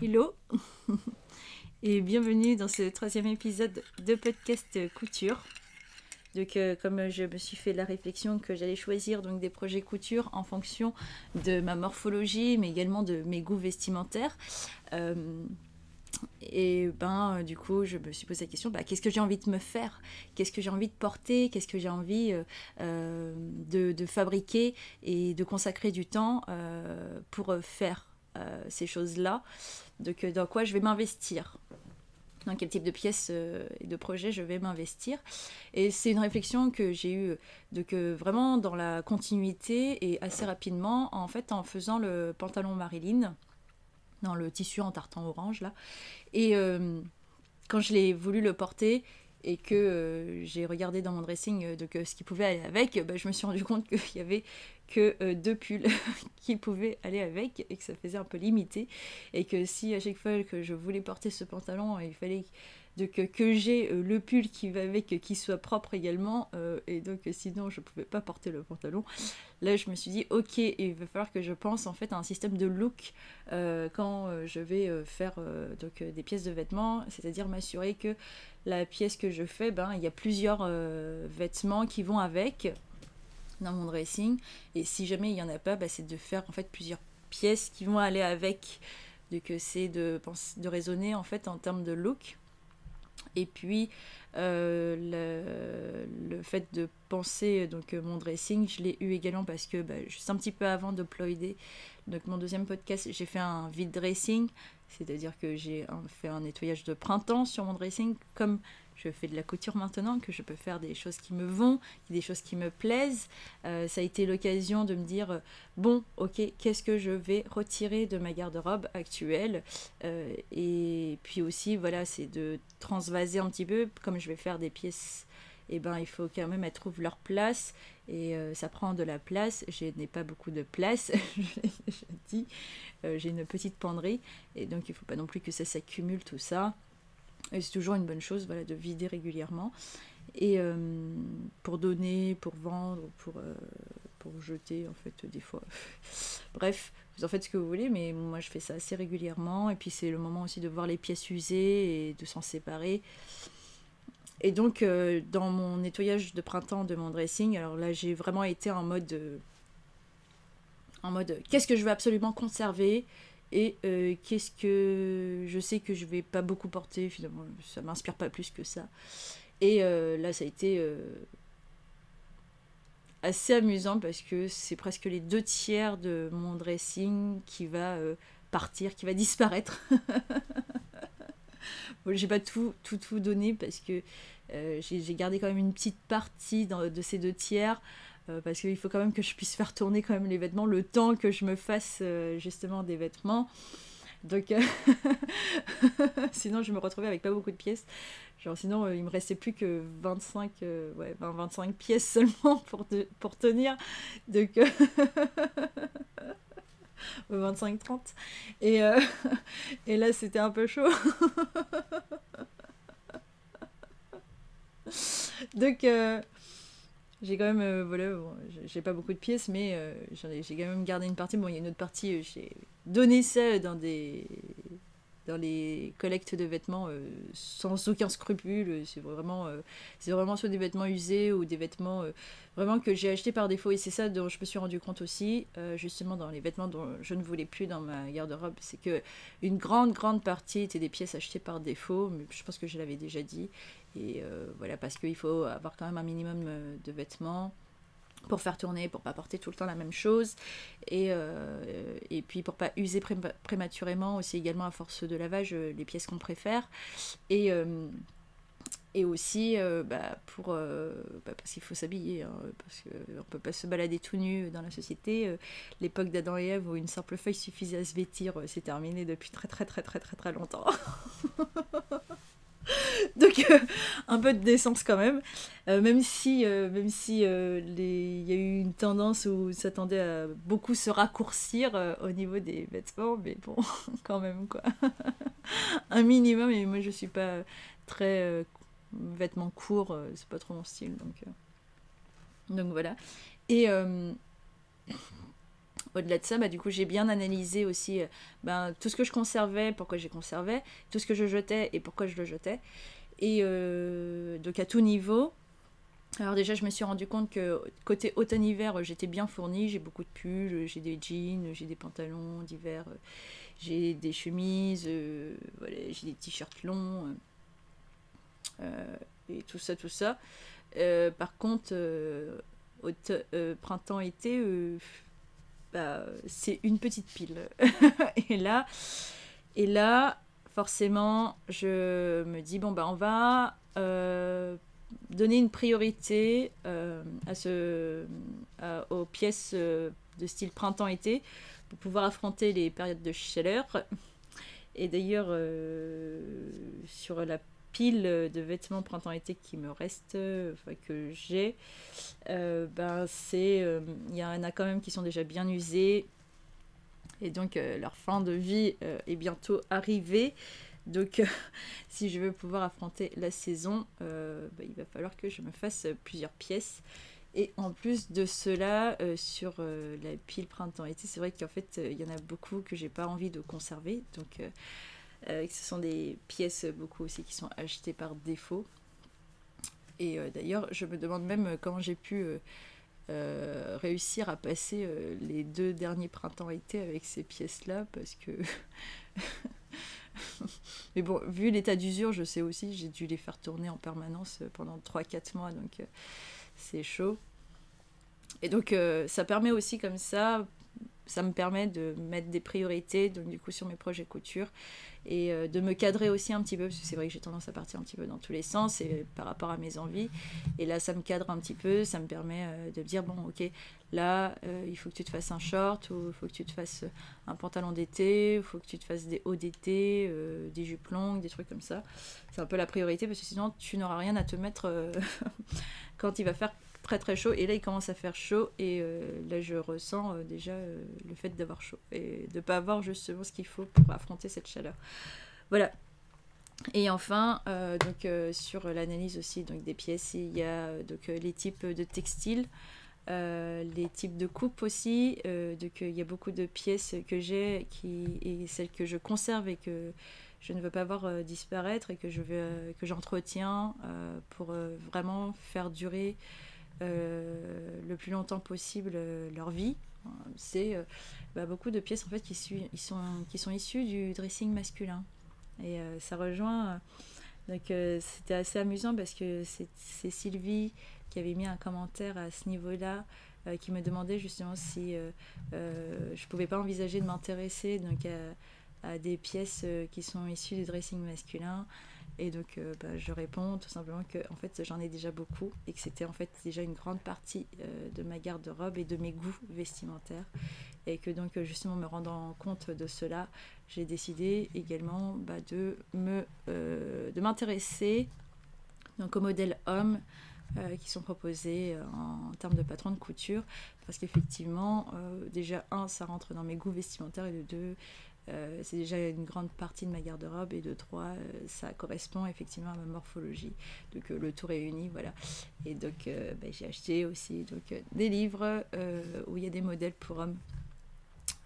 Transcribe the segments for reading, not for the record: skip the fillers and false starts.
Hello et bienvenue dans ce troisième épisode de podcast couture. Donc comme je me suis fait la réflexion que j'allais choisir donc des projets couture en fonction de ma morphologie mais également de mes goûts vestimentaires. Du coup je me suis posé la question, qu'est-ce que j'ai envie de me faire, qu'est-ce que j'ai envie de porter, qu'est-ce que j'ai envie de fabriquer et de consacrer du temps pour faire ces choses-là. Donc dans quoi je vais m'investir, dans quel type de pièces et de projets je vais m'investir. Et c'est une réflexion que j'ai eue vraiment dans la continuité et assez rapidement, en fait, en faisant le pantalon Marilyn, dans le tissu en tartan orange, là. Et quand je l'ai voulu le porter et que j'ai regardé dans mon dressing ce qui pouvait aller avec, je me suis rendu compte qu'il y avait que deux pulls qui pouvaient aller avec et que ça faisait un peu limité, et que si à chaque fois que je voulais porter ce pantalon, il fallait que j'ai le pull qui va avec, qui soit propre également, et donc sinon je pouvais pas porter le pantalon. Là je me suis dit ok, il va falloir que je pense en fait à un système de look quand je vais faire des pièces de vêtements, c'est-à-dire m'assurer que la pièce que je fais, il y a plusieurs vêtements qui vont avec dans mon dressing, et si jamais il y en a pas, c'est de faire en fait plusieurs pièces qui vont aller avec. Donc c'est de raisonner en fait en termes de look. Et puis le fait de penser mon dressing, je l'ai eu également parce que juste un petit peu avant d'uploader donc mon deuxième podcast, j'ai fait un vide dressing, c'est-à-dire que j'ai fait un nettoyage de printemps sur mon dressing. Comme je fais de la couture maintenant, que je peux faire des choses qui me vont, des choses qui me plaisent, ça a été l'occasion de me dire bon, ok, qu'est-ce que je vais retirer de ma garde-robe actuelle, et puis aussi, voilà, c'est de transvaser un petit peu, comme je vais faire des pièces, et il faut quand même elles trouvent leur place, et ça prend de la place. Je n'ai pas beaucoup de place, je l'ai déjà dit. J'ai une petite penderie, et donc il ne faut pas non plus que ça s'accumule tout ça. Et c'est toujours une bonne chose, voilà, de vider régulièrement. Et pour donner, pour vendre, pour jeter, en fait, des fois. Bref, vous en faites ce que vous voulez, mais moi je fais ça assez régulièrement. Et puis c'est le moment aussi de voir les pièces usées et de s'en séparer. Et donc, dans mon nettoyage de printemps de mon dressing, alors là j'ai vraiment été en mode qu'est-ce que je veux absolument conserver, et qu'est-ce que je sais que je vais pas beaucoup porter, finalement ça m'inspire pas plus que ça. Et là ça a été assez amusant parce que c'est presque les 2 tiers de mon dressing qui va partir, qui va disparaître. Bon, j'ai pas tout donné parce que j'ai gardé quand même une petite partie de ces 2 tiers, parce qu'il faut quand même que je puisse faire tourner quand même les vêtements le temps que je me fasse justement des vêtements. Donc sinon je me retrouvais avec pas beaucoup de pièces. Genre sinon il me restait plus que 25 25 pièces seulement pour tenir. Donc 25-30. Et, et là c'était un peu chaud. Donc j'ai quand même voilà, bon, j'ai pas beaucoup de pièces, mais j'ai quand même gardé une partie. Bon, il y a une autre partie, j'ai donné ça dans les collectes de vêtements sans aucun scrupule. C'est vraiment soit des vêtements usés ou des vêtements vraiment que j'ai achetés par défaut. Et c'est ça dont je me suis rendu compte aussi, justement dans les vêtements dont je ne voulais plus dans ma garde-robe, c'est que une grande partie étaient des pièces achetées par défaut, mais je pense que je l'avais déjà dit. Et voilà, parce qu'il faut avoir quand même un minimum de vêtements pour faire tourner, pour pas porter tout le temps la même chose, et puis pour pas user prématurément aussi, également à force de lavage, les pièces qu'on préfère, et aussi parce qu'il faut s'habiller, hein, parce qu'on peut pas se balader tout nu dans la société. L'époque d'Adam et Ève où une simple feuille suffisait à se vêtir, c'est terminé depuis très longtemps. Donc un peu de décence quand même, même si il y a eu une tendance où ça tendait à beaucoup se raccourcir au niveau des vêtements, mais bon, quand même quoi, un minimum. Et moi je suis pas très vêtements courts, c'est pas trop mon style, donc voilà. Et Au-delà de ça, bah, du coup, j'ai bien analysé aussi tout ce que je conservais, pourquoi j'ai conservé, tout ce que je jetais et pourquoi je le jetais. Et donc à tout niveau. Alors déjà, je me suis rendu compte que côté automne-hiver, j'étais bien fournie. J'ai beaucoup de pulls, j'ai des jeans, j'ai des pantalons d'hiver, j'ai des chemises, voilà, j'ai des t-shirts longs, et tout ça, tout ça. Par contre, printemps-été, c'est une petite pile. et là, et là, forcément, je me dis, bon, on va donner une priorité aux pièces de style printemps-été pour pouvoir affronter les périodes de chaleur. Et d'ailleurs, sur la pile de vêtements printemps-été qui me reste, que j'ai, il y en a quand même qui sont déjà bien usés. Et donc, leur fin de vie est bientôt arrivée. Donc, si je veux pouvoir affronter la saison, il va falloir que je me fasse plusieurs pièces. Et en plus de cela, sur la pile printemps-été, c'est vrai qu'en fait, il y en a beaucoup que j'ai pas envie de conserver. Donc, ce sont des pièces beaucoup aussi qui sont achetées par défaut. Et d'ailleurs, je me demande même comment j'ai pu réussir à passer les 2 derniers printemps-été avec ces pièces-là, parce que... Mais bon, vu l'état d'usure, je sais aussi, j'ai dû les faire tourner en permanence pendant 3-4 mois, donc c'est chaud. Et donc, ça permet aussi comme ça me permet de mettre des priorités, donc du coup sur mes projets couture, et de me cadrer aussi un petit peu, parce que c'est vrai que j'ai tendance à partir un petit peu dans tous les sens, et par rapport à mes envies, et là ça me cadre un petit peu, ça me permet de me dire, bon ok, là il faut que tu te fasses un short, ou il faut que tu te fasses un pantalon d'été, il faut que tu te fasses des hauts d'été, des jupes longues, des trucs comme ça. C'est un peu la priorité, parce que sinon tu n'auras rien à te mettre quand il va faire très très chaud, et là il commence à faire chaud, et là je ressens déjà le fait d'avoir chaud et de pas avoir justement ce qu'il faut pour affronter cette chaleur. Voilà. Et enfin, sur l'analyse aussi donc, des pièces, il y a les types de textiles, les types de coupes aussi, il y a beaucoup de pièces que j'ai et celles que je conserve et que je ne veux pas voir disparaître, et que j'entretiens pour vraiment faire durer le plus longtemps possible leur vie. C'est beaucoup de pièces en fait qui sont issues du dressing masculin, et ça rejoint c'était assez amusant, parce que c'est Sylvie qui avait mis un commentaire à ce niveau-là, qui me demandait justement si je pouvais pas envisager de m'intéresser à des pièces qui sont issues du dressing masculin. Et donc, je réponds tout simplement que en fait, j'en ai déjà beaucoup, et que c'était en fait déjà une grande partie de ma garde-robe et de mes goûts vestimentaires. Et que donc, justement, me rendant compte de cela, j'ai décidé également de m'intéresser donc, aux modèles hommes qui sont proposés en termes de patron de couture. Parce qu'effectivement, déjà, ça rentre dans mes goûts vestimentaires, et de deux, c'est déjà une grande partie de ma garde-robe, et de 3, ça correspond effectivement à ma morphologie. Donc le tout réuni, voilà. Et donc j'ai acheté aussi des livres où il y a des modèles pour hommes.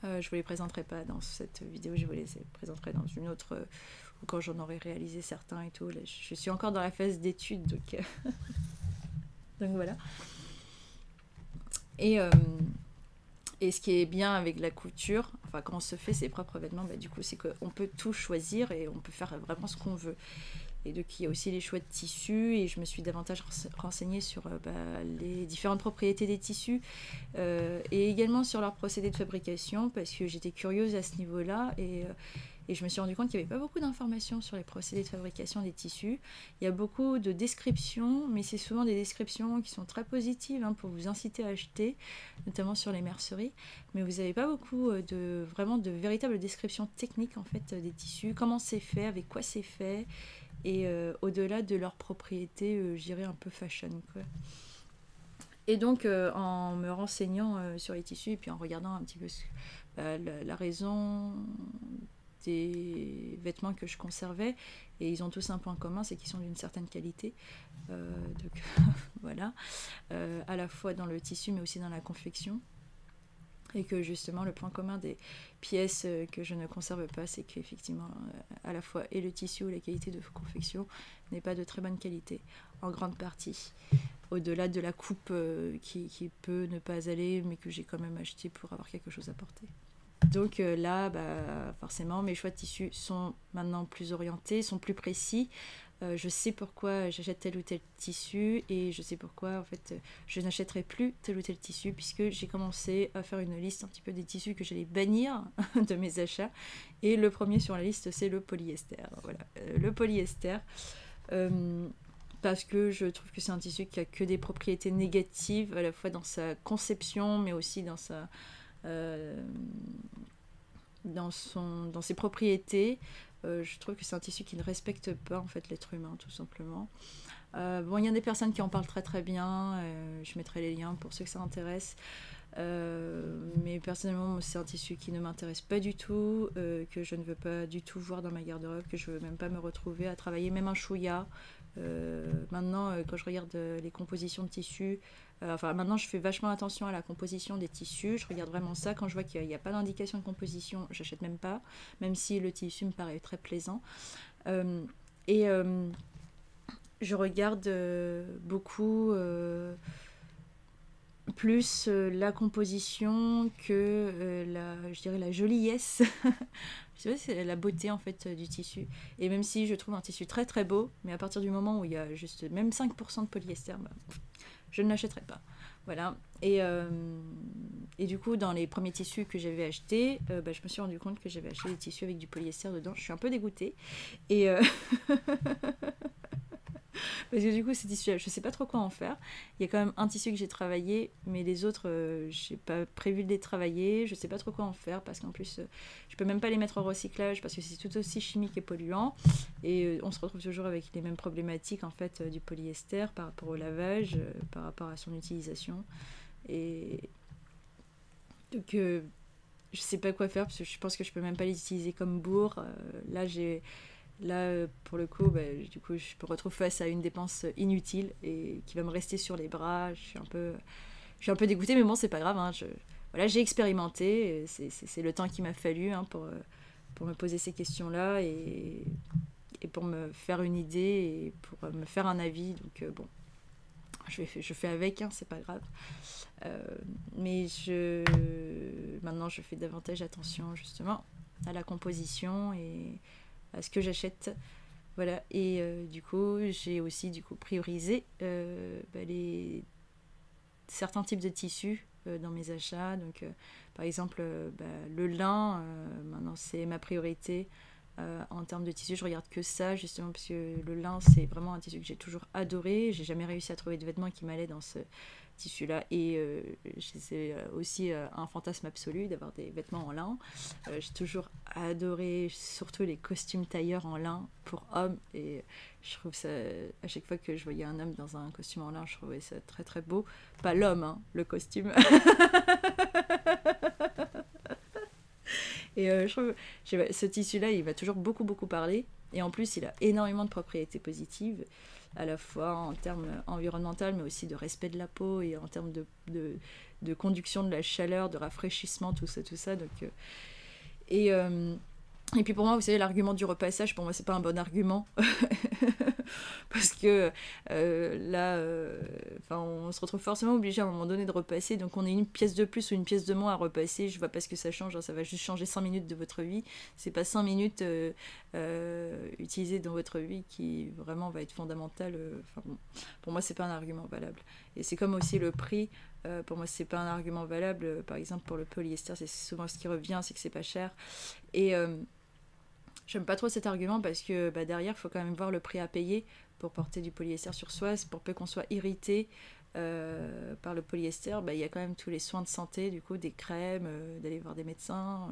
Je vous les présenterai pas dans cette vidéo, je vous les présenterai dans une autre, ou quand j'en aurai réalisé certains et tout. Là, je suis encore dans la phase d'études, donc donc voilà. Et ce qui est bien avec la couture, enfin quand on se fait ses propres vêtements, du coup c'est qu'on peut tout choisir, et on peut faire vraiment ce qu'on veut. Et donc il y a aussi les choix de tissus, et je me suis davantage renseignée sur les différentes propriétés des tissus, et également sur leur procédé de fabrication, parce que j'étais curieuse à ce niveau-là, et je me suis rendu compte qu'il n'y avait pas beaucoup d'informations sur les procédés de fabrication des tissus. Il y a beaucoup de descriptions, mais c'est souvent des descriptions qui sont très positives pour vous inciter à acheter, notamment sur les merceries. Mais vous n'avez pas beaucoup vraiment de véritables descriptions techniques en fait, des tissus, comment c'est fait, avec quoi c'est fait, et au-delà de leurs propriétés, je dirais un peu fashion, quoi. Et donc, en me renseignant sur les tissus, et puis en regardant un petit peu la raison des vêtements que je conservais, et ils ont tous un point commun, c'est qu'ils sont d'une certaine qualité, donc voilà, à la fois dans le tissu mais aussi dans la confection. Et que justement le point commun des pièces que je ne conserve pas, c'est qu'effectivement à la fois et le tissu ou la qualité de confection n'est pas de très bonne qualité en grande partie, au-delà de la coupe qui peut ne pas aller mais que j'ai quand même acheté pour avoir quelque chose à porter. Donc là, forcément, mes choix de tissus sont maintenant plus orientés, sont plus précis. Je sais pourquoi j'achète tel ou tel tissu et je sais pourquoi en fait je n'achèterai plus tel ou tel tissu, puisque j'ai commencé à faire une liste un petit peu des tissus que j'allais bannir de mes achats, et le premier sur la liste c'est le polyester. Voilà, le polyester, parce que je trouve que c'est un tissu qui a que des propriétés négatives à la fois dans sa conception mais aussi dans sa dans ses propriétés. Je trouve que c'est un tissu qui ne respecte pas en fait l'être humain, tout simplement. Bon, il y a des personnes qui en parlent très très bien, je mettrai les liens pour ceux que ça intéresse. Mais personnellement, c'est un tissu qui ne m'intéresse pas du tout, que je ne veux pas du tout voir dans ma garde-robe, que je ne veux même pas me retrouver à travailler, même un chouïa. Maintenant, quand je regarde les compositions de tissus, maintenant je fais vachement attention à la composition des tissus, je regarde vraiment ça. Quand je vois qu'il n'y a pas d'indication de composition, j'achète même pas, même si le tissu me paraît très plaisant. Je regarde beaucoup plus la composition que je dirais la joliesse. Je sais pas, c'est la beauté en fait du tissu. Et même si je trouve un tissu très très beau, mais à partir du moment où il y a juste même 5% de polyester, je ne l'achèterai pas. Voilà. Et du coup, dans les premiers tissus que j'avais achetés, je me suis rendu compte que j'avais acheté des tissus avec du polyester dedans. Je suis un peu dégoûtée. Et parce que du coup, ces tissus-là, je sais pas trop quoi en faire. Il y a quand même un tissu que j'ai travaillé, mais les autres, j'ai pas prévu de les travailler. Je sais pas trop quoi en faire parce qu'en plus, je peux même pas les mettre au recyclage parce que c'est tout aussi chimique et polluant. Et on se retrouve toujours avec les mêmes problématiques en fait du polyester par rapport au lavage, par rapport à son utilisation. Et donc, je sais pas quoi faire parce que je pense que je peux même pas les utiliser comme bourre. Là, pour le coup, du coup, je me retrouve face à une dépense inutile et qui va me rester sur les bras. Je suis un peu dégoûtée, mais bon, c'est pas grave. Hein, voilà, j'ai expérimenté. C'est le temps qu'il m'a fallu pour me poser ces questions-là et pour me faire une idée et pour me faire un avis. Donc, bon, je fais avec, hein, c'est pas grave. Mais maintenant, je fais davantage attention, justement, à la composition et à ce que j'achète. Voilà. Et du coup, j'ai aussi priorisé certains types de tissus dans mes achats. Donc, par exemple, le lin, maintenant, c'est ma priorité. En termes de tissu, je regarde que ça, justement, parce que le lin, c'est vraiment un tissu que j'ai toujours adoré. J'ai jamais réussi à trouver de vêtements qui m'allaient dans ce tissu-là. Et c'est aussi un fantasme absolu d'avoir des vêtements en lin. J'ai toujours adoré, surtout les costumes tailleurs en lin pour hommes. Et je trouve ça, à chaque fois que je voyais un homme dans un costume en lin, je trouvais ça très très beau. Pas l'homme, hein, le costume. Et je trouve ce tissu-là, il va toujours beaucoup, beaucoup parler. Et en plus, il a énormément de propriétés positives, à la fois en termes environnementaux, mais aussi de respect de la peau et en termes de conduction de la chaleur, de rafraîchissement, tout ça, tout ça. Donc, et puis pour moi, vous savez, l'argument du repassage, pour moi, c'est pas un bon argument. Parce que on se retrouve forcément obligé à un moment donné de repasser. Donc on est une pièce de plus ou une pièce de moins à repasser. Je vois pas ce que ça change. Hein, ça va juste changer 5 minutes de votre vie. C'est pas 5 minutes utilisées dans votre vie qui vraiment va être fondamentale. Bon, pour moi, c'est pas un argument valable. Et c'est comme aussi le prix. Pour moi, c'est pas un argument valable. Par exemple, pour le polyester, c'est souvent ce qui revient, c'est que c'est pas cher. Et j'aime pas trop cet argument parce que derrière, il faut quand même voir le prix à payer pour porter du polyester sur soi. Pour peu qu'on soit irrité par le polyester, il y a quand même tous les soins de santé, du coup, des crèmes, d'aller voir des médecins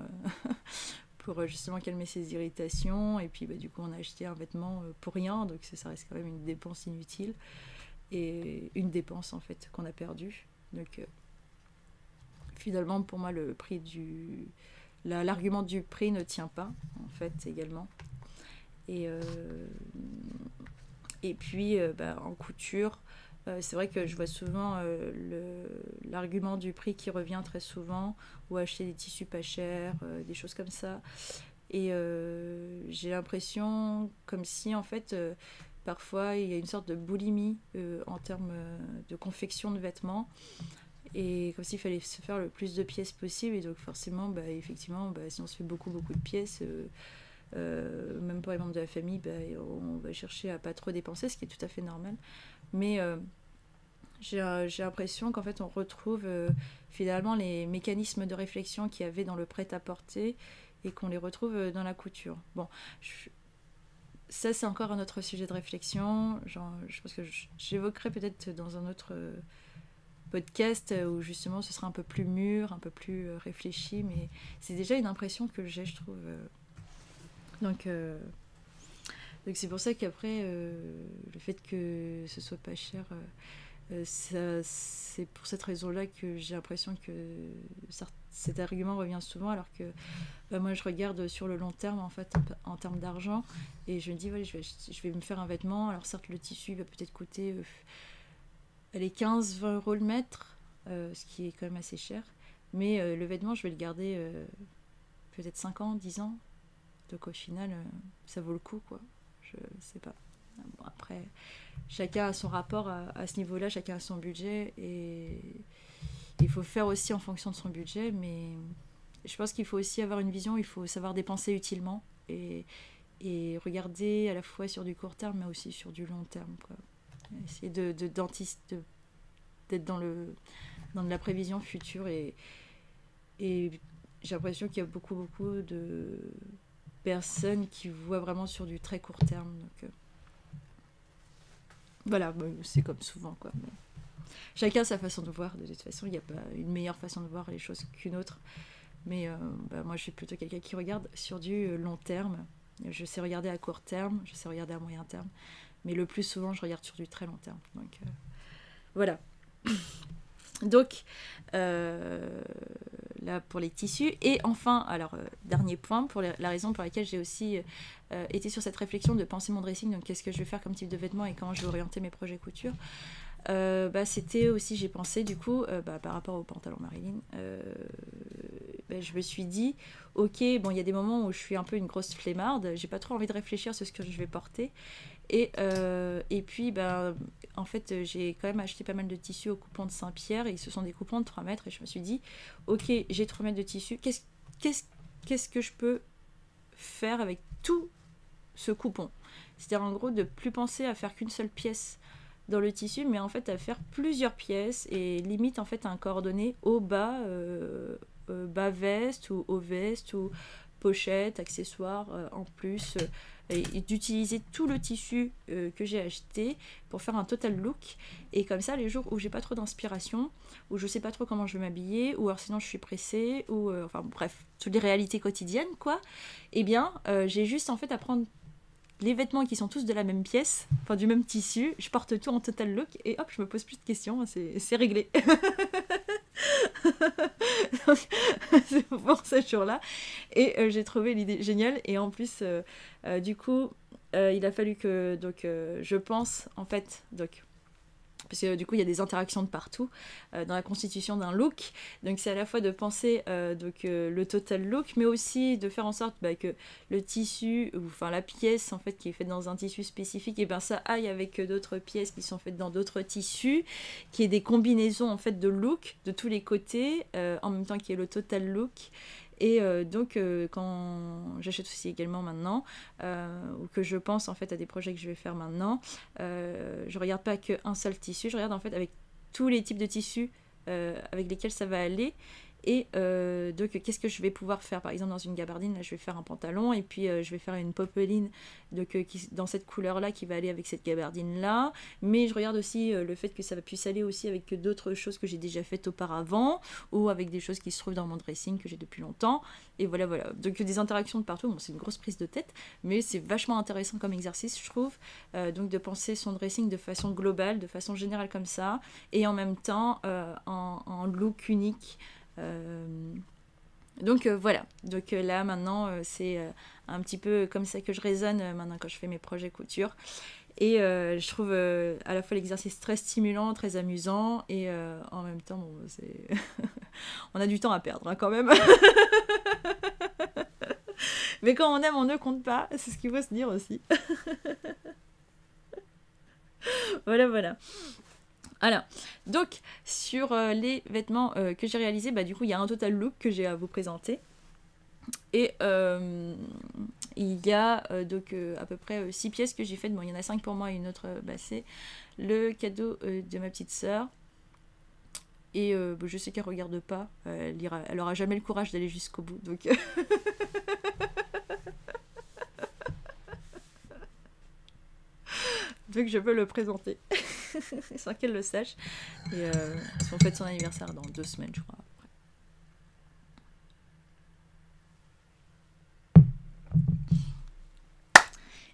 pour justement calmer ses irritations. Et puis, du coup, on a acheté un vêtement pour rien, donc ça reste quand même une dépense inutile et une dépense en fait qu'on a perdue. Donc, finalement, pour moi, le prix l'argument du prix ne tient pas, en fait, également. Et puis, en couture, C'est vrai que je vois souvent l'argument du prix qui revient très souvent, ou acheter des tissus pas chers, des choses comme ça. Et j'ai l'impression comme si en fait parfois il y a une sorte de boulimie en termes de confection de vêtements, et comme s'il fallait se faire le plus de pièces possible, et donc forcément effectivement si on se fait beaucoup de pièces, même pour les membres de la famille, on va chercher à pas trop dépenser, ce qui est tout à fait normal. Mais j'ai l'impression qu'en fait on retrouve finalement les mécanismes de réflexion qu'il y avait dans le prêt-à-porter, et qu'on les retrouve dans la couture. Bon, ça c'est encore un autre sujet de réflexion. Je pense que j'évoquerai peut-être dans un autre podcast où justement ce sera un peu plus mûr, un peu plus réfléchi, mais c'est déjà une impression que j'ai, je trouve. Donc c'est pour ça qu'après, le fait que ce soit pas cher, c'est pour cette raison-là que j'ai l'impression que cet argument revient souvent, alors que moi je regarde sur le long terme en fait, en termes d'argent, et je me dis je vais me faire un vêtement. Alors certes le tissu va peut-être coûter 15-20 euros le mètre, ce qui est quand même assez cher, mais le vêtement je vais le garder peut-être 5 ans, 10 ans, donc au final ça vaut le coup, quoi. Je sais pas. Bon, après, chacun a son rapport à ce niveau-là, chacun a son budget, et il faut faire aussi en fonction de son budget, mais je pense qu'il faut aussi avoir une vision, il faut savoir dépenser utilement, et regarder à la fois sur du court terme, mais aussi sur du long terme, quoi. Essayer d'être dans la prévision future, et j'ai l'impression qu'il y a beaucoup de personnes qui voient vraiment sur du très court terme, donc voilà, c'est comme souvent, quoi. Mais chacun a sa façon de voir, de toute façon il n'y a pas une meilleure façon de voir les choses qu'une autre, mais moi je suis plutôt quelqu'un qui regarde sur du long terme. Je sais regarder à court terme, je sais regarder à moyen terme, mais le plus souvent je regarde sur du très long terme, donc voilà. Donc là pour les tissus. Et enfin, alors dernier point, pour la raison pour laquelle j'ai aussi été sur cette réflexion de penser mon dressing, donc qu'est-ce que je vais faire comme type de vêtements et comment je vais orienter mes projets couture, c'était aussi, j'ai pensé du coup par rapport au pantalon Marilyn, je me suis dit ok, bon il y a des moments où je suis un peu une grosse flemmarde, j'ai pas trop envie de réfléchir sur ce que je vais porter, et puis en fait j'ai quand même acheté pas mal de tissus au coupon de Saint-Pierre, et ce sont des coupons de 3 mètres, et je me suis dit ok, j'ai 3 mètres de tissu, qu'est-ce que je peux faire avec tout ce coupon, c'est-à-dire en gros de plus penser à faire qu'une seule pièce dans le tissu, mais en fait à faire plusieurs pièces, et limite en fait à un coordonné haut bas, bas veste ou haut veste ou pochette, accessoires en plus, et d'utiliser tout le tissu que j'ai acheté pour faire un total look. Et comme ça, les jours où j'ai pas trop d'inspiration, où je sais pas trop comment je vais m'habiller, ou alors sinon je suis pressée, ou enfin bref, toutes les réalités quotidiennes, quoi, et bien j'ai juste en fait à prendre les vêtements qui sont tous de la même pièce, enfin du même tissu, je porte tout en total look, et hop, je me pose plus de questions, c'est réglé. Donc, c'est pour ce jour-là. Et j'ai trouvé l'idée géniale, et en plus, du coup, il a fallu que je pense, en fait, parce que du coup il y a des interactions de partout dans la constitution d'un look, donc c'est à la fois de penser le total look, mais aussi de faire en sorte que le tissu, ou enfin la pièce en fait qui est faite dans un tissu spécifique, et ça aille avec d'autres pièces qui sont faites dans d'autres tissus, qui est des combinaisons en fait de look de tous les côtés, en même temps qu'il y ait le total look. Et quand j'achète aussi également maintenant, ou que je pense en fait à des projets que je vais faire maintenant, je regarde pas qu'un seul tissu, je regarde en fait avec tous les types de tissus avec lesquels ça va aller. Et qu'est-ce que je vais pouvoir faire, par exemple dans une gabardine, là je vais faire un pantalon, et puis je vais faire une popeline dans cette couleur là qui va aller avec cette gabardine là, mais je regarde aussi le fait que ça puisse aller aussi avec d'autres choses que j'ai déjà faites auparavant, ou avec des choses qui se trouvent dans mon dressing que j'ai depuis longtemps, et voilà, donc des interactions de partout. Bon, c'est une grosse prise de tête, mais c'est vachement intéressant comme exercice, je trouve, donc de penser son dressing de façon globale, de façon générale comme ça, et en même temps en look unique. Donc voilà, donc là maintenant c'est un petit peu comme ça que je raisonne maintenant quand je fais mes projets couture. Et je trouve à la fois l'exercice très stimulant, très amusant, et en même temps, bon, on a du temps à perdre hein, quand même. Mais quand on aime, on ne compte pas, c'est ce qu'il faut se dire aussi. Voilà, voilà. Alors, donc, sur les vêtements que j'ai réalisés, bah, du coup, il y a un total look que j'ai à vous présenter. Et il y a donc à peu près 6 pièces que j'ai faites. Bon, il y en a 5 pour moi et une autre, bah, c'est le cadeau de ma petite sœur. Et bah, je sais qu'elle regarde pas, elle aura jamais le courage d'aller jusqu'au bout. Donc, donc je peux le présenter sans qu'elle le sache. Et on fête son anniversaire dans 2 semaines, je crois.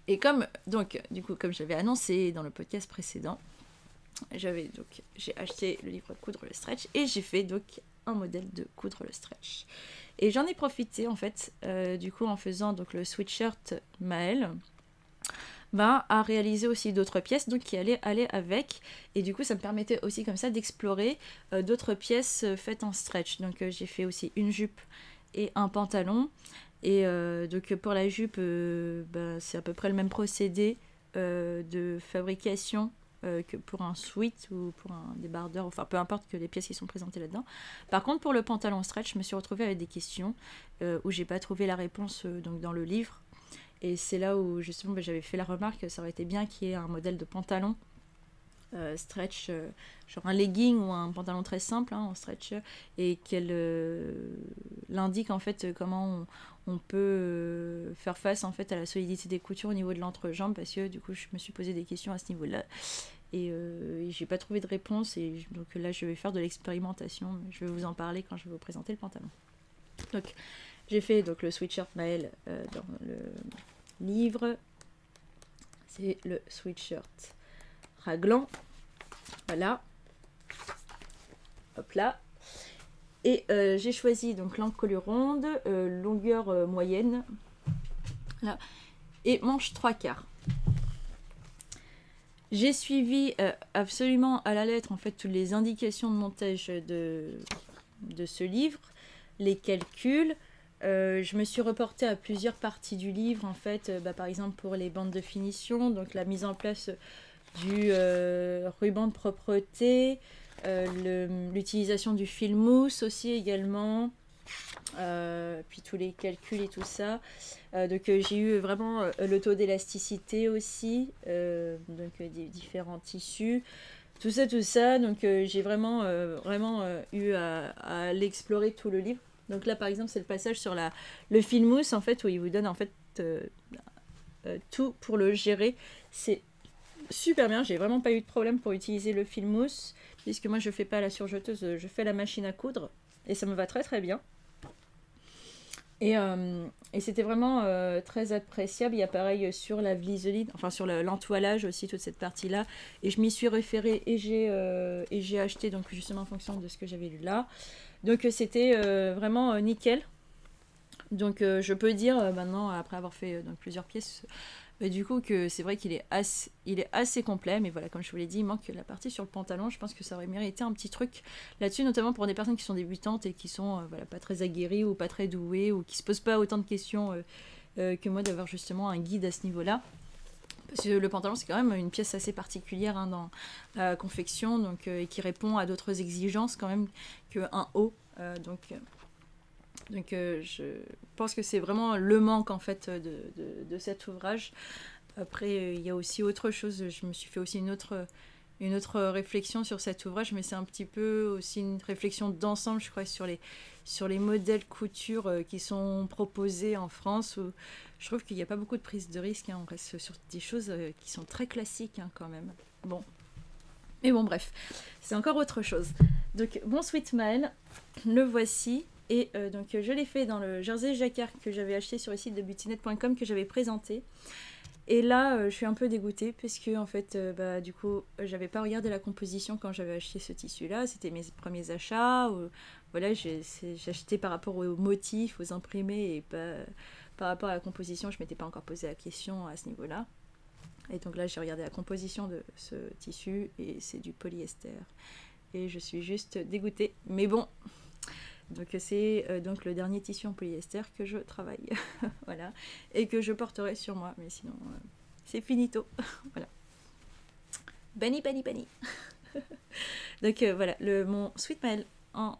Et comme, donc, du coup, comme j'avais annoncé dans le podcast précédent, j'ai acheté le livre Coudre le stretch et j'ai fait donc un modèle de Coudre le stretch. Et j'en ai profité en fait, du coup, en faisant donc le sweatshirt Maëlle, à réaliser aussi d'autres pièces donc qui allaient aller avec. Et du coup, ça me permettait aussi comme ça d'explorer d'autres pièces faites en stretch. Donc, j'ai fait aussi une jupe et un pantalon. Et donc pour la jupe, c'est à peu près le même procédé de fabrication que pour un sweat ou pour un débardeur, enfin peu importe que les pièces qui sont présentées là-dedans. Par contre pour le pantalon stretch, je me suis retrouvée avec des questions où j'ai pas trouvé la réponse donc dans le livre. Et c'est là où justement j'avais fait la remarque que ça aurait été bien qu'il y ait un modèle de pantalon stretch, genre un legging ou un pantalon très simple en stretch, et qu'elle l'indique en fait comment on peut faire face en fait à la solidité des coutures au niveau de l'entrejambe, parce que du coup je me suis posé des questions à ce niveau-là et j'ai pas trouvé de réponse, et donc là je vais faire de l'expérimentation. Je vais vous en parler quand je vais vous présenter le pantalon. Donc j'ai fait donc le sweatshirt Maëlle dans le livre, c'est le sweatshirt raglan, voilà, hop là, et j'ai choisi donc l'encolure ronde, longueur moyenne, là, et manche 3/4. J'ai suivi absolument à la lettre en fait toutes les indications de montage de ce livre, les calculs. Je me suis reportée à plusieurs parties du livre en fait, par exemple pour les bandes de finition, donc la mise en place du ruban de propreté, l'utilisation du fil mousse aussi également, puis tous les calculs et tout ça. Donc j'ai eu vraiment le taux d'élasticité aussi, donc des différents tissus. Tout ça, donc j'ai vraiment eu à l'explorer tout le livre. Donc là par exemple c'est le passage sur le fil mousse en fait, où il vous donne en fait tout pour le gérer. C'est super bien, j'ai vraiment pas eu de problème pour utiliser le fil mousse, puisque moi je fais pas la surjeteuse, je fais la machine à coudre, et ça me va très très bien. Et c'était vraiment très appréciable. Il y a pareil sur la vliseline, enfin sur l'entoilage aussi, toute cette partie-là. Et je m'y suis référée et j'ai acheté donc justement en fonction de ce que j'avais lu là. Donc c'était vraiment nickel. Donc je peux dire maintenant, après avoir fait donc, plusieurs pièces, du coup que c'est vrai qu'il est assez complet, mais voilà, comme je vous l'ai dit, il manque la partie sur le pantalon. Je pense que ça aurait mérité un petit truc là-dessus, notamment pour des personnes qui sont débutantes et qui sont voilà, pas très aguerries ou pas très douées, ou qui se posent pas autant de questions que moi, d'avoir justement un guide à ce niveau-là. Parce que le pantalon, c'est quand même une pièce assez particulière dans la confection, donc, et qui répond à d'autres exigences quand même qu'un haut. Donc je pense que c'est vraiment le manque en fait de cet ouvrage. Après il y a aussi autre chose, je me suis fait aussi une autre réflexion sur cet ouvrage, mais c'est un petit peu aussi une réflexion d'ensemble, je crois, sur les modèles couture qui sont proposés en France, où je trouve qu'il n'y a pas beaucoup de prise de risque, on reste sur des choses qui sont très classiques quand même. Mais bon bref, c'est encore autre chose. Donc mon Sweat Maëlle, le voici. Et donc je l'ai fait dans le jersey jacquard que j'avais acheté sur le site de butinette.com, que j'avais présenté. Et là je suis un peu dégoûtée parce que en fait du coup j'avais pas regardé la composition quand j'avais acheté ce tissu là. C'était mes premiers achats, voilà, j'ai acheté par rapport aux motifs, aux imprimés, et pas par rapport à la composition. Je m'étais pas encore posé la question à ce niveau là. Et donc là, j'ai regardé la composition de ce tissu et c'est du polyester. Et je suis juste dégoûtée. Mais bon, donc c'est donc le dernier tissu en polyester que je travaille. Voilà. Et que je porterai sur moi. Mais sinon, c'est finito. Voilà. Banni, banni, banni. Donc voilà, mon Sweet Maëlle en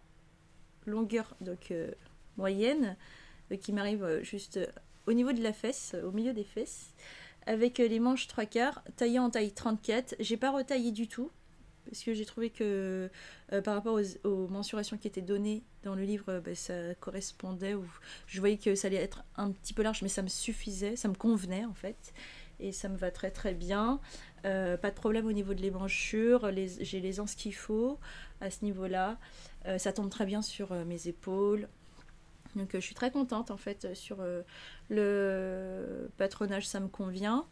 longueur donc moyenne, qui m'arrive juste au niveau de la fesse, au milieu des fesses, avec les manches 3/4, taillé en taille 34. J'ai pas retaillé du tout, parce que j'ai trouvé que par rapport aux mensurations qui étaient données dans le livre, ça correspondait, ou je voyais que ça allait être un petit peu large, mais ça me suffisait, ça me convenait en fait. Et ça me va très très bien. Pas de problème au niveau de l'émanchure, j'ai les anses qu'il faut à ce niveau-là. Ça tombe très bien sur mes épaules. Donc je suis très contente en fait sur le patronage, ça me convient.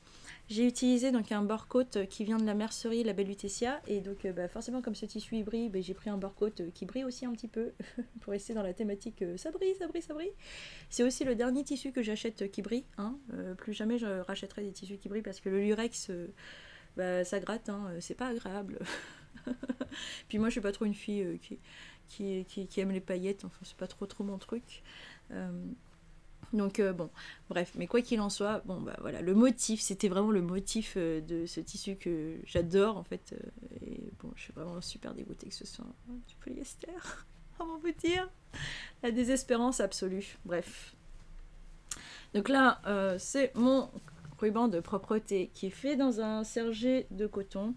J'ai utilisé donc un bore-coat qui vient de la mercerie La Belle Lutetia, et donc forcément comme ce tissu il brille, j'ai pris un bore-coat qui brille aussi un petit peu pour rester dans la thématique ça brille, ça brille, ça brille. C'est aussi le dernier tissu que j'achète qui brille, hein. Plus jamais je rachèterai des tissus qui brillent parce que le lurex ça gratte, hein, c'est pas agréable. Puis moi je suis pas trop une fille qui aime les paillettes, enfin c'est pas trop mon truc. Donc bon, bref, mais quoi qu'il en soit, bon voilà, le motif, c'était vraiment le motif de ce tissu que j'adore en fait, et bon, je suis vraiment super dégoûtée que ce soit du polyester. Comment vous dire, la désespérance absolue. Bref. Donc là, c'est mon ruban de propreté qui est fait dans un serge de coton,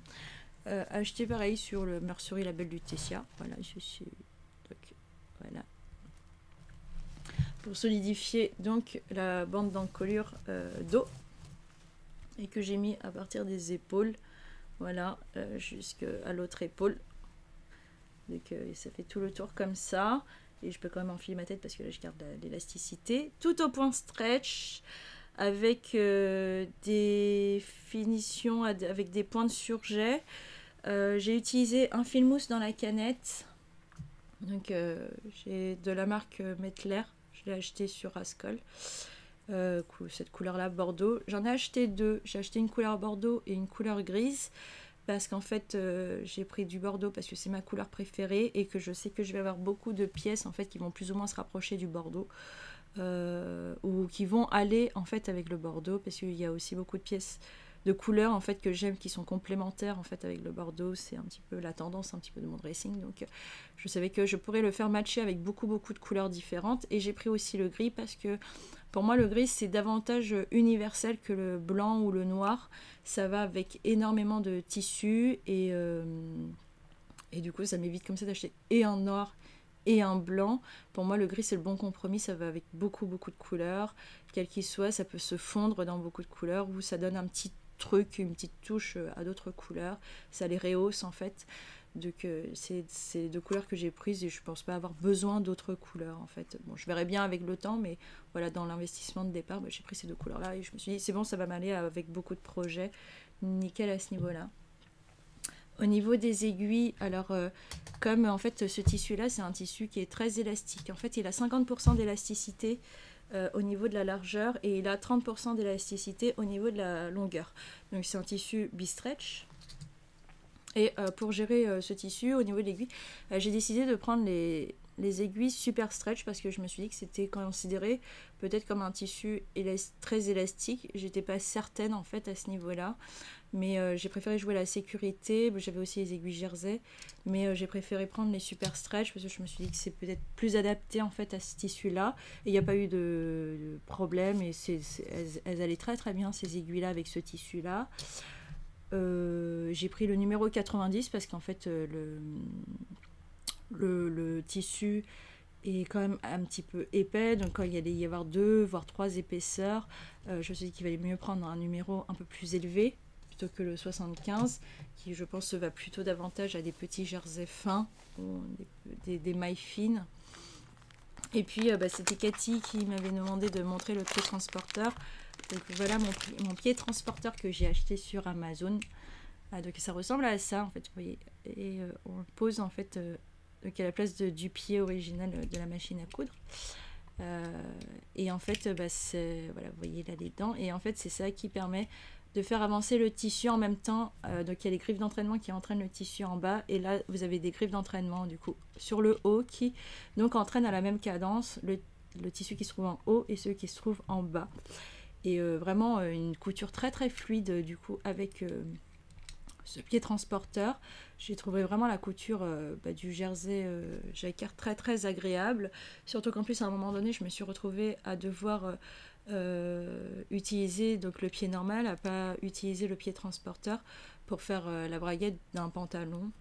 acheté pareil sur le mercerie La Belle Lutetia. Voilà, je suis donc voilà. Pour solidifier donc la bande d'encolure d'eau, et que j'ai mis à partir des épaules, voilà, jusqu'à l'autre épaule. Donc ça fait tout le tour comme ça, et je peux quand même enfiler ma tête parce que là je garde l'élasticité, tout au point stretch, avec des finitions avec des points de surjet. J'ai utilisé un fil mousse dans la canette, donc j'ai de la marque Metler. Je l'ai acheté sur Ascol, cette couleur là bordeaux. J'en ai acheté deux, j'ai acheté une couleur bordeaux et une couleur grise, parce qu'en fait j'ai pris du bordeaux parce que c'est ma couleur préférée et que je sais que je vais avoir beaucoup de pièces en fait qui vont plus ou moins se rapprocher du bordeaux, ou qui vont aller en fait avec le bordeaux, parce qu'il y a aussi beaucoup de pièces de couleurs en fait que j'aime, qui sont complémentaires en fait avec le bordeaux. C'est un petit peu la tendance un petit peu de mon dressing, donc je savais que je pourrais le faire matcher avec beaucoup de couleurs différentes. Et j'ai pris aussi le gris parce que pour moi le gris c'est davantage universel que le blanc ou le noir. Ça va avec énormément de tissus, et du coup ça m'évite comme ça d'acheter et un noir et un blanc. Pour moi le gris c'est le bon compromis, ça va avec beaucoup de couleurs, quel qu'il soit, ça peut se fondre dans beaucoup de couleurs, ou ça donne un petit truc, une petite touche à d'autres couleurs, ça les rehausse en fait. Donc c'est deux couleurs que j'ai prises et je pense pas avoir besoin d'autres couleurs en fait. Bon, je verrai bien avec le temps, mais voilà, dans l'investissement de départ, j'ai pris ces deux couleurs là et je me suis dit c'est bon, ça va m'aller avec beaucoup de projets, nickel à ce niveau là. Au niveau des aiguilles, alors comme en fait ce tissu là c'est un tissu qui est très élastique, en fait il a 50% d'élasticité au niveau de la largeur, et il a 30% d'élasticité au niveau de la longueur. Donc c'est un tissu bi-stretch. Et pour gérer ce tissu au niveau de l'aiguille, j'ai décidé de prendre les aiguilles super stretch, parce que je me suis dit que c'était considéré peut-être comme un tissu très élastique. J'étais pas certaine en fait à ce niveau-là, mais j'ai préféré jouer la sécurité. J'avais aussi les aiguilles jersey, mais j'ai préféré prendre les super stretch parce que je me suis dit que c'est peut-être plus adapté en fait à ce tissu-là. Et il n'y a pas eu de problème, et elles allaient très bien ces aiguilles-là avec ce tissu-là. J'ai pris le numéro 90 parce qu'en fait le tissu est quand même un petit peu épais, donc quand il allait y avoir 2 voire 3 épaisseurs, je me suis dit qu'il valait mieux prendre un numéro un peu plus élevé plutôt que le 75, qui je pense va plutôt davantage à des petits jerseys fins ou des mailles fines. Et puis c'était Cathy qui m'avait demandé de montrer le pied transporteur. Donc voilà mon pied transporteur que j'ai acheté sur Amazon. Donc ça ressemble à ça en fait, vous voyez. Et on le pose en fait donc à la place du pied original de la machine à coudre. Et en fait voilà, vous voyez là les dents, et en fait c'est ça qui permet de faire avancer le tissu en même temps. Donc il y a les griffes d'entraînement qui entraînent le tissu en bas, et là vous avez des griffes d'entraînement du coup sur le haut qui donc entraînent à la même cadence le tissu qui se trouve en haut et celui qui se trouve en bas. Et vraiment une couture très très fluide du coup avec ce pied transporteur. J'ai trouvé vraiment la couture du jersey jacquard très très agréable. Surtout qu'en plus à un moment donné je me suis retrouvée à devoir utiliser donc le pied normal, à pas utiliser le pied transporteur pour faire la braguette d'un pantalon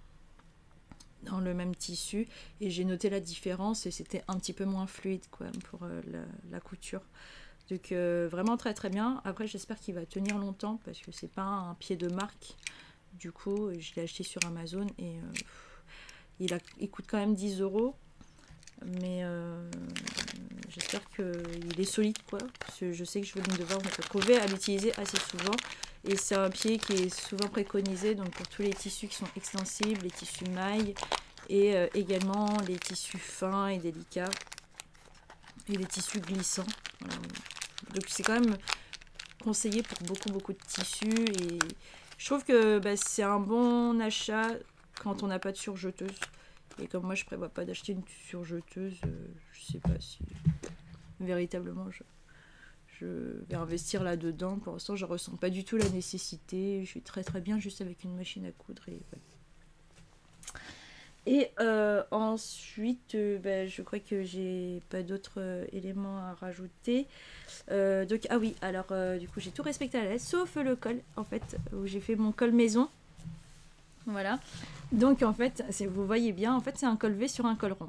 dans le même tissu, et j'ai noté la différence et c'était un petit peu moins fluide quoi pour la couture. Donc vraiment très très bien. Après j'espère qu'il va tenir longtemps parce que c'est pas un pied de marque. Du coup je l'ai acheté sur Amazon et il coûte quand même 10 €. Mais j'espère qu'il est solide quoi. Parce que je sais que je vais devoir me retrouver à l'utiliser assez souvent. Et c'est un pied qui est souvent préconisé donc pour tous les tissus qui sont extensibles, les tissus mailles et également les tissus fins et délicats et les tissus glissants. Donc c'est quand même conseillé pour beaucoup de tissus, et je trouve que c'est un bon achat quand on n'a pas de surjeteuse. Et comme moi je prévois pas d'acheter une surjeteuse, je sais pas si véritablement je vais investir là-dedans. Pour l'instant je ressens pas du tout la nécessité, je suis très très bien juste avec une machine à coudre. Et ensuite je crois que j'ai pas d'autres éléments à rajouter. Donc ah oui, alors du coup j'ai tout respecté à la lettre sauf le col en fait, où j'ai fait mon col maison. Voilà. Donc en fait, vous voyez bien, en fait c'est un col V sur un col rond.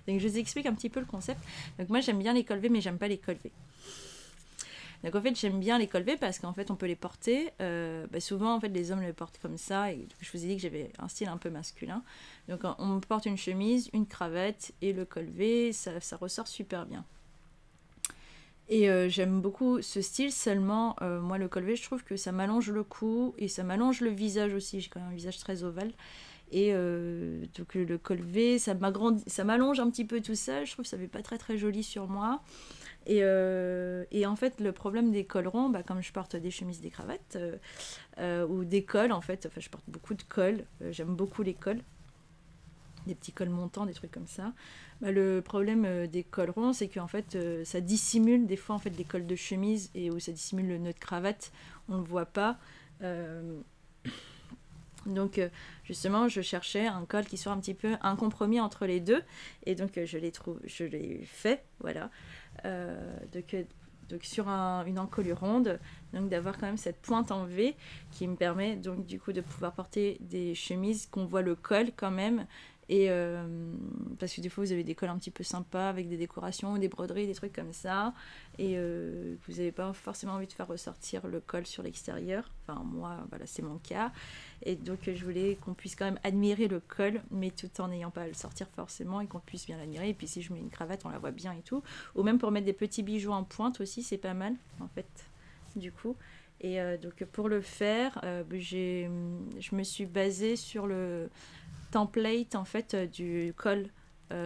Donc je vous explique un petit peu le concept. Donc moi j'aime bien les cols V, mais j'aime pas les cols V. Donc en fait j'aime bien les cols V parce qu'en fait on peut les porter. Souvent en fait les hommes les portent comme ça. Et je vous ai dit que j'avais un style un peu masculin. Donc on porte une chemise, une cravate et le col V, ça ressort super bien. Et j'aime beaucoup ce style, seulement moi le col V je trouve que ça m'allonge le cou et ça m'allonge le visage aussi, j'ai quand même un visage très ovale, et donc le col V ça m'allonge un petit peu tout ça, je trouve que ça fait pas très très joli sur moi. Et en fait le problème des cols ronds, comme je porte des chemises, des cravates ou des cols en fait, enfin je porte beaucoup de cols, j'aime beaucoup les cols, des petits cols montants, des trucs comme ça. Le problème des cols ronds, c'est qu'en fait, ça dissimule des fois en fait les cols de chemise et où ça dissimule le nœud de cravate, on ne le voit pas. Donc justement, je cherchais un col qui soit un petit peu un compromis entre les deux, et donc je l'ai fait, voilà. Donc sur une encolure ronde, donc d'avoir quand même cette pointe en V qui me permet donc du coup de pouvoir porter des chemises qu'on voit le col quand même. Et parce que des fois vous avez des cols un petit peu sympas avec des décorations, des broderies, des trucs comme ça, et vous n'avez pas forcément envie de faire ressortir le col sur l'extérieur. Enfin moi voilà, c'est mon cas, et donc je voulais qu'on puisse quand même admirer le col, mais tout en n'ayant pas à le sortir forcément, et qu'on puisse bien l'admirer. Et puis si je mets une cravate on la voit bien et tout, ou même pour mettre des petits bijoux en pointe aussi, c'est pas mal en fait du coup. Et donc pour le faire, je me suis basée sur le template en fait du col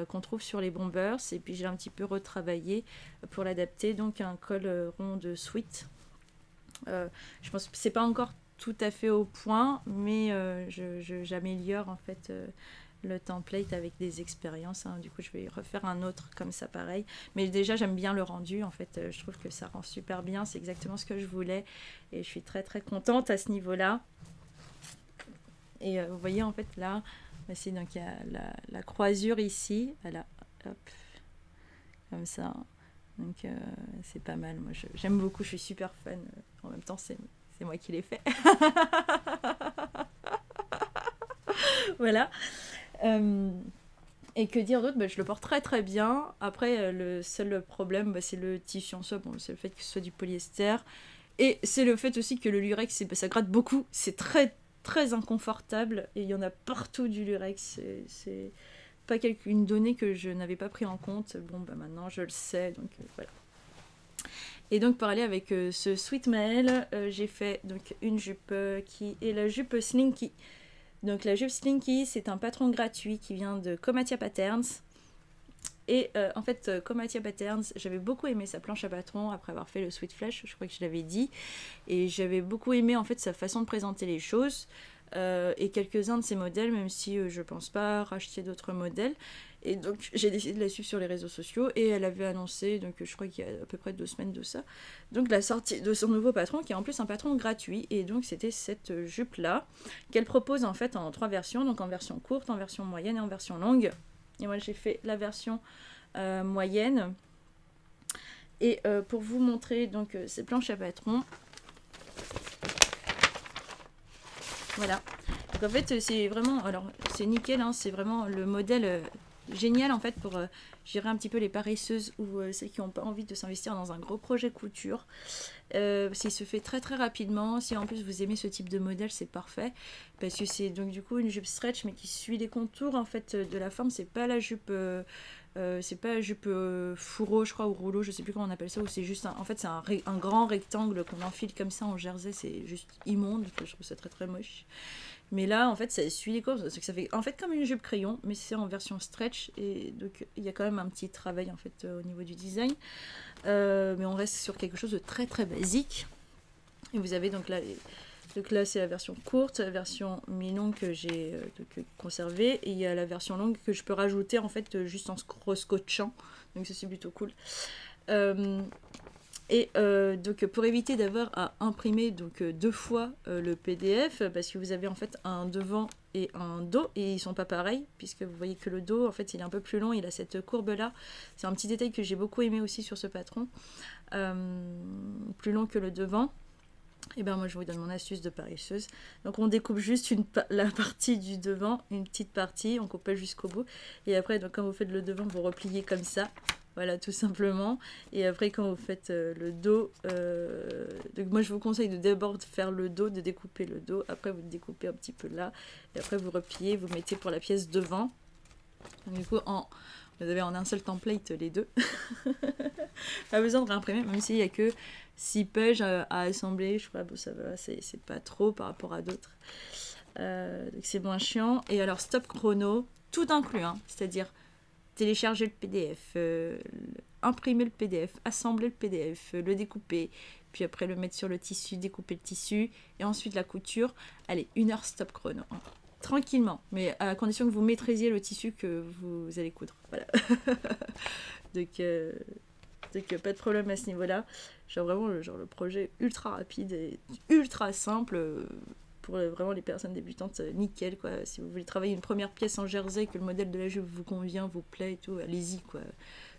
qu'on trouve sur les bombers, et puis j'ai un petit peu retravaillé pour l'adapter, donc un col rond de sweat. Je pense que c'est pas encore tout à fait au point, mais j'améliore en fait le template avec des expériences, hein. Du coup je vais refaire un autre comme ça pareil, mais déjà j'aime bien le rendu en fait, je trouve que ça rend super bien, c'est exactement ce que je voulais et je suis très très contente à ce niveau là. Et vous voyez en fait là, donc il y a la croisure ici, voilà, hop, comme ça, donc c'est pas mal, moi j'aime beaucoup, je suis super fan, en même temps c'est moi qui l'ai fait. Voilà. Et que dire d'autre, je le porte très très bien. Après le seul problème c'est le tissu en soi, bon, c'est le fait que ce soit du polyester, et c'est le fait aussi que le lurex ça gratte beaucoup, c'est très très inconfortable, et il y en a partout du lurex, c'est pas une donnée que je n'avais pas pris en compte. Bon maintenant je le sais, donc voilà. Et donc pour aller avec ce sweat Maëlle, j'ai fait donc une jupe qui est la jupe Slinky. Donc la jupe Slinky, c'est un patron gratuit qui vient de Comatia Patterns. Et en fait, Comatia Patterns, j'avais beaucoup aimé sa planche à patron après avoir fait le Sweet Flash, je crois que je l'avais dit. Et j'avais beaucoup aimé en fait sa façon de présenter les choses. Et quelques-uns de ses modèles, même si je pense pas racheter d'autres modèles. Et donc j'ai décidé de la suivre sur les réseaux sociaux et elle avait annoncé, donc je crois qu'il y a à peu près 2 semaines de ça, donc la sortie de son nouveau patron qui est en plus un patron gratuit. Et donc c'était cette jupe là qu'elle propose en fait en 3 versions, donc en version courte, en version moyenne et en version longue. Et moi j'ai fait la version moyenne. Et pour vous montrer donc ces planches à patron, voilà. Donc en fait c'est vraiment, alors c'est nickel, hein, c'est vraiment le modèle génial en fait pour gérer un petit peu les paresseuses ou celles qui n'ont pas envie de s'investir dans un gros projet couture. S'il se fait très très rapidement, si en plus vous aimez ce type de modèle, c'est parfait parce que c'est donc du coup une jupe stretch mais qui suit les contours en fait de la forme. C'est pas la jupe fourreau je crois ou rouleau, je sais plus comment on appelle ça, ou c'est juste en fait c'est un grand rectangle qu'on enfile comme ça en jersey. C'est juste immonde, je trouve ça très très moche. Mais là, en fait, ça suit les courses. Ça fait en fait comme une jupe crayon, mais c'est en version stretch. Et donc, il y a quand même un petit travail en fait au niveau du design. Mais on reste sur quelque chose de très très basique. Et vous avez donc là c'est la version courte, la version mi-longue que j'ai conservée. Et il y a la version longue que je peux rajouter en fait juste en scotchant. Donc, ça c'est plutôt cool. Et donc pour éviter d'avoir à imprimer donc 2 fois le PDF, parce que vous avez en fait un devant et un dos et ils sont pas pareils, puisque vous voyez que le dos en fait il est un peu plus long, il a cette courbe là. C'est un petit détail que j'ai beaucoup aimé aussi sur ce patron, plus long que le devant. Et ben moi je vous donne mon astuce de paresseuse. Donc on découpe juste la partie du devant, une petite partie, on coupe pas jusqu'au bout. Et après donc quand vous faites le devant, vous repliez comme ça. Voilà, tout simplement. Et après, quand vous faites le dos, donc moi je vous conseille de d'abord faire le dos, de découper le dos. Après, vous découpez un petit peu là. Et après, vous repliez, vous mettez pour la pièce devant. Donc, du coup, vous avez en un seul template les deux. Pas besoin de réimprimer, même s'il n'y a que 6 pages à assembler. Je crois, bon, ça va, c'est pas trop par rapport à d'autres. Donc, c'est moins chiant. Et alors, stop chrono, tout inclus, hein, c'est-à-dire télécharger le PDF, imprimer le PDF, assembler le PDF, le découper, puis après le mettre sur le tissu, découper le tissu, et ensuite la couture. Allez, 1 heure stop chrono. Hein. Tranquillement, mais à condition que vous maîtrisiez le tissu que vous allez coudre. Voilà. donc pas de problème à ce niveau-là. Genre vraiment le projet ultra rapide et ultra simple. Pour vraiment les personnes débutantes, nickel quoi. Si vous voulez travailler une première pièce en jersey, que le modèle de la jupe vous convient, vous plaît et tout, allez-y quoi.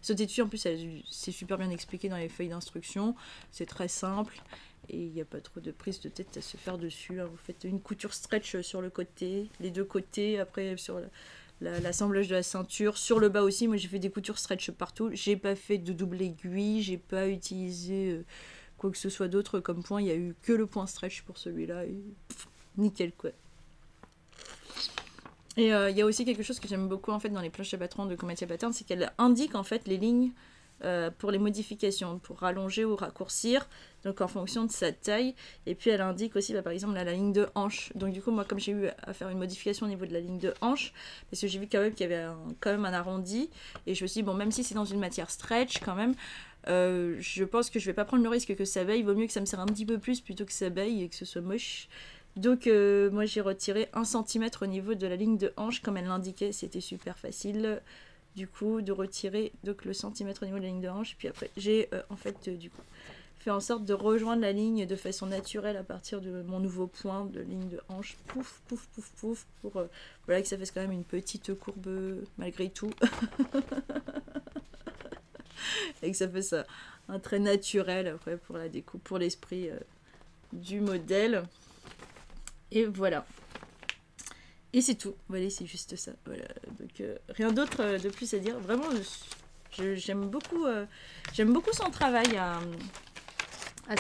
Sautez dessus, en plus c'est super bien expliqué dans les feuilles d'instruction, c'est très simple et il n'y a pas trop de prise de tête à se faire dessus. Hein. Vous faites une couture stretch sur le côté, les 2 côtés, après sur l'assemblage de la ceinture, sur le bas aussi. Moi j'ai fait des coutures stretch partout, j'ai pas fait de double aiguille, j'ai pas utilisé quoi que ce soit d'autre comme point, il n'y a eu que le point stretch pour celui-là et nickel quoi. Et il y a aussi quelque chose que j'aime beaucoup en fait dans les planches à patron de Comatia Patterns, c'est qu'elle indique en fait les lignes pour les modifications, pour rallonger ou raccourcir, donc en fonction de sa taille. Et puis elle indique aussi par exemple la ligne de hanche. Donc du coup moi comme j'ai eu à faire une modification au niveau de la ligne de hanche, parce que j'ai vu quand même qu'il y avait quand même un arrondi, et je me suis dit bon, même si c'est dans une matière stretch quand même, je pense que je vais pas prendre le risque que ça baille, vaut mieux que ça me serre un petit peu plus plutôt que ça baille et que ce soit moche. Donc moi j'ai retiré 1 cm au niveau de la ligne de hanche comme elle l'indiquait, c'était super facile du coup de retirer donc le centimètre au niveau de la ligne de hanche. Puis après j'ai en fait du coup fait en sorte de rejoindre la ligne de façon naturelle à partir de mon nouveau point de ligne de hanche, pouf pouf pouf pouf, pour voilà que ça fasse quand même une petite courbe malgré tout. Et que ça fasse un trait naturel après pour la découpe, pour l'esprit du modèle. Et voilà. Et c'est tout. Voilà, c'est juste ça. Voilà. Donc rien d'autre de plus à dire. Vraiment, j'aime beaucoup son travail à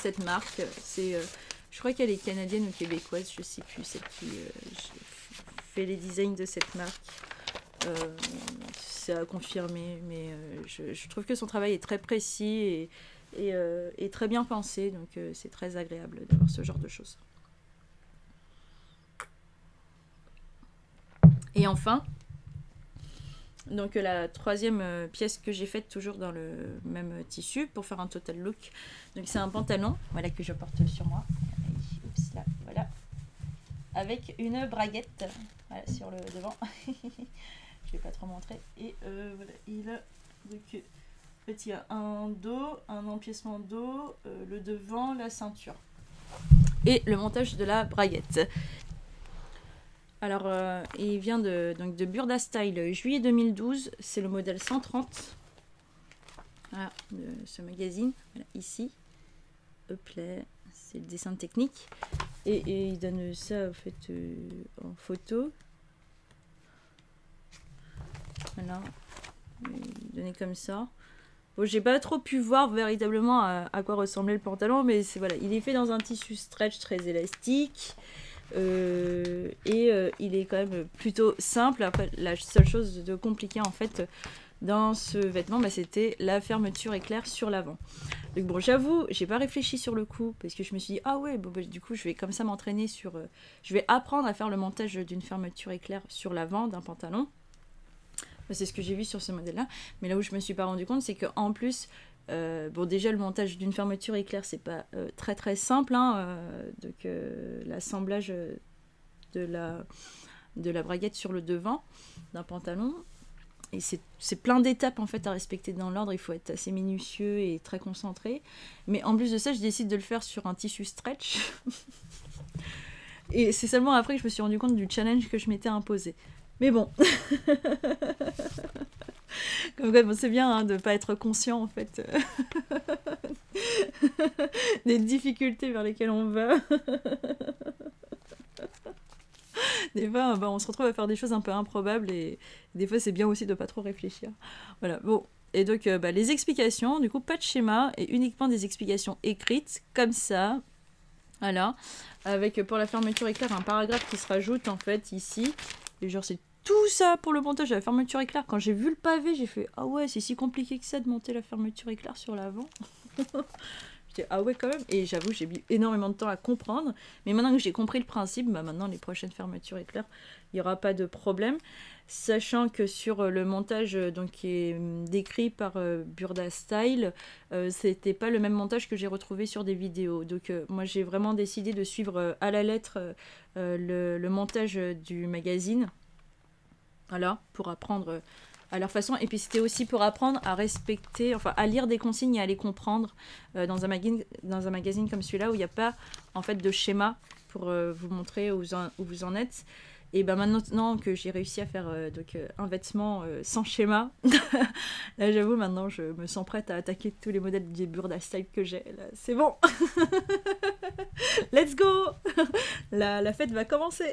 cette marque. Je crois qu'elle est canadienne ou québécoise, je sais plus, celle qui fait les designs de cette marque. C'est à confirmer, mais je trouve que son travail est très précis et très bien pensé, donc c'est très agréable d'avoir ce genre de choses. Et enfin, Donc la troisième pièce que j'ai faite toujours dans le même tissu pour faire un total look. Donc c'est un pantalon, voilà, que je porte sur moi. Oups, là, voilà. Avec une braguette, voilà, sur le devant. Je vais pas trop montrer. Et voilà, il a donc il y a un dos, un empiècement dos, le devant, la ceinture. Et le montage de la braguette. Alors, il vient donc de Burda Style, juillet 2012. C'est le modèle 130. Voilà, de ce magazine. Voilà, ici. Hop là, c'est le dessin technique. Et il donne ça, en fait, en photo. Voilà. Il donnait comme ça. Bon, j'ai pas trop pu voir véritablement à quoi ressemblait le pantalon, mais voilà, il est fait dans un tissu stretch très élastique. Il est quand même plutôt simple. Après, la seule chose de compliqué en fait dans ce vêtement, bah, c'était la fermeture éclair sur l'avant. Donc bon, j'avoue, j'ai pas réfléchi sur le coup parce que je me suis dit ah ouais, bon, bah, du coup je vais comme ça m'entraîner sur, je vais apprendre à faire le montage d'une fermeture éclair sur l'avant d'un pantalon. Bah, c'est ce que j'ai vu sur ce modèle-là. Mais là où je me suis pas rendu compte, c'est que en plus bon, déjà le montage d'une fermeture éclair c'est pas très très simple, hein, donc l'assemblage de la braguette sur le devant d'un pantalon, et c'est plein d'étapes en fait à respecter dans l'ordre. Il faut être assez minutieux et très concentré, mais en plus de ça je décide de le faire sur un tissu stretch et c'est seulement après que je me suis rendu compte du challenge que je m'étais imposé. Mais bon. Comme quoi, bon, c'est bien hein, de ne pas être conscient en fait des difficultés vers lesquelles on va. Des fois, bah, on se retrouve à faire des choses un peu improbables et des fois, c'est bien aussi de ne pas trop réfléchir. Voilà, bon. Et donc, bah, les explications, du coup, pas de schéma et uniquement des explications écrites, comme ça. Voilà. Avec, pour la fermeture éclair, un paragraphe qui se rajoute en fait ici. Et genre, c'est tout ça pour le montage de la fermeture éclair. Quand j'ai vu le pavé, j'ai fait ah ouais, c'est si compliqué que ça de monter la fermeture éclair sur l'avant. J'étais ah ouais, quand même. Et j'avoue, j'ai mis énormément de temps à comprendre. Mais maintenant que j'ai compris le principe, bah maintenant les prochaines fermetures éclair, il n'y aura pas de problème. Sachant que sur le montage donc, qui est décrit par Burda Style, c'était pas le même montage que j'ai retrouvé sur des vidéos. Donc moi j'ai vraiment décidé de suivre à la lettre le montage du magazine. Voilà, pour apprendre à leur façon. Et puis c'était aussi pour apprendre à respecter, enfin à lire des consignes et à les comprendre dans un magazine comme celui-là où il n'y a pas en fait de schéma pour vous montrer où vous en êtes. Et ben maintenant que j'ai réussi à faire un vêtement sans schéma, là j'avoue maintenant je me sens prête à attaquer tous les modèles des Burda Style que j'ai. Là c'est bon. Let's go. La fête va commencer.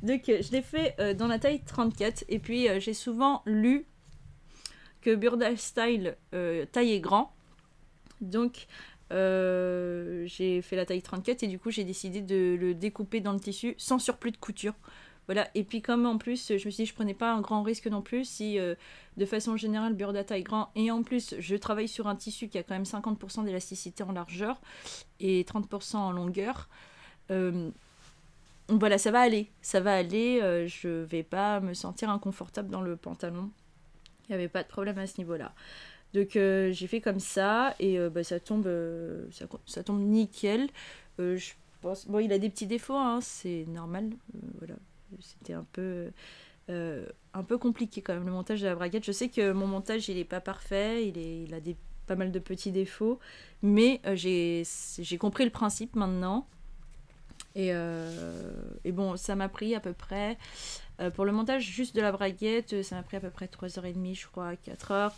Donc je l'ai fait dans la taille 34 et puis j'ai souvent lu que Burda Style taillait grand, donc j'ai fait la taille 34 et du coup j'ai décidé de le découper dans le tissu sans surplus de couture. Voilà, et puis comme en plus je me suis dit je prenais pas un grand risque non plus si de façon générale Burda taille grand et en plus je travaille sur un tissu qui a quand même 50% d'élasticité en largeur et 30% en longueur. Voilà, ça va aller, je vais pas me sentir inconfortable dans le pantalon. Il n'y avait pas de problème à ce niveau-là. Donc j'ai fait comme ça et bah, ça tombe nickel. Je pense, bon, il a des petits défauts, hein, c'est normal. Voilà, c'était un peu compliqué quand même le montage de la braguette. Je sais que mon montage il est pas parfait, il a pas mal de petits défauts, mais j'ai compris le principe maintenant. Et bon, ça m'a pris à peu près, pour le montage juste de la braguette, ça m'a pris à peu près 3h30, je crois, 4h.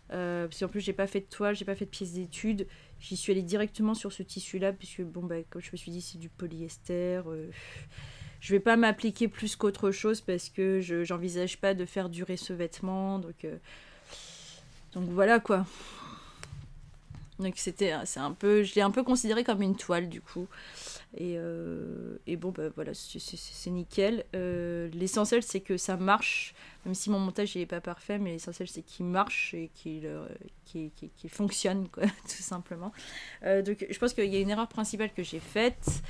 Parce qu'en plus, j'ai pas fait de toile, j'ai pas fait de pièces d'études. J'y suis allée directement sur ce tissu-là, puisque, bon, bah, comme je me suis dit, c'est du polyester. Je vais pas m'appliquer plus qu'autre chose parce que j'envisage pas de faire durer ce vêtement. Donc voilà, quoi. Donc c'est un peu, je l'ai un peu considéré comme une toile du coup. Et bon, bah voilà, c'est nickel. L'essentiel, c'est que ça marche, même si mon montage n'est pas parfait, mais l'essentiel, c'est qu'il marche et qu'il fonctionne, quoi, tout simplement. Donc, je pense qu'il y a une erreur principale que j'ai faite,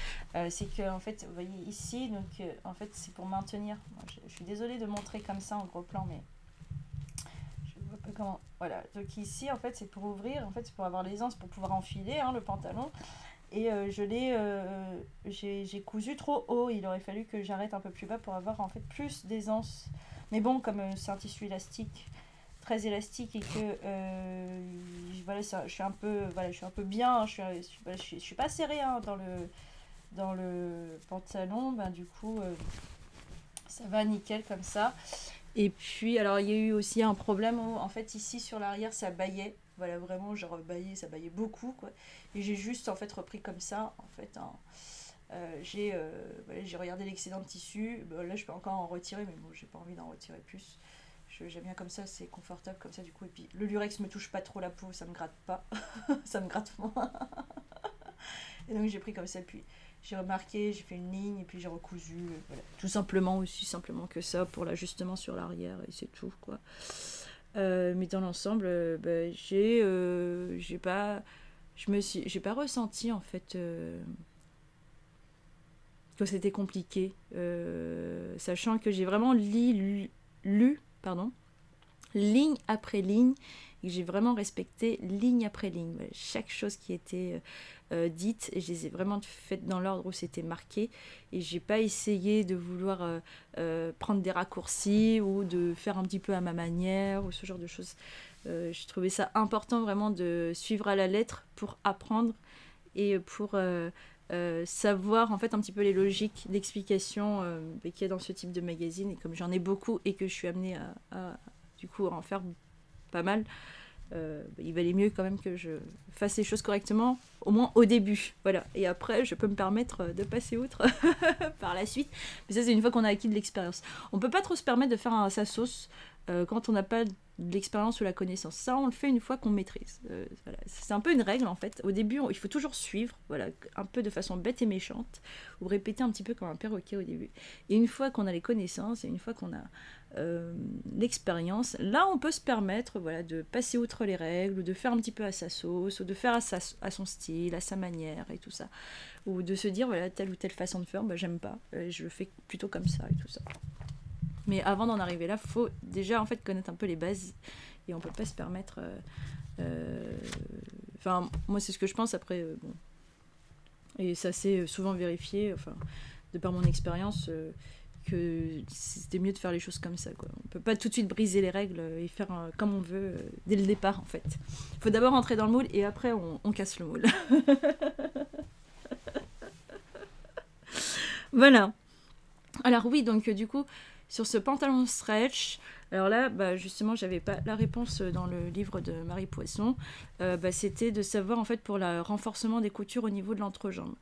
c'est que, en fait, vous voyez ici, donc, en fait, c'est pour maintenir. Je suis désolée de montrer comme ça en gros plan, mais je vois pas comment. Voilà, donc ici, en fait, c'est pour ouvrir, en fait, c'est pour avoir l'aisance, pour pouvoir enfiler le pantalon. Et j'ai cousu trop haut. Il aurait fallu que j'arrête un peu plus bas pour avoir en fait plus d'aisance. Mais bon, comme c'est un tissu élastique, très élastique et que voilà, je suis un peu, voilà, je suis un peu bien. Je suis pas serrée dans le pantalon. Ben du coup, ça va nickel comme ça. Et puis, alors, il y a eu aussi un problème où, en fait, ici, sur l'arrière, ça baillait. Voilà, vraiment, genre, ça baillait beaucoup, quoi. Et j'ai juste, en fait, repris comme ça, en fait, voilà, j'ai regardé l'excédent de tissu. Bon, là, je peux encore en retirer, mais bon, j'ai pas envie d'en retirer plus. J'aime bien comme ça, c'est confortable comme ça, du coup. Et puis, le lurex me touche pas trop la peau, ça me gratte pas. Ça me gratte moins. Et donc, j'ai pris comme ça, puis j'ai remarqué, j'ai fait une ligne et puis j'ai recousu, voilà. Tout simplement, aussi simplement que ça, pour l'ajustement sur l'arrière, et c'est tout, quoi. Mais dans l'ensemble, bah, j'ai pas ressenti en fait que c'était compliqué, sachant que j'ai vraiment lu, pardon, ligne après ligne, et que j'ai vraiment respecté ligne après ligne. Voilà, chaque chose qui était dite, et je les ai vraiment faites dans l'ordre où c'était marqué, et j'ai pas essayé de vouloir prendre des raccourcis ou de faire un petit peu à ma manière ou ce genre de choses. J'ai trouvé ça important vraiment de suivre à la lettre pour apprendre et pour savoir en fait un petit peu les logiques d'explication qu'il y a dans ce type de magazine. Et comme j'en ai beaucoup et que je suis amenée du coup à en faire pas mal, il valait mieux quand même que je fasse les choses correctement, au moins au début. Voilà. Et après, je peux me permettre de passer outre par la suite. Mais ça, c'est une fois qu'on a acquis de l'expérience. On peut pas trop se permettre de faire sa sauce quand on n'a pas de l'expérience ou la connaissance. Ça, on le fait une fois qu'on maîtrise. Voilà. C'est un peu une règle, en fait. Au début, il faut toujours suivre, voilà, un peu de façon bête et méchante, ou répéter un petit peu comme un perroquet au début. Et une fois qu'on a les connaissances, et une fois qu'on a l'expérience, là on peut se permettre, voilà, de passer outre les règles, ou de faire un petit peu à sa sauce, ou de faire à son style, à sa manière et tout ça, ou de se dire voilà, telle ou telle façon de faire, bah, j'aime pas, je le fais plutôt comme ça et tout ça. Mais avant d'en arriver là, faut déjà en fait connaître un peu les bases, et on peut pas se permettre enfin moi c'est ce que je pense. Après bon, et ça s'est souvent vérifié, enfin de par mon expérience, que c'était mieux de faire les choses comme ça, quoi. On peut pas tout de suite briser les règles et faire comme on veut dès le départ, en fait. Il faut d'abord entrer dans le moule et après on casse le moule. Voilà. Alors oui, donc du coup, sur ce pantalon stretch, alors là, bah, justement, j'avais pas la réponse dans le livre de Marie Poisson. Bah, c'était de savoir, en fait, pour le renforcement des coutures au niveau de l'entrejambe.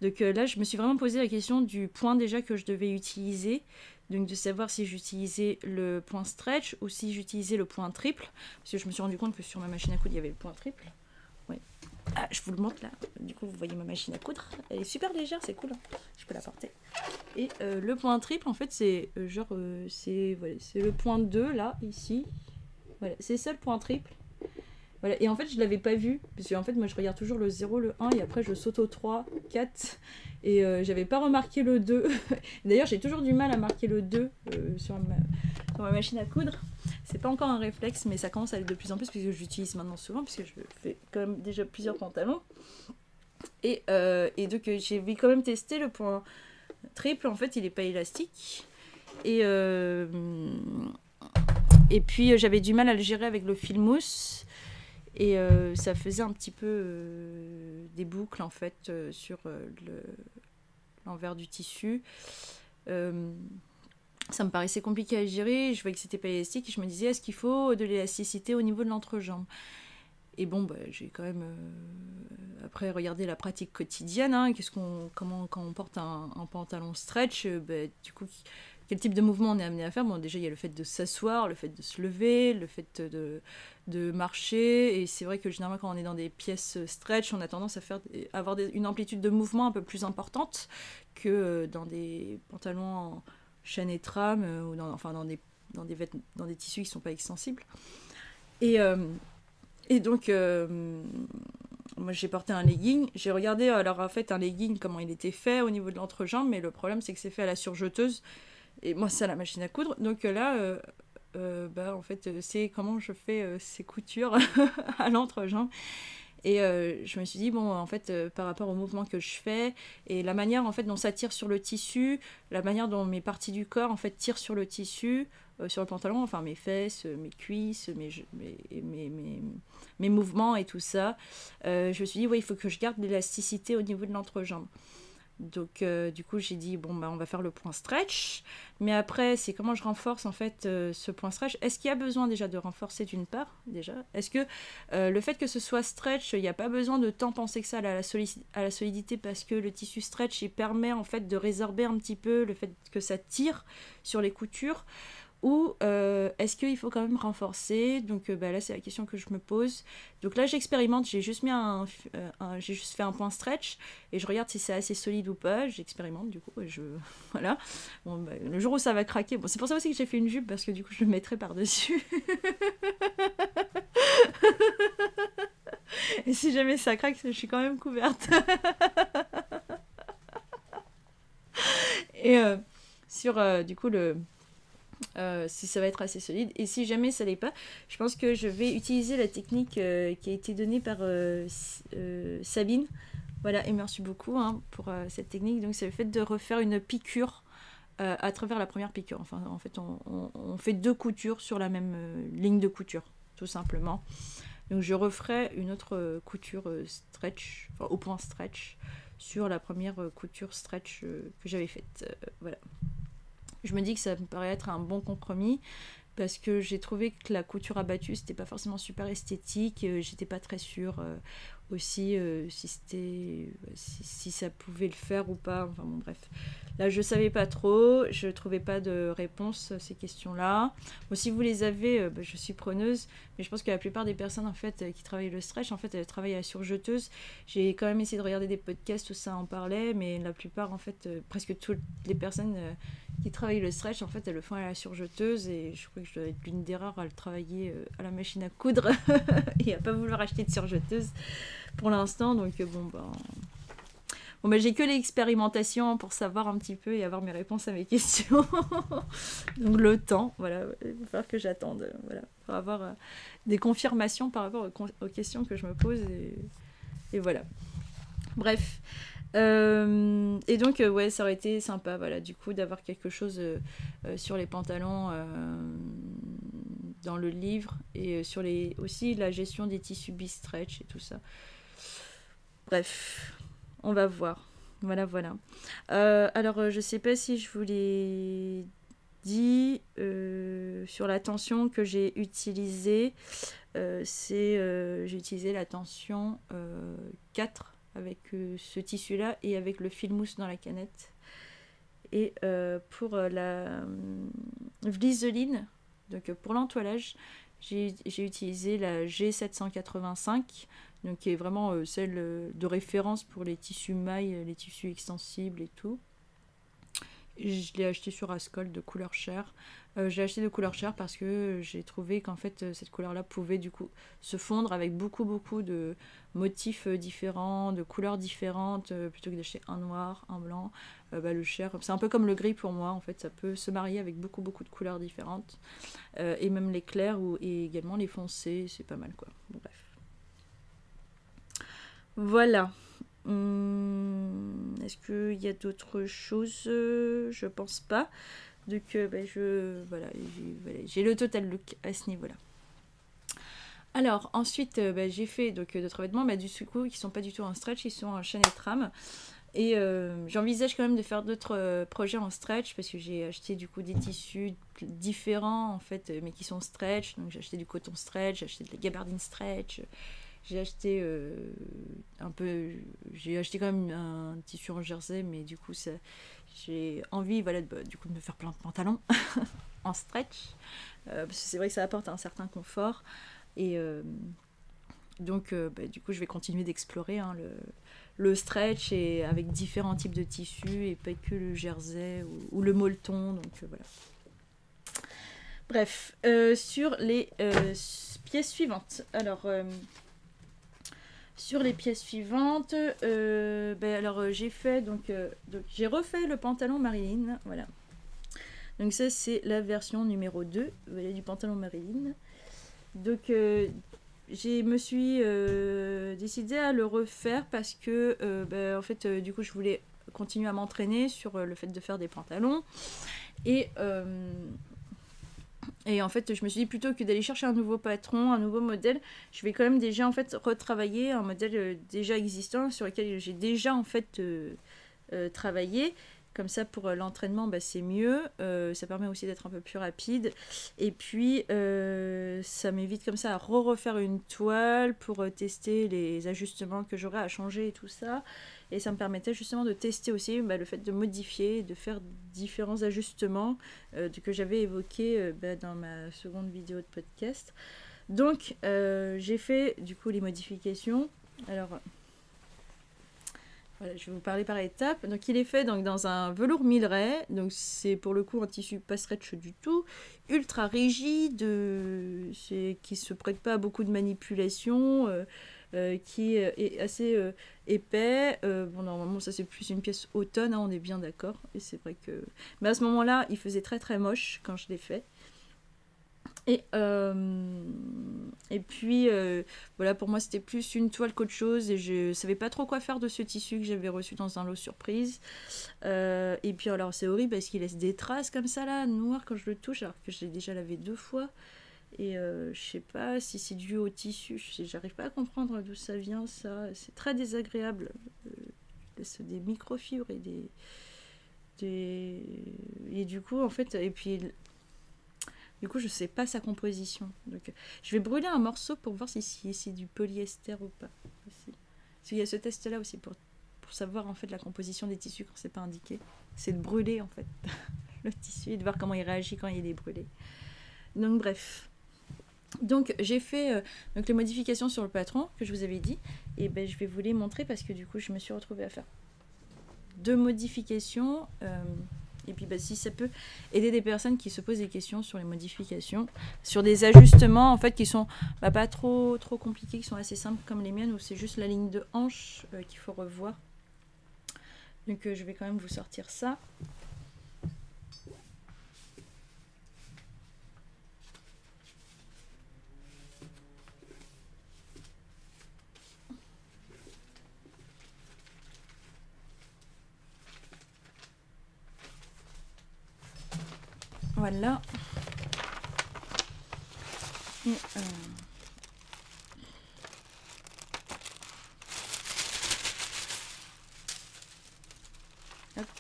Donc là, je me suis vraiment posé la question du point déjà que je devais utiliser. Donc de savoir si j'utilisais le point stretch ou si j'utilisais le point triple. Parce que je me suis rendu compte que sur ma machine à coudre, il y avait le point triple. Ouais. Ah, je vous le montre là. Du coup, vous voyez ma machine à coudre. Elle est super légère, c'est cool. Hein. Je peux la porter. Et le point triple, en fait, c'est voilà, c'est le point 2 là, ici. Voilà, c'est ça le point triple. Voilà. Et en fait, je ne l'avais pas vu, parce qu'en fait, moi, je regarde toujours le 0, le 1, et après, je saute au 3, 4, et j'avais pas remarqué le 2. D'ailleurs, j'ai toujours du mal à marquer le 2 sur ma machine à coudre. C'est pas encore un réflexe, mais ça commence à être de plus en plus, puisque j'utilise maintenant souvent, puisque je fais quand même déjà plusieurs pantalons. Et donc, j'ai quand même testé le point triple. En fait, il n'est pas élastique. Et puis, j'avais du mal à le gérer avec le fil mousse. Et ça faisait un petit peu des boucles en fait sur l'envers du tissu. Ça me paraissait compliqué à gérer. Je voyais que c'était pas élastique et je me disais est-ce qu'il faut de l'élasticité au niveau de l'entrejambe. Et bon, bah, j'ai quand même après regardé la pratique quotidienne. Hein, quand on porte un pantalon stretch, bah, du coup quel type de mouvement on est amené à faire. Bon, déjà, il y a le fait de s'asseoir, le fait de se lever, le fait de marcher. Et c'est vrai que généralement, quand on est dans des pièces stretch, on a tendance à avoir une amplitude de mouvement un peu plus importante que dans des pantalons en chaîne et trame ou dans des tissus qui ne sont pas extensibles. Et donc, moi j'ai porté un legging. J'ai regardé alors en fait un legging, comment il était fait au niveau de l'entrejambe, mais le problème c'est que c'est fait à la surjeteuse. Et moi c'est à la machine à coudre. Donc là, en fait, c'est comment je fais ces coutures à l'entrejambe. Et je me suis dit, bon, en fait, par rapport au mouvement que je fais et la manière en fait dont ça tire sur le tissu, la manière dont mes parties du corps en fait tirent sur le tissu, sur le pantalon, enfin mes fesses, mes cuisses, mes mouvements et tout ça, je me suis dit, oui, il faut que je garde l'élasticité au niveau de l'entrejambe. Donc du coup j'ai dit bon bah on va faire le point stretch, mais après c'est comment je renforce en fait ce point stretch. Est-ce qu'il y a besoin déjà de renforcer d'une part déjà? Est-ce que le fait que ce soit stretch, il n'y a pas besoin de tant penser que ça à la solidité, parce que le tissu stretch il permet en fait de résorber un petit peu le fait que ça tire sur les coutures? Ou est-ce qu'il faut quand même renforcer? Donc là c'est la question que je me pose. Donc là j'expérimente, j'ai juste fait un point stretch et je regarde si c'est assez solide ou pas. J'expérimente du coup et voilà. Bon, le jour où ça va craquer, bon, c'est pour ça aussi que j'ai fait une jupe, parce que du coup je le mettrai par-dessus. Et si jamais ça craque, je suis quand même couverte. Et sur du coup si ça va être assez solide. Et si jamais ça l'est pas, je pense que je vais utiliser la technique qui a été donnée par Sabine. Voilà, et merci beaucoup pour cette technique. Donc c'est le fait de refaire une piqûre à travers la première piqûre. Enfin, en fait, on fait 2 coutures sur la même ligne de couture, tout simplement. Donc je referai une autre couture stretch, enfin, au point stretch, sur la première couture stretch que j'avais faite. Voilà. Je me dis que ça me paraît être un bon compromis, parce que j'ai trouvé que la couture abattue c'était pas forcément super esthétique. J'étais pas très sûre aussi si ça pouvait le faire ou pas. Enfin bon, bref, là je savais pas trop, je trouvais pas de réponse à ces questions là. Bon, si vous les avez, je suis preneuse, mais je pense que la plupart des personnes en fait qui travaillent le stretch, en fait elles travaillent à la surjeteuse. J'ai quand même essayé de regarder des podcasts où ça en parlait, mais la plupart en fait presque toutes les personnes qui travaillent le stretch, en fait elles le font à la surjeteuse, et je crois que je dois être l'une des rares à le travailler à la machine à coudre et à pas vouloir acheter de surjeteuse pour l'instant. Donc j'ai que l'expérimentation pour savoir un petit peu et avoir mes réponses à mes questions. Donc le temps, voilà, il va falloir que j'attende, voilà, pour avoir des confirmations par rapport aux questions que je me pose, et voilà. Bref. Et donc ouais, ça aurait été sympa, voilà, du coup d'avoir quelque chose sur les pantalons dans le livre, et sur aussi la gestion des tissus bi-stretch et tout ça. Bref, on va voir. Voilà. Alors je sais pas si je vous l'ai dit sur la tension que j'ai utilisée. J'ai utilisé la tension 4 avec ce tissu-là et avec le fil mousse dans la canette. Et pour la vliseline, donc pour l'entoilage, j'ai utilisé la G785, donc qui est vraiment celle de référence pour les tissus mailles, les tissus extensibles et tout. Et je l'ai acheté sur Ascol de couleur chair. J'ai acheté de couleur chair parce que j'ai trouvé qu'en fait cette couleur-là pouvait du coup se fondre avec beaucoup de motifs différents, de couleurs différentes, plutôt que d'acheter un noir, un blanc. Le chair, c'est un peu comme le gris pour moi, en fait ça peut se marier avec beaucoup de couleurs différentes, et même les clairs et également les foncés, c'est pas mal quoi. Bon, bref. Voilà. Est-ce qu'il y a d'autres choses? Je pense pas. Donc j'ai le total look à ce niveau-là. Alors ensuite j'ai fait d'autres vêtements du coup qui sont pas du tout en stretch, ils sont en chaîne et trame. Et j'envisage quand même de faire d'autres projets en stretch, parce que j'ai acheté du coup des tissus différents en fait, mais qui sont stretch. Donc j'ai acheté du coton stretch, j'ai acheté de la gabardine stretch, j'ai acheté un peu, j'ai acheté quand même un tissu en jersey, mais du coup j'ai envie, voilà, du coup de me faire plein de pantalons en stretch, parce que c'est vrai que ça apporte un certain confort. Et donc du coup je vais continuer d'explorer hein, le stretch et avec différents types de tissus et pas que le jersey ou le molleton. Donc voilà. Bref, sur les pièces suivantes. Alors, sur les pièces suivantes, j'ai fait donc j'ai refait le pantalon Marilyn, voilà. Donc ça c'est la version numéro 2, voilà, du pantalon Marilyn. Donc je me suis décidée à le refaire parce que en fait du coup je voulais continuer à m'entraîner sur le fait de faire des pantalons et en fait, je me suis dit plutôt que d'aller chercher un nouveau patron, un nouveau modèle, je vais quand même déjà en fait retravailler un modèle déjà existant sur lequel j'ai déjà en fait travaillé. Comme ça, pour l'entraînement, c'est mieux. Ça permet aussi d'être un peu plus rapide. Et puis, ça m'évite comme ça à refaire une toile pour tester les ajustements que j'aurais à changer et tout ça. Et ça me permettait justement de tester aussi le fait de modifier, de faire différents ajustements que j'avais évoqués dans ma seconde vidéo de podcast. Donc, j'ai fait du coup les modifications. Alors, voilà, je vais vous parler par étapes. Donc, il est fait donc, dans un velours Milleray. Donc, c'est pour le coup un tissu pas stretch du tout. Ultra rigide, qui se prête pas à beaucoup de manipulation. Qui est assez épais. Bon, normalement, ça c'est plus une pièce automne, hein, on est bien d'accord. Et c'est vrai que. Mais à ce moment-là, il faisait très très moche quand je l'ai fait. Et puis, voilà, pour moi, c'était plus une toile qu'autre chose. Et je savais pas trop quoi faire de ce tissu que j'avais reçu dans un lot surprise. Et puis, alors, c'est horrible parce qu'il laisse des traces comme ça, là, noires quand je le touche, alors que je l'ai déjà lavé 2 fois. Et je sais pas si c'est dû au tissu, j'arrive pas à comprendre d'où ça vient ça, c'est très désagréable. C'est des microfibres et et du coup en fait et puis du coup je sais pas sa composition. Donc je vais brûler un morceau pour voir si c'est du polyester ou pas aussi. Parce qu'il y a ce test là aussi pour savoir en fait la composition des tissus quand c'est pas indiqué. C'est de brûler en fait le tissu et de voir comment il réagit quand il est brûlé. Donc bref. Donc j'ai fait donc les modifications sur le patron que je vous avais dit et je vais vous les montrer parce que du coup je me suis retrouvée à faire 2 modifications et puis si ça peut aider des personnes qui se posent des questions sur les modifications, sur des ajustements en fait qui sont pas trop compliqués, qui sont assez simples comme les miennes où c'est juste la ligne de hanche qu'il faut revoir. Donc je vais quand même vous sortir ça. Voilà. Et, hop,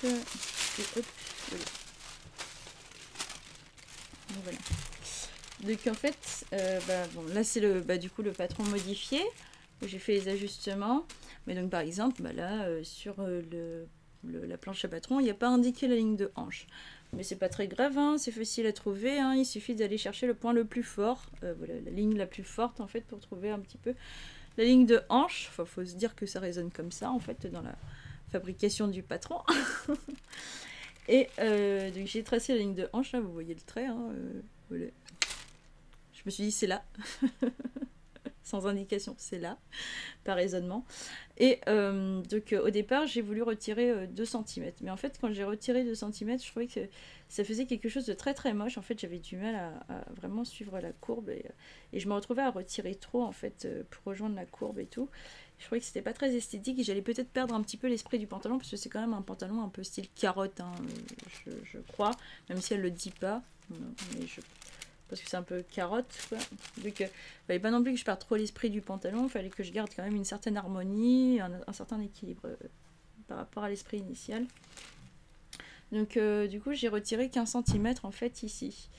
et hop, voilà. Donc, voilà. Donc en fait, bon, là c'est du coup le patron modifié. J'ai fait les ajustements. Mais donc par exemple, là sur la planche à patron, il n'y a pas indiqué la ligne de hanche. Mais c'est pas très grave, hein, c'est facile à trouver. Hein, il suffit d'aller chercher le point le plus fort. Voilà, la ligne la plus forte en fait pour trouver un petit peu la ligne de hanche. Enfin, faut se dire que ça résonne comme ça en fait dans la fabrication du patron. Et donc j'ai tracé la ligne de hanche, là, vous voyez le trait. Hein, voilà. Je me suis dit c'est là. Sans indication, c'est là, par raisonnement. Et donc au départ, j'ai voulu retirer 2 cm. Mais en fait, quand j'ai retiré 2 cm, je trouvais que ça faisait quelque chose de très très moche. En fait, j'avais du mal à vraiment suivre la courbe. Et je me retrouvais à retirer trop, en fait, pour rejoindre la courbe et tout. Je trouvais que c'était pas très esthétique et j'allais peut-être perdre un petit peu l'esprit du pantalon parce que c'est quand même un pantalon un peu style carotte, hein, je crois. Même si elle le dit pas. Mais parce que c'est un peu carotte, quoi. Donc, il fallait pas non plus que je perde trop l'esprit du pantalon, il fallait que je garde quand même une certaine harmonie, un certain équilibre par rapport à l'esprit initial. Donc du coup j'ai retiré qu'1 cm en fait ici.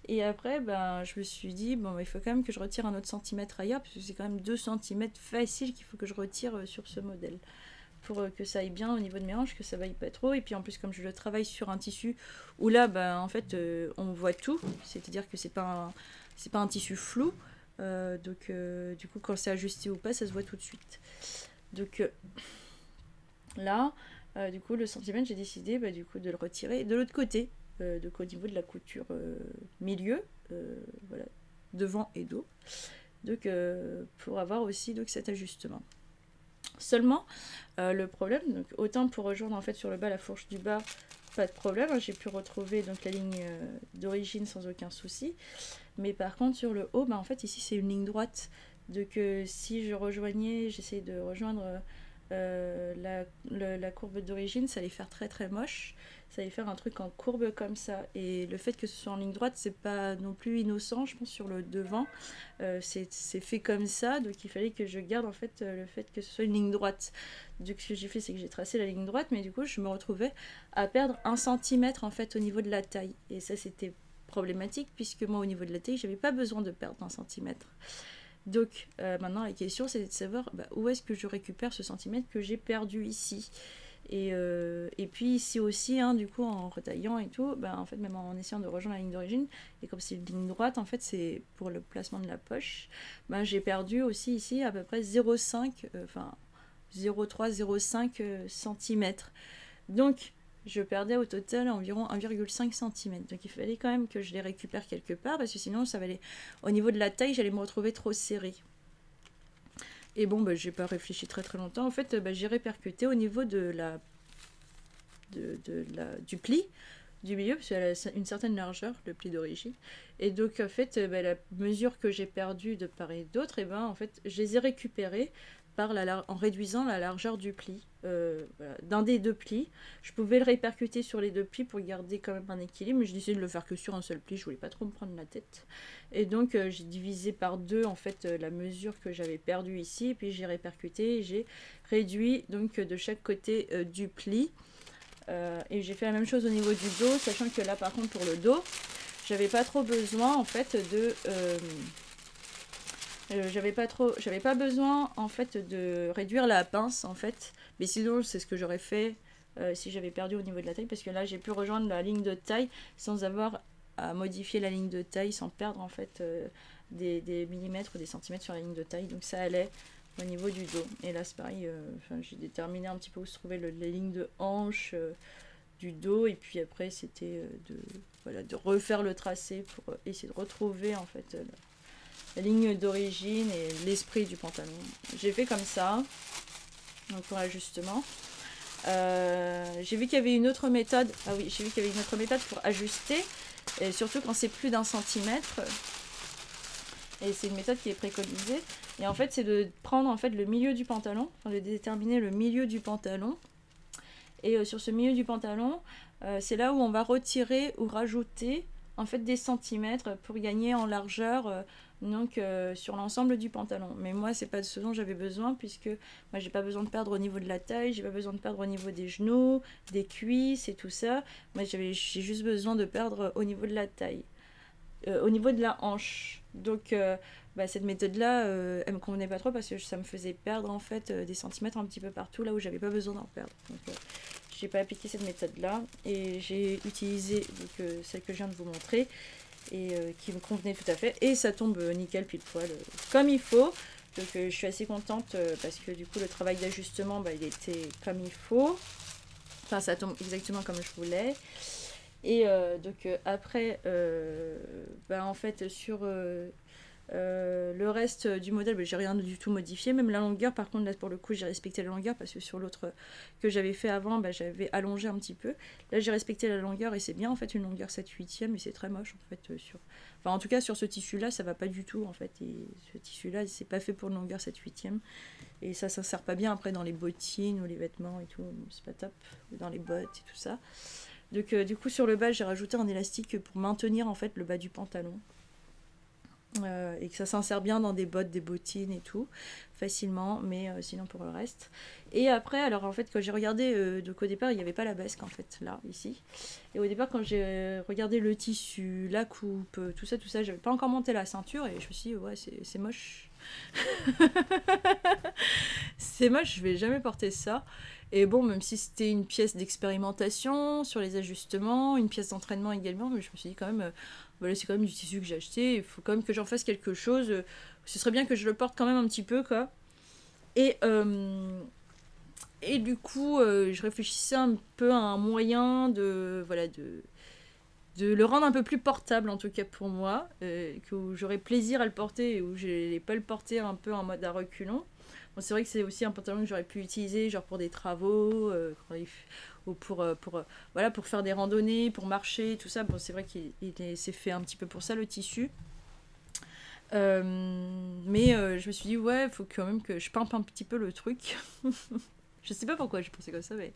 Et après ben, je me suis dit bon il faut quand même que je retire un autre centimètre ailleurs parce que c'est quand même 2 cm facile qu'il faut que je retire sur ce modèle. Pour que ça aille bien au niveau de mes hanches, que ça vaille pas trop. Et puis en plus comme je le travaille sur un tissu où là ben, en fait on voit tout, c'est-à-dire que c'est pas un tissu flou. Donc du coup quand c'est ajusté ou pas ça se voit tout de suite. Donc là du coup le centimètre j'ai décidé bah, du coup de le retirer de l'autre côté, donc au niveau de la couture milieu, voilà, devant et dos, donc pour avoir aussi donc cet ajustement. Seulement le problème, donc autant pour rejoindre en fait sur le bas la fourche du bas, pas de problème, hein, j'ai pu retrouver donc la ligne d'origine sans aucun souci. Mais par contre sur le haut, bah, en fait ici c'est une ligne droite. Donc si je rejoignais, j'essayais de rejoindre la courbe d'origine, ça allait faire très très moche. Ça allait faire un truc en courbe comme ça. Et le fait que ce soit en ligne droite, c'est pas non plus innocent, je pense, sur le devant. C'est fait comme ça, donc il fallait que je garde en fait le fait que ce soit une ligne droite. Donc ce que j'ai fait, c'est que j'ai tracé la ligne droite, mais du coup je me retrouvais à perdre 1 cm en fait au niveau de la taille. Et ça c'était problématique puisque moi au niveau de la taille j'avais pas besoin de perdre 1 cm. Donc maintenant la question c'est de savoir bah, où est-ce que je récupère ce centimètre que j'ai perdu ici. Et puis ici aussi hein, du coup en retaillant et tout bah, en fait même en essayant de rejoindre la ligne d'origine, et comme c'est une ligne droite en fait c'est pour le placement de la poche, bah, j'ai perdu aussi ici à peu près 0,5 enfin 0,3 0,5 cm. Donc je perdais au total environ 1,5 cm. Donc il fallait quand même que je les récupère quelque part, parce que sinon ça va aller au niveau de la taille, j'allais me retrouver trop serré. Et bon, bah, j'ai pas réfléchi très très longtemps. En fait, bah, j'ai répercuté au niveau de du pli du milieu, parce qu'elle a une certaine largeur, le pli d'origine. Et donc en fait, bah, la mesure que j'ai perdue de part et d'autre, et ben en fait, je les ai récupérées en réduisant la largeur du pli voilà, d'un des deux plis. Je pouvais le répercuter sur les deux plis pour garder quand même un équilibre, mais j'ai décidé de le faire que sur un seul pli, je voulais pas trop me prendre la tête. Et donc j'ai divisé par deux en fait la mesure que j'avais perdue ici, et puis j'ai répercuté et j'ai réduit donc de chaque côté du pli. Et j'ai fait la même chose au niveau du dos, sachant que là par contre pour le dos, j'avais pas trop besoin en fait de j'avais pas besoin en fait de réduire la pince en fait, mais sinon c'est ce que j'aurais fait si j'avais perdu au niveau de la taille, parce que là j'ai pu rejoindre la ligne de taille sans avoir à modifier la ligne de taille, sans perdre en fait des millimètres ou des centimètres sur la ligne de taille, donc ça allait au niveau du dos. Et là c'est pareil, j'ai déterminé un petit peu où se trouvaient les lignes de hanche du dos, et puis après c'était de refaire le tracé pour essayer de retrouver en fait la ligne d'origine et l'esprit du pantalon. J'ai fait comme ça, donc pour l'ajustement. J'ai vu qu'il y avait une autre méthode. Ah oui, j'ai vu qu'il y avait une autre méthode pour ajuster, et surtout quand c'est plus d'1 cm. Et c'est une méthode qui est préconisée. Et en fait, c'est de prendre en fait le milieu du pantalon, enfin de déterminer le milieu du pantalon. Et sur ce milieu du pantalon, c'est là où on va retirer ou rajouter en fait des centimètres pour gagner en largeur donc sur l'ensemble du pantalon. Mais moi c'est pas de ce dont j'avais besoin, puisque moi j'ai pas besoin de perdre au niveau de la taille, j'ai pas besoin de perdre au niveau des genoux, des cuisses et tout ça. Moi j'ai juste besoin de perdre au niveau de la taille, au niveau de la hanche. Donc cette méthode là elle me convenait pas trop, parce que ça me faisait perdre en fait des centimètres un petit peu partout là où j'avais pas besoin d'en perdre. Donc j'ai pas appliqué cette méthode là, et j'ai utilisé donc, celle que je viens de vous montrer, et qui me convenait tout à fait, et ça tombe nickel pile poil comme il faut. Donc je suis assez contente parce que du coup le travail d'ajustement il était comme il faut, enfin ça tombe exactement comme je voulais. Et donc après en fait sur le reste du modèle, j'ai rien du tout modifié, même la longueur. Par contre là pour le coup j'ai respecté la longueur, parce que sur l'autre que j'avais fait avant j'avais allongé un petit peu. Là j'ai respecté la longueur, et c'est bien en fait une longueur 7/8, et c'est très moche en fait en tout cas sur ce tissu là ça va pas du tout en fait, et ce tissu là c'est pas fait pour une longueur 7/8, et ça sert pas bien après dans les bottines ou les vêtements et tout, c'est pas top, ou dans les bottes et tout ça. Donc du coup sur le bas j'ai rajouté un élastique pour maintenir en fait le bas du pantalon. et que ça s'insère bien dans des bottes, des bottines et tout, facilement, mais sinon pour le reste. Et après, alors en fait, quand j'ai regardé, donc au départ, il n'y avait pas la basque, en fait, là, ici. Et au départ, quand j'ai regardé le tissu, la coupe, tout ça, j'avais pas encore monté la ceinture, et je me suis dit, ouais, c'est moche. C'est moche, je vais jamais porter ça. Et bon, même si c'était une pièce d'expérimentation sur les ajustements, une pièce d'entraînement également, mais je me suis dit quand même, voilà, c'est quand même du tissu que j'ai acheté, il faut quand même que j'en fasse quelque chose. Ce serait bien que je le porte quand même un petit peu, quoi. Et, euh, et du coup, je réfléchissais un peu à un moyen de, voilà, de le rendre un peu plus portable, en tout cas pour moi, que j'aurais plaisir à le porter et où je n'allais pas le porter un peu en mode à reculons. Bon, c'est vrai que c'est aussi un pantalon que j'aurais pu utiliser genre pour des travaux, ou voilà, pour faire des randonnées, pour marcher, tout ça. Bon, c'est vrai c'est fait un petit peu pour ça, le tissu. Mais je me suis dit, ouais, il faut quand même que je pimpe un petit peu le truc. Je sais pas pourquoi je pensais comme ça, mais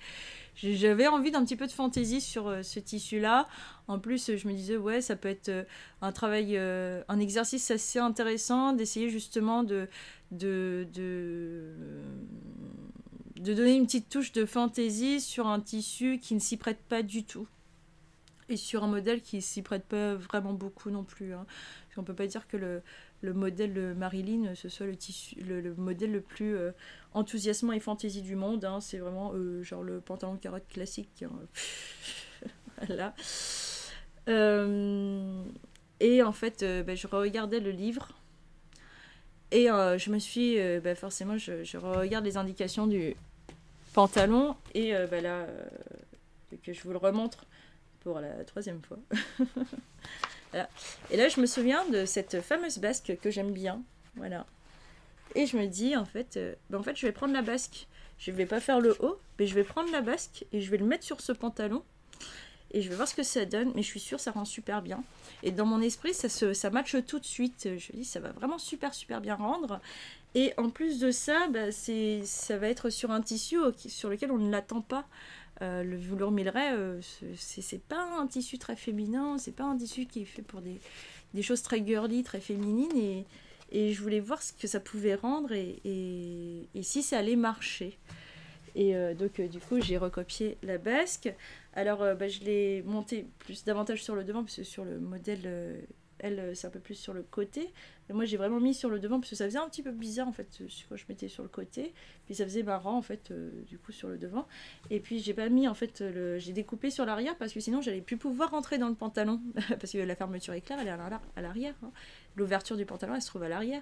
j'avais envie d'un petit peu de fantaisie sur ce tissu-là. En plus, je me disais, ouais, ça peut être un travail, un exercice assez intéressant d'essayer justement de, de, de donner une petite touche de fantaisie sur un tissu qui ne s'y prête pas du tout. Et sur un modèle qui s'y prête pas vraiment beaucoup non plus. Hein. On peut pas dire que le modèle Marilyn, ce soit le modèle le plus enthousiasmant et fantaisie du monde. Hein. C'est vraiment genre le pantalon carotte classique. Hein. Voilà. Et en fait, je regardais le livre. Et je me suis... forcément, je regarde les indications du pantalon. Et là, que je vous le remontre pour la 3e fois. Voilà. Et là, je me souviens de cette fameuse basque que j'aime bien. Voilà. Et je me dis, en fait, je vais prendre la basque. Je vais pas faire le haut, mais je vais prendre la basque et je vais le mettre sur ce pantalon. Et je vais voir ce que ça donne, mais je suis sûre que ça rend super bien. Et dans mon esprit, ça matche tout de suite. Je me dis, ça va vraiment super bien rendre. Et en plus de ça, ça va être sur un tissu sur lequel on ne l'attend pas. Le velours Milleray, c'est pas un tissu très féminin, c'est pas un tissu qui est fait pour des choses très girly, très féminines. Et je voulais voir ce que ça pouvait rendre et si ça allait marcher. Et donc, du coup, j'ai recopié la basque. Alors, je l'ai montée davantage sur le devant, parce que sur le modèle, elle, c'est un peu plus sur le côté. Et moi, j'ai vraiment mis sur le devant, parce que ça faisait un petit peu bizarre, en fait, quand je mettais sur le côté. Puis ça faisait marrant, en fait, du coup, sur le devant. Et puis, j'ai pas mis, en fait, j'ai découpé sur l'arrière, parce que sinon, j'allais plus pouvoir rentrer dans le pantalon. Parce que la fermeture éclair, elle est à l'arrière. Hein. L'ouverture du pantalon, elle se trouve à l'arrière.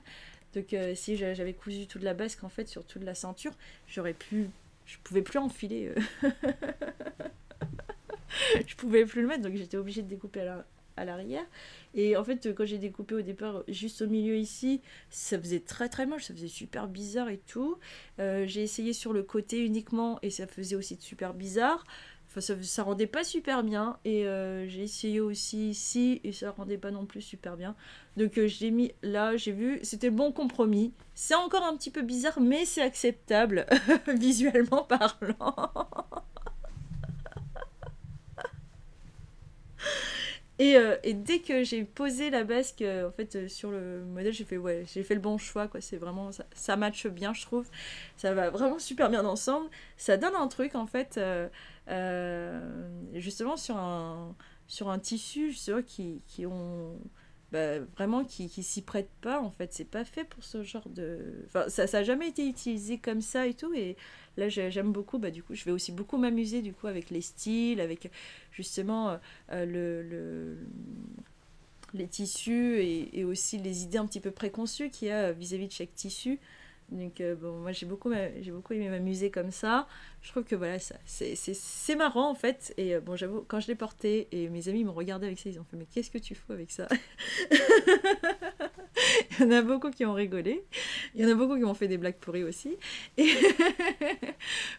Donc, si j'avais cousu toute la basque, en fait, sur toute la ceinture, je pouvais plus enfiler. Je pouvais plus le mettre, donc j'étais obligée de découper à l'arrière. Et en fait, quand j'ai découpé au départ, juste au milieu ici, ça faisait très moche, ça faisait super bizarre et tout. J'ai essayé sur le côté uniquement et ça faisait aussi super bizarre. Enfin, ça rendait pas super bien. Et j'ai essayé aussi ici et ça rendait pas non plus super bien. Donc je l'ai mis là, j'ai vu, c'était le bon compromis. C'est encore un petit peu bizarre, mais c'est acceptable, visuellement parlant. Et dès que j'ai posé la basque en fait sur le modèle, j'ai fait le bon choix quoi. C'est vraiment ça matche bien, je trouve. Ça va vraiment super bien ensemble. Ça donne un truc en fait, justement sur un tissu, justement, qui ont vraiment qui s'y prête pas en fait. C'est pas fait pour ce genre de. Enfin, ça a jamais été utilisé comme ça et tout. Et là, j'aime beaucoup. Du coup, je vais aussi beaucoup m'amuser du coup avec les styles, avec justement les tissus et aussi les idées un petit peu préconçues qu'il y a vis-à-vis de chaque tissu. Donc moi j'ai beaucoup aimé m'amuser comme ça. Je trouve que voilà, c'est marrant en fait. Et bon, j'avoue, quand je l'ai porté et mes amis m'ont regardé avec ça, ils ont fait mais qu'est-ce que tu fous avec ça? Il y en a beaucoup qui ont rigolé. Il y en a beaucoup qui m'ont fait des blagues pourries aussi. Et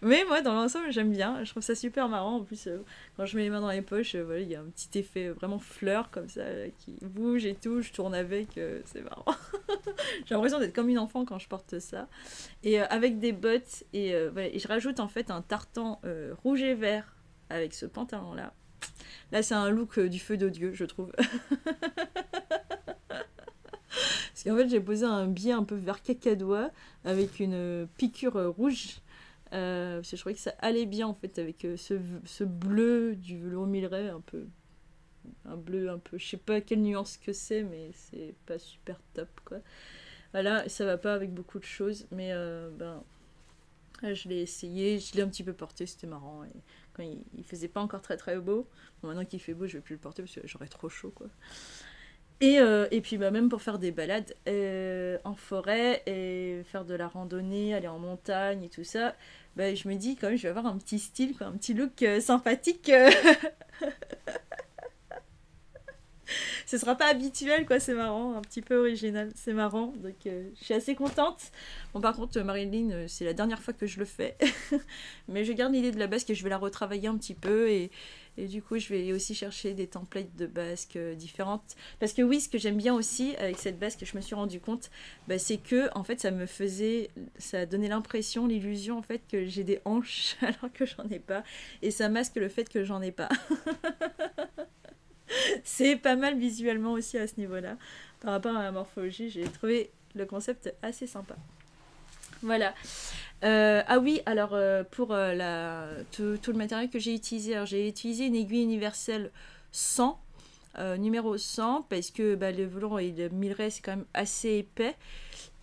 mais moi, dans l'ensemble, j'aime bien. Je trouve ça super marrant. En plus, quand je mets les mains dans les poches, voilà, il y a un petit effet vraiment fleur comme ça qui bouge et tout. Je tourne avec, c'est marrant. J'ai l'impression d'être comme une enfant quand je porte ça. Et avec des bottes. Voilà, et je rajoute en fait un tartan rouge et vert avec ce pantalon-là. Là, c'est un look du feu de Dieu, je trouve. Parce qu'en fait, j'ai posé un biais un peu vert cacadois avec une piqûre rouge. Parce que je trouvais que ça allait bien en fait avec ce bleu du velours Milleray, un bleu un peu, je sais pas quelle nuance que c'est, mais c'est pas super top quoi. Voilà, ça va pas avec beaucoup de choses, mais je l'ai essayé, je l'ai un petit peu porté, c'était marrant. Et quand il faisait pas encore très très beau, bon, maintenant qu'il fait beau, je vais plus le porter parce que j'aurais trop chaud quoi. Et puis même pour faire des balades en forêt et faire de la randonnée, aller en montagne et tout ça, je me dis quand même je vais avoir un petit style, quoi, un petit look sympathique. Ce sera pas habituel quoi, c'est marrant, un petit peu original, c'est marrant, donc je suis assez contente. Bon par contre Marilyn, c'est la dernière fois que je le fais, mais je garde l'idée de la basque et je vais la retravailler un petit peu et du coup je vais aussi chercher des templates de basques différentes, parce que oui, ce que j'aime bien aussi avec cette basque, je me suis rendu compte, c'est que en fait ça a donné l'impression, l'illusion en fait que j'ai des hanches alors que j'en ai pas, et ça masque le fait que j'en ai pas. C'est pas mal visuellement aussi à ce niveau-là. Par rapport à la morphologie, j'ai trouvé le concept assez sympa. Voilà. Ah oui, alors pour tout le matériel que j'ai utilisé, alors j'ai utilisé une aiguille universelle 100, numéro 100, parce que le velours et le Milleray c'est quand même assez épais.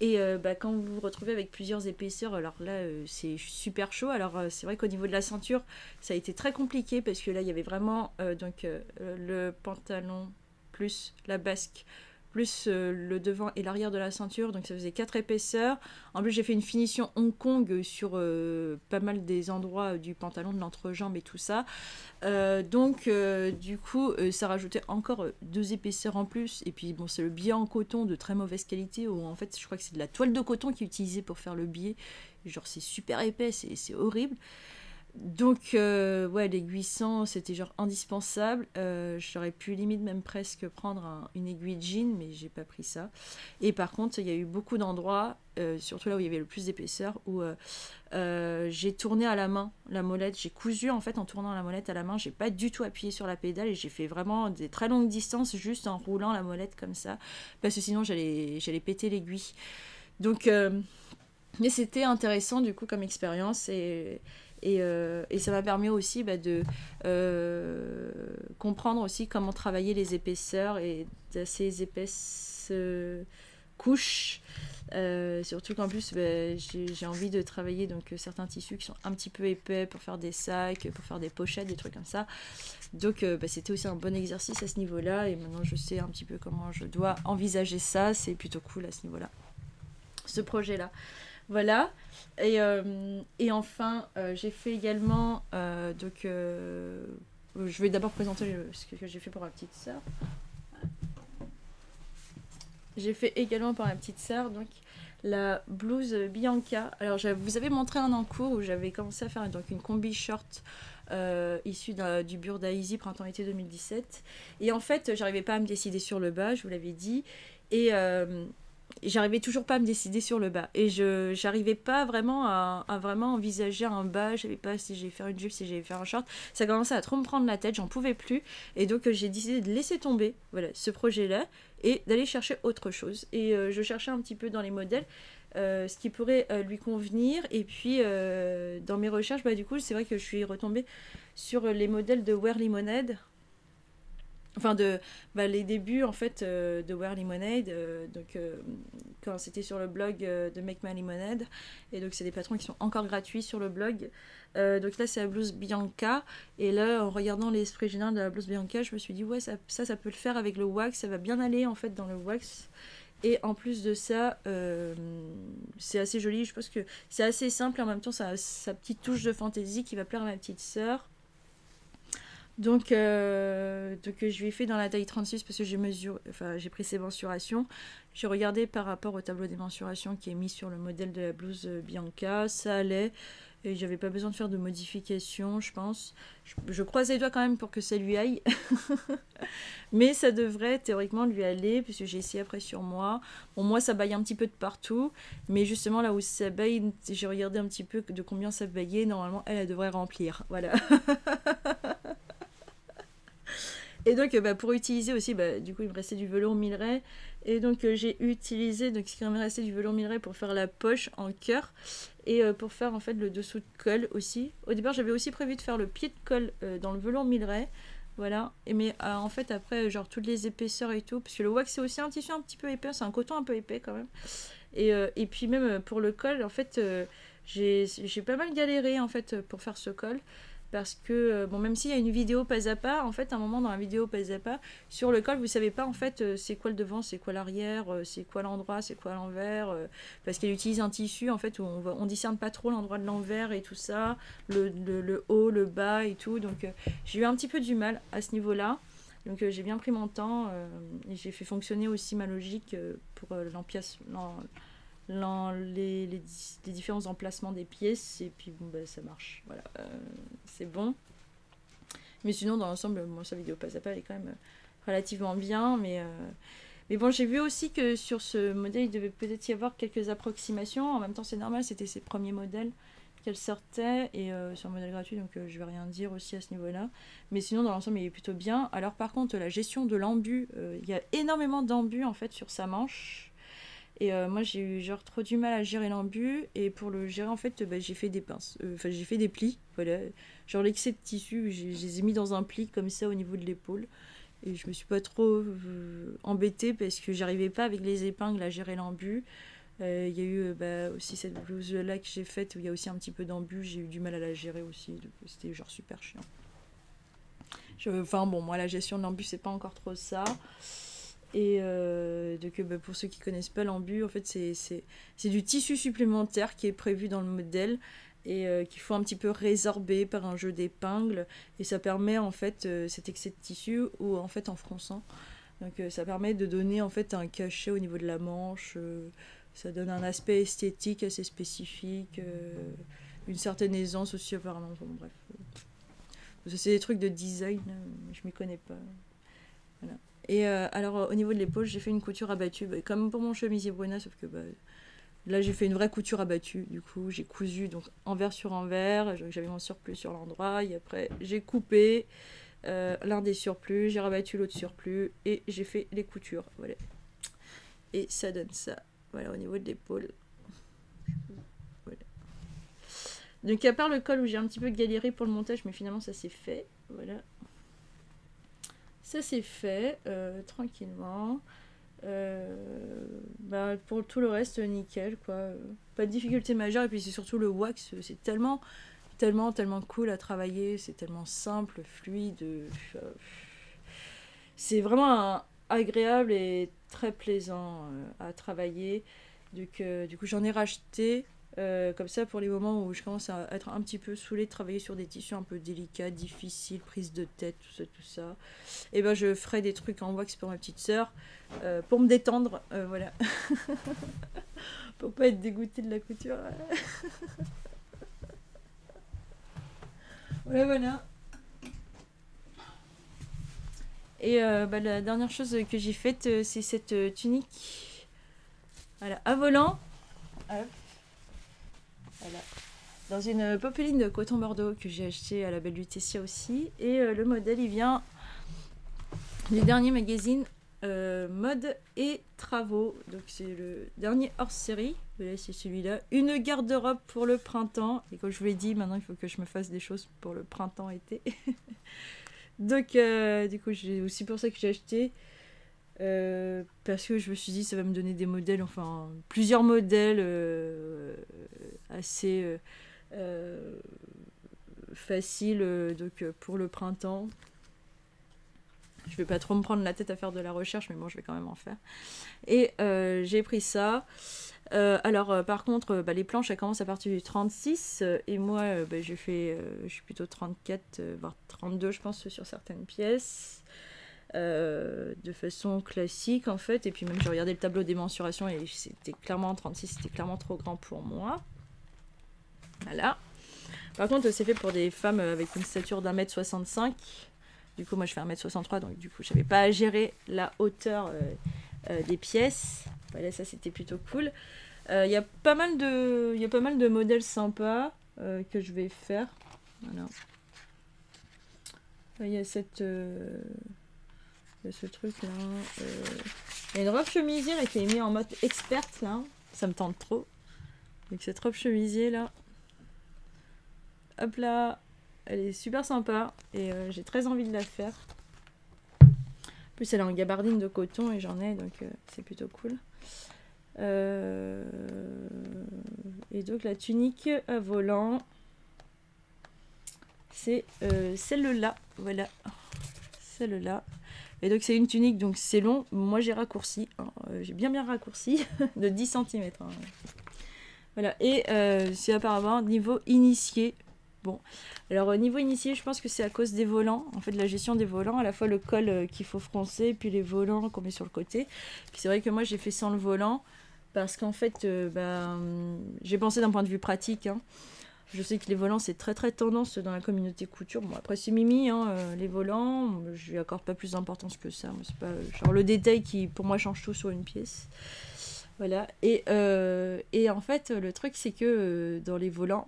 Et quand vous vous retrouvez avec plusieurs épaisseurs, alors là c'est super chaud. Alors c'est vrai qu'au niveau de la ceinture, ça a été très compliqué parce que là il y avait vraiment le pantalon plus la basque plus le devant et l'arrière de la ceinture, donc ça faisait 4 épaisseurs. En plus j'ai fait une finition Hong Kong sur pas mal des endroits du pantalon, de l'entrejambe et tout ça. Donc du coup ça rajoutait encore 2 épaisseurs en plus, et puis bon, c'est le biais en coton de très mauvaise qualité, où en fait je crois que c'est de la toile de coton qui est utilisée pour faire le biais, genre c'est super épais, c'est horrible. Donc ouais, l'aiguille 100 c'était genre indispensable. J'aurais pu limite même presque prendre une aiguille de jean, mais j'ai pas pris ça. Et par contre il y a eu beaucoup d'endroits, surtout là où il y avait le plus d'épaisseur, où j'ai tourné à la main la molette, j'ai cousu en fait en tournant la molette à la main, j'ai pas du tout appuyé sur la pédale et j'ai fait vraiment des très longues distances juste en roulant la molette comme ça, parce que sinon j'allais péter l'aiguille. Donc mais c'était intéressant du coup comme expérience, et ça m'a permis aussi de comprendre aussi comment travailler les épaisseurs et ces épaisses couches. Surtout qu'en plus j'ai envie de travailler donc certains tissus qui sont un petit peu épais pour faire des sacs, pour faire des pochettes, des trucs comme ça. Donc c'était aussi un bon exercice à ce niveau-là, et maintenant je sais un petit peu comment je dois envisager ça. C'est plutôt cool à ce niveau-là, ce projet-là. Voilà. Et enfin, j'ai fait également, je vais d'abord présenter ce que j'ai fait pour ma petite sœur. J'ai fait également pour ma petite sœur donc la blouse Bianca. Alors je vous avais montré un en cours où j'avais commencé à faire donc une combi short issue du Burda Easy printemps-été 2017. Et en fait, j'arrivais pas à me décider sur le bas, je vous l'avais dit. Et j'arrivais toujours pas à me décider sur le bas, et j'arrivais pas vraiment à vraiment envisager un bas. Je savais pas si j'allais faire une jupe, si j'allais faire un short. Ça commençait à trop me prendre la tête, j'en pouvais plus, et donc j'ai décidé de laisser tomber ce projet là et d'aller chercher autre chose. Et je cherchais un petit peu dans les modèles ce qui pourrait lui convenir, et puis dans mes recherches du coup c'est vrai que je suis retombée sur les modèles de Wear Lemonade. Enfin, les débuts en fait de Wear Lemonade, quand c'était sur le blog de Make My Lemonade, et donc c'est des patrons qui sont encore gratuits sur le blog. Donc là c'est la blouse Bianca, et là en regardant l'esprit général de la blouse Bianca, je me suis dit ouais, ça peut le faire avec le wax, ça va bien aller en fait dans le wax. Et en plus de ça, c'est assez joli, je pense que c'est assez simple, et en même temps ça a sa petite touche de fantaisie qui va plaire à ma petite sœur. Donc je lui ai fait dans la taille 36 parce que j'ai pris ses mensurations. J'ai regardé par rapport au tableau des mensurations qui est mis sur le modèle de la blouse Bianca, ça allait, et j'avais pas besoin de faire de modifications, je pense. Je croise les doigts quand même pour que ça lui aille. Mais ça devrait théoriquement lui aller, puisque j'ai essayé après sur moi. Bon, moi ça baille un petit peu de partout, mais justement là où ça baille, j'ai regardé un petit peu de combien ça baillait. Normalement elle devrait remplir, voilà. Et donc, pour utiliser aussi, du coup, il me restait du velours Milleray. Et donc, j'ai utilisé, donc, il me restait du velours Milleray pour faire la poche en cœur. Et pour faire, en fait, le dessous de colle aussi. Au départ, j'avais aussi prévu de faire le pied de colle dans le velours Milleray. Voilà. Et mais en fait, après, genre, toutes les épaisseurs et tout. Parce que le wax, c'est aussi un tissu un petit peu épais. C'est un coton un peu épais, quand même. Et puis, même pour le col, en fait, j'ai pas mal galéré, en fait, pour faire ce col. Parce que, bon, même s'il y a une vidéo pas à pas, en fait, à un moment dans la vidéo pas à pas, sur le col, vous savez pas, en fait, c'est quoi le devant, c'est quoi l'arrière, c'est quoi l'endroit, c'est quoi l'envers, parce qu'elle utilise un tissu, en fait, où on discerne pas trop l'endroit de l'envers et tout ça, le haut, le bas et tout, donc j'ai eu un petit peu du mal à ce niveau-là. Donc j'ai bien pris mon temps et j'ai fait fonctionner aussi ma logique pour les différents emplacements des pièces, et puis bon, ça marche, voilà, c'est bon. Mais sinon, dans l'ensemble, moi, sa vidéo pas à pas, elle est quand même relativement bien, mais bon, j'ai vu aussi que sur ce modèle, il devait peut-être y avoir quelques approximations. En même temps, c'est normal, c'était ses premiers modèles qu'elle sortait, et sur un modèle gratuit, donc je vais rien dire aussi à ce niveau-là. Mais sinon, dans l'ensemble, il est plutôt bien. Alors par contre, la gestion de l'embu, il y a énormément d'embus, en fait, sur sa manche. Et moi, j'ai eu genre trop du mal à gérer l'embu. Et pour le gérer, en fait, j'ai fait des pinces. Enfin, j'ai fait des plis. Voilà. Genre l'excès de tissu, je les ai mis dans un pli comme ça au niveau de l'épaule. Et je me suis pas trop embêtée parce que j'arrivais pas avec les épingles à gérer l'embu. Il y a eu aussi cette blouse-là que j'ai faite où il y a aussi un petit peu d'embu. J'ai eu du mal à la gérer aussi. C'était genre super chiant. Enfin bon, moi, la gestion de l'embu, c'est pas encore trop ça. Et donc, pour ceux qui connaissent pas l'embu, en fait, c'est du tissu supplémentaire qui est prévu dans le modèle et qu'il faut un petit peu résorber par un jeu d'épingles. Et ça permet, en fait, cet excès de tissu, ou en fait en fronçant. Donc, ça permet de donner, en fait, un cachet au niveau de la manche. Ça donne un aspect esthétique assez spécifique. Une certaine aisance aussi, apparemment. Bon, bref. C'est des trucs de design, je m'y connais pas. Voilà. Et alors au niveau de l'épaule, j'ai fait une couture abattue, comme pour mon chemisier Bruna, sauf que là j'ai fait une vraie couture abattue. Du coup j'ai cousu donc envers sur envers, j'avais mon surplus sur l'endroit, et après j'ai coupé l'un des surplus, j'ai rabattu l'autre surplus et j'ai fait les coutures. Voilà. Et ça donne ça. Voilà, au niveau de l'épaule. Voilà. Donc à part le col où j'ai un petit peu galéré pour le montage, mais finalement ça s'est fait. Voilà. Ça c'est fait tranquillement. Pour tout le reste, nickel quoi. Pas de difficulté majeure, et puis c'est surtout le wax, c'est tellement cool à travailler, c'est tellement simple, fluide. C'est vraiment agréable et très plaisant à travailler. Donc, du coup, j'en ai racheté. Comme ça, pour les moments où je commence à être un petit peu saoulée de travailler sur des tissus un peu délicats, difficiles, prise de tête, tout ça, et je ferai des trucs en wax pour ma petite sœur, pour me détendre, voilà. Pour pas être dégoûtée de la couture. Voilà. Et la dernière chose que j'ai faite, c'est cette tunique, voilà, à volant. Hop. Voilà. Dans une popeline de coton Bordeaux que j'ai acheté à la Belle Lutetia aussi. Et le modèle, il vient du dernier magazine Mode et Travaux. Donc c'est le dernier hors série. Voilà, c'est celui-là. Une garde-robe pour le printemps. Et comme je vous l'ai dit, maintenant il faut que je me fasse des choses pour le printemps-été. Donc du coup, c'est aussi pour ça que j'ai acheté. Parce que je me suis dit ça va me donner des modèles, enfin plusieurs modèles assez faciles, donc pour le printemps. Je vais pas trop me prendre la tête à faire de la recherche, mais bon, je vais quand même en faire. Et j'ai pris ça. Alors par contre, les planches elles commencent à partir du 36, et moi je suis plutôt 34 voire 32 je pense sur certaines pièces. De façon classique en fait, et puis même j'ai regardé le tableau des mensurations et c'était clairement 36, c'était clairement trop grand pour moi. Voilà. Par contre c'est fait pour des femmes avec une stature d'1m65, du coup moi je fais 1m63, donc du coup j'avais pas à gérer la hauteur des pièces. Voilà, ça c'était plutôt cool. Il y a pas mal de modèles sympas que je vais faire. Voilà. Il y a cette ce truc là. Il y a une robe chemisière qui est mise en mode experte là. Ça me tente trop. Donc cette robe chemisier là. Hop là. Elle est super sympa. Et j'ai très envie de la faire. En plus elle est en gabardine de coton et j'en ai. Donc c'est plutôt cool. Et donc la tunique à volant. C'est celle-là. Voilà. Celle-là. Et donc c'est une tunique, donc c'est long. Moi j'ai raccourci, hein, j'ai bien raccourci, de 10 cm. Hein. Voilà, et c'est apparemment niveau initié. Bon, alors au niveau initié, je pense que c'est à cause des volants, en fait de la gestion des volants, à la fois le col qu'il faut froncer, puis les volants qu'on met sur le côté. Puis c'est vrai que moi j'ai fait sans le volant, parce qu'en fait, j'ai pensé d'un point de vue pratique, hein. Je sais que les volants, c'est très tendance dans la communauté couture. Bon, après, c'est Mimi, hein, les volants. Je lui accorde pas plus d'importance que ça. C'est pas genre le détail qui, pour moi, change tout sur une pièce. Voilà. Et en fait, le truc, c'est que dans les volants,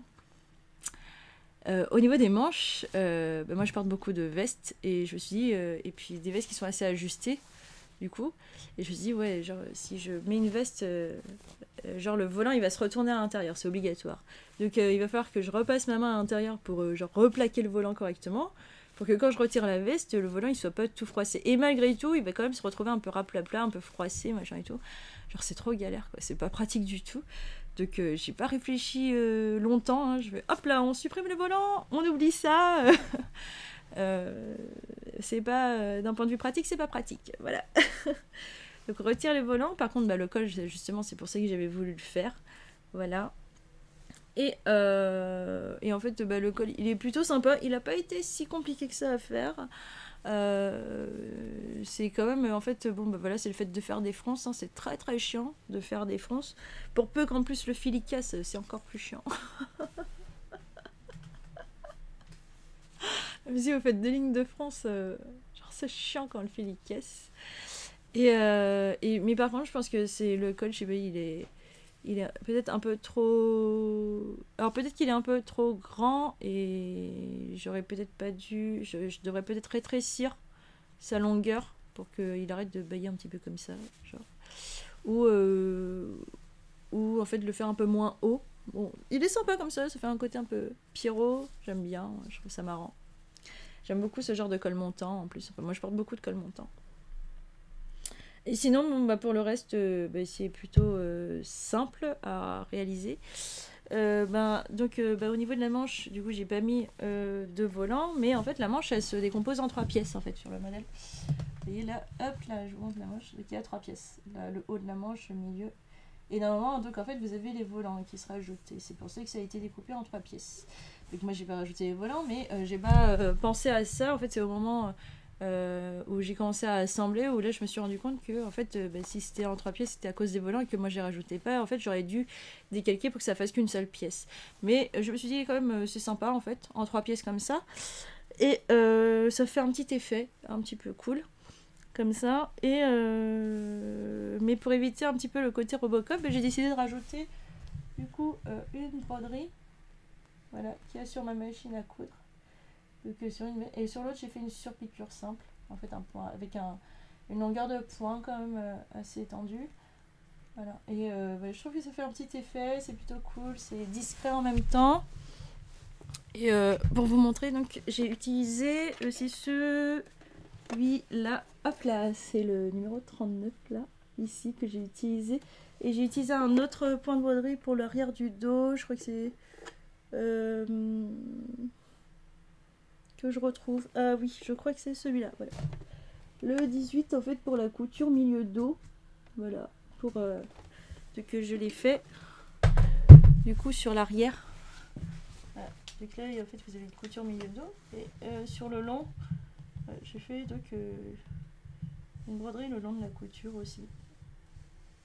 au niveau des manches, moi, je porte beaucoup de vestes. Et je me suis dit, et puis des vestes qui sont assez ajustées, du coup. Et je me suis dit, ouais, genre, si je mets une veste... genre le volant il va se retourner à l'intérieur, c'est obligatoire. Donc il va falloir que je repasse ma main à l'intérieur pour genre replaquer le volant correctement, pour que quand je retire la veste, le volant il soit pas tout froissé. Et malgré tout, il va quand même se retrouver un peu raplapla, un peu froissé, machin et tout. Genre c'est trop galère quoi, c'est pas pratique du tout. Donc j'ai pas réfléchi longtemps, hein. Je vais hop là, on supprime le volant, on oublie ça. C'est pas d'un point de vue pratique, c'est pas pratique. Voilà. Donc on retire les volants. Par contre, le col, justement, c'est pour ça que j'avais voulu le faire. Voilà. Et en fait, le col, il est plutôt sympa. Il n'a pas été si compliqué que ça à faire. C'est quand même, en fait, voilà, c'est le fait de faire des fronces. Hein. C'est très chiant de faire des fronces. Pour peu qu'en plus le fil il casse, c'est encore plus chiant. Même si vous faites 2 lignes de fronce, genre c'est chiant quand le fil il casse. Mais par contre, je pense que c'est le col, je sais pas, il est peut-être un peu trop... Alors peut-être qu'il est un peu trop grand et j'aurais peut-être pas dû... Je devrais peut-être rétrécir sa longueur pour qu'il arrête de bailler un petit peu comme ça, genre. Ou en fait le faire un peu moins haut. Bon, il est sympa comme ça fait un côté un peu Pierrot, j'aime bien, je trouve ça marrant. J'aime beaucoup ce genre de col montant en plus. Enfin, moi je porte beaucoup de col montant. Et sinon, pour le reste, c'est plutôt simple à réaliser. Donc, au niveau de la manche, du coup, j'ai pas mis de volant, mais en fait, la manche, elle se décompose en 3 pièces, en fait, sur le modèle. Vous voyez là, hop, là, je vous montre la manche. Donc, il y a 3 pièces. Là, le haut de la manche, le milieu. Et normalement, donc, en fait, vous avez les volants qui se rajoutent. C'est pour ça que ça a été découpé en 3 pièces. Donc, moi, j'ai pas rajouté les volants, mais j'ai pas pensé à ça. En fait, c'est au moment... où j'ai commencé à assembler, où là je me suis rendu compte que en fait, si c'était en 3 pièces, c'était à cause des volants et que moi j'ai rajouté pas. En fait, j'aurais dû décalquer pour que ça fasse qu'une seule pièce. Mais je me suis dit quand même, c'est sympa en fait, en 3 pièces comme ça. Et ça fait un petit effet, un petit peu cool, comme ça. Et mais pour éviter un petit peu le côté Robocop, j'ai décidé de rajouter du coup une broderie, voilà, qui est sur ma machine à coudre. Et sur l'autre, j'ai fait une surpiqûre simple, en fait, un point avec une longueur de point quand même assez étendue. Voilà. Et je trouve que ça fait un petit effet, c'est plutôt cool, c'est discret en même temps. Et pour vous montrer, donc j'ai utilisé aussi celui-là. Hop là, c'est le numéro 39 là, ici, que j'ai utilisé. Et j'ai utilisé un autre point de broderie pour l'arrière du dos. Je crois que c'est... que je retrouve. Ah oui, je crois que c'est celui-là. Voilà. Le 18 en fait pour la couture milieu dos. Voilà. Pour que je l'ai fait du coup sur l'arrière. Voilà. Donc là en fait vous avez une couture milieu dos et sur le long j'ai fait donc une broderie le long de la couture aussi.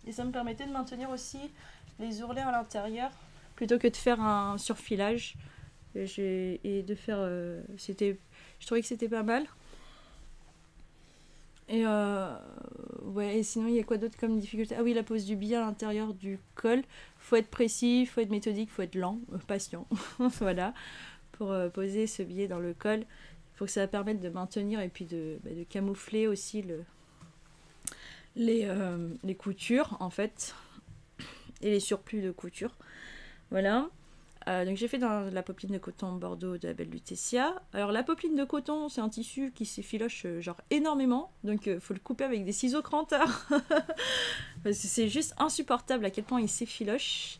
Et ça me permettait de maintenir aussi les ourlets à l'intérieur plutôt que de faire un surfilage. Et de faire je trouvais que c'était pas mal et ouais. Et sinon il y a quoi d'autre comme difficulté? Ah oui, la pose du billet à l'intérieur du col, faut être précis, faut être méthodique, faut être lent, patient. Voilà, pour poser ce billet dans le col, pour que ça permette de maintenir et puis de camoufler aussi les coutures en fait, et les surplus de couture. Voilà. Donc j'ai fait dans la popeline de coton Bordeaux de la belle Lutetia. Alors la popeline de coton, c'est un tissu qui s'effiloche genre énormément, donc faut le couper avec des ciseaux cranteurs. Parce que c'est juste insupportable à quel point il s'effiloche.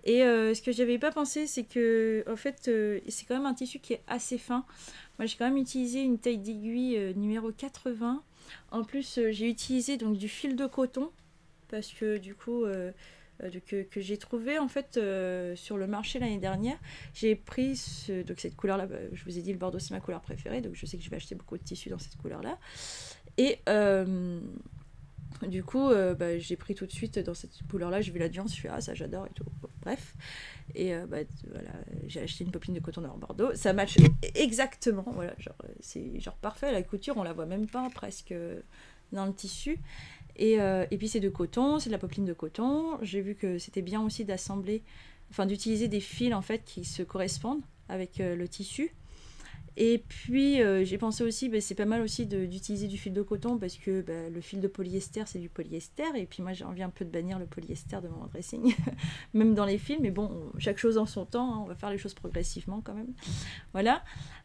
Et ce que j'avais pas pensé, c'est que en fait c'est quand même un tissu qui est assez fin. Moi j'ai quand même utilisé une taille d'aiguille numéro 80. En plus j'ai utilisé donc du fil de coton, parce que du coup que j'ai trouvé en fait sur le marché l'année dernière. J'ai pris donc cette couleur là, je vous ai dit le bordeaux c'est ma couleur préférée, donc je sais que je vais acheter beaucoup de tissus dans cette couleur là. Et du coup j'ai pris tout de suite dans cette couleur là, j'ai vu la nuance, je fais ah ça j'adore et tout, bon, bref. Et voilà, j'ai acheté une popeline de coton en Bordeaux, ça match exactement, voilà, genre c'est genre parfait, la couture on la voit même pas presque dans le tissu. Et puis c'est de coton, c'est de la popeline de coton. J'ai vu que c'était bien aussi d'assembler, enfin d'utiliser des fils en fait qui se correspondent avec le tissu. Et puis j'ai pensé aussi, c'est pas mal aussi d'utiliser du fil de coton, parce que le fil de polyester c'est du polyester, et puis moi j'ai envie un peu de bannir le polyester de mon dressing, même dans les fils, mais bon, chaque chose en son temps, hein, on va faire les choses progressivement quand même. Voilà.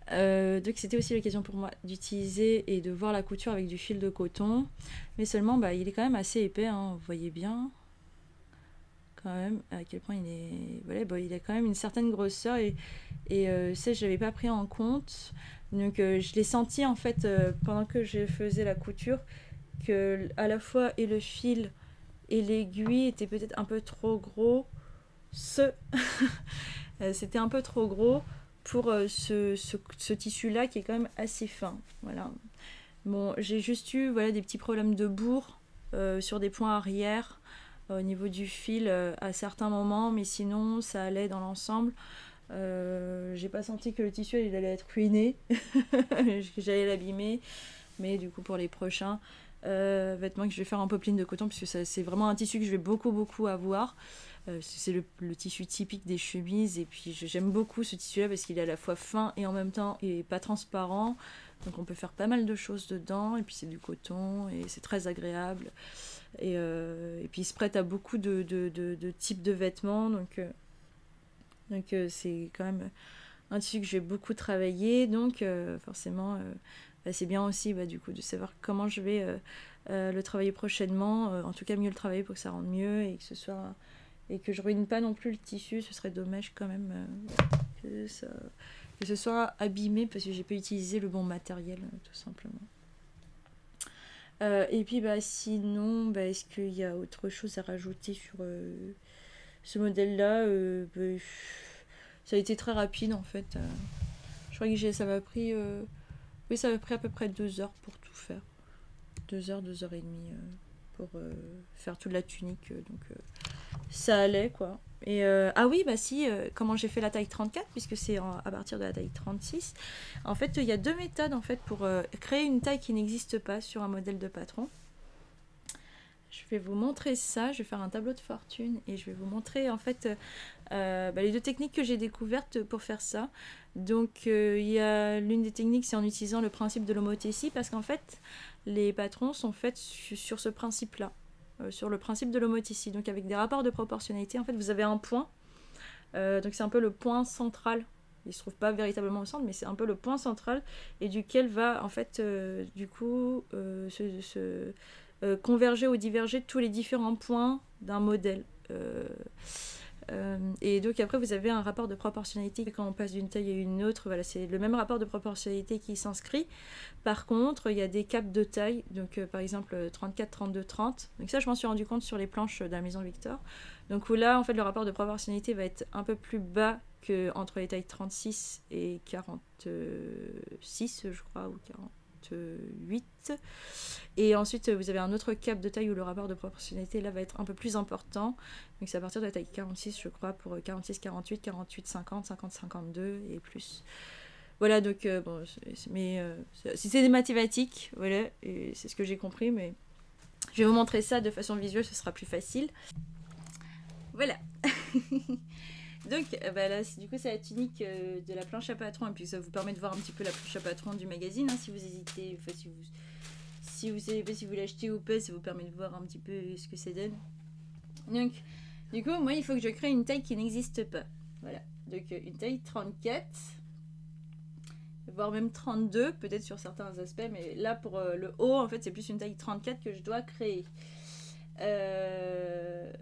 Donc c'était aussi l'occasion pour moi d'utiliser et de voir la couture avec du fil de coton, mais seulement il est quand même assez épais, hein, vous voyez bien quand même à quel point il est, voilà, il a quand même une certaine grosseur, et ça je l'avais pas pris en compte, donc je l'ai senti en fait pendant que je faisais la couture, que à la fois et le fil et l'aiguille étaient peut-être un peu trop gros, c'était un peu trop gros pour ce tissu là qui est quand même assez fin. Voilà. Bon, j'ai juste eu des petits problèmes de bourre sur des points arrière au niveau du fil à certains moments, mais sinon ça allait dans l'ensemble. J'ai pas senti que le tissu il allait être ruiné, que j'allais l'abîmer, mais du coup pour les prochains vêtements que je vais faire en popeline de coton, parce que c'est vraiment un tissu que je vais beaucoup avoir. C'est le tissu typique des chemises, et puis j'aime beaucoup ce tissu là parce qu'il est à la fois fin et en même temps il est pas transparent, donc on peut faire pas mal de choses dedans, et puis c'est du coton et c'est très agréable, et puis il se prête à beaucoup de types de vêtements, donc c'est quand même un tissu que j'ai beaucoup travaillé, donc forcément c'est bien aussi du coup de savoir comment je vais le travailler prochainement, en tout cas mieux le travailler pour que ça rende mieux et que ce soit, et que je ruine pas non plus le tissu. Ce serait dommage quand même que ce soit abîmé parce que j'ai pas utilisé le bon matériel, tout simplement. Et puis sinon, est-ce qu'il y a autre chose à rajouter sur ce modèle là? Ça a été très rapide en fait. Je crois que ça m'a pris ça m'a pris à peu près 2 heures pour tout faire. 2 heures, 2 heures et demie pour faire toute la tunique, donc ça allait quoi. Et ah oui, comment j'ai fait la taille 34, puisque c'est à partir de la taille 36. En fait, il y a 2 méthodes en fait pour créer une taille qui n'existe pas sur un modèle de patron. Je vais vous montrer ça, je vais faire un tableau de fortune et je vais vous montrer en fait les 2 techniques que j'ai découvertes pour faire ça. Donc il y a l'une des techniques, c'est en utilisant le principe de l'homothétie, parce qu'en fait les patrons sont faits sur ce principe-là, sur le principe de l'homothétie. Donc avec des rapports de proportionnalité, en fait vous avez un point, donc c'est un peu le point central. Il se trouve pas véritablement au centre, mais c'est un peu le point central, et duquel va en fait du coup converger ou diverger tous les différents points d'un modèle. Et donc après vous avez un rapport de proportionnalité quand on passe d'une taille à une autre. Voilà, c'est le même rapport de proportionnalité qui s'inscrit. Par contre il y a des caps de taille, donc par exemple 34, 32, 30. Donc ça je m'en suis rendu compte sur les planches de la maison Victor. Donc où là en fait le rapport de proportionnalité va être un peu plus bas que entre les tailles 36 et 46 je crois, ou 48. Et ensuite vous avez un autre cap de taille où le rapport de proportionnalité là va être un peu plus important, donc c'est à partir de la taille 46 je crois, pour 46, 48, 48, 50, 50, 52 et plus. Voilà, donc bon, c'est des mathématiques, voilà, et c'est ce que j'ai compris, mais je vais vous montrer ça de façon visuelle, ce sera plus facile. Voilà. Donc bah là, du coup, c'est la tunique de la planche à patron. Et puis ça vous permet de voir un petit peu la planche à patron du magazine. Hein, si vous hésitez, enfin, si vous savez pas si vous l'achetez ou pas, ça vous permet de voir un petit peu ce que ça donne. Donc, du coup, moi, il faut que je crée une taille qui n'existe pas. Voilà. Donc, une taille 34, voire même 32, peut-être sur certains aspects. Mais là, pour le haut, en fait, c'est plus une taille 34 que je dois créer.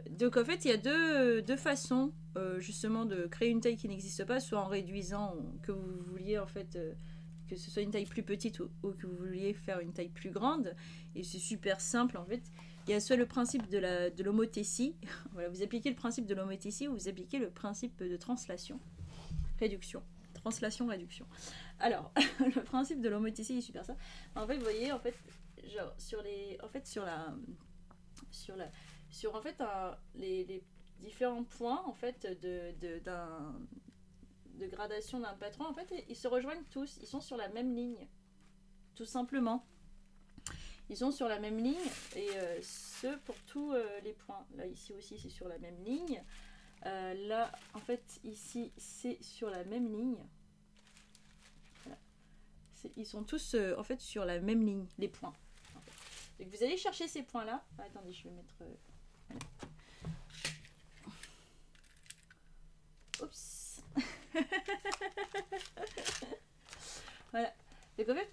Donc, en fait, il y a deux façons, justement, de créer une taille qui n'existe pas, soit en réduisant, que vous vouliez, en fait... que ce soit une taille plus petite ou que vous vouliez faire une taille plus grande. Et c'est super simple en fait. Il y a soit le principe de l'homothétie. Voilà, vous appliquez le principe de l'homothétie ou vous appliquez le principe de translation. Réduction. Translation, réduction. Alors, le principe de l'homothétie est super simple. En fait, vous voyez, en fait, genre, les différents points en fait de gradation d'un patron, en fait, ils se rejoignent tous. Ils sont sur la même ligne. Tout simplement. Ils sont sur la même ligne. Et ce, pour tous les points. Là, ici aussi, c'est sur la même ligne. Là, en fait, ici, c'est sur la même ligne. Voilà. Ils sont tous, en fait, sur la même ligne, les points. En fait. Donc, vous allez chercher ces points-là. Ah, attendez, je vais mettre... voilà. Oups. Voilà. Donc en fait,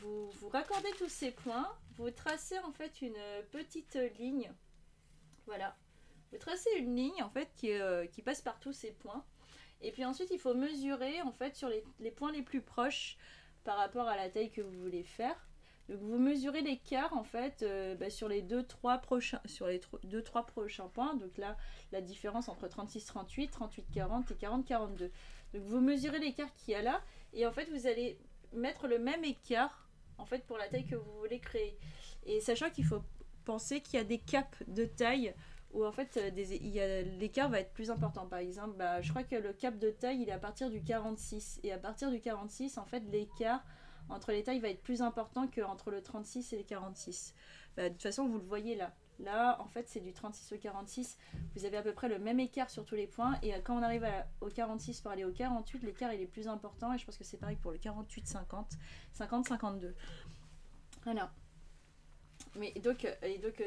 vous raccordez tous ces points, vous tracez en fait une petite ligne. Voilà. Vous tracez une ligne en fait qui passe par tous ces points. Et puis ensuite, il faut mesurer en fait sur les points les plus proches par rapport à la taille que vous voulez faire. Donc vous mesurez l'écart en fait sur les 2-3 prochains points. Donc là, la différence entre 36-38, 38-40 et 40-42. Donc vous mesurez l'écart qu'il y a là et en fait vous allez mettre le même écart en fait pour la taille que vous voulez créer. Et sachant qu'il faut penser qu'il y a des caps de taille où en fait l'écart va être plus important. Par exemple, je crois que le cap de taille il est à partir du 46 et à partir du 46 en fait l'écart entre les tailles va être plus important qu'entre le 36 et le 46. De toute façon, vous le voyez là. Là, en fait, c'est du 36 au 46. Vous avez à peu près le même écart sur tous les points. Et quand on arrive au 46 pour aller au 48, l'écart il est plus important. Et je pense que c'est pareil pour le 48-50, 50-52. Voilà. Mais donc,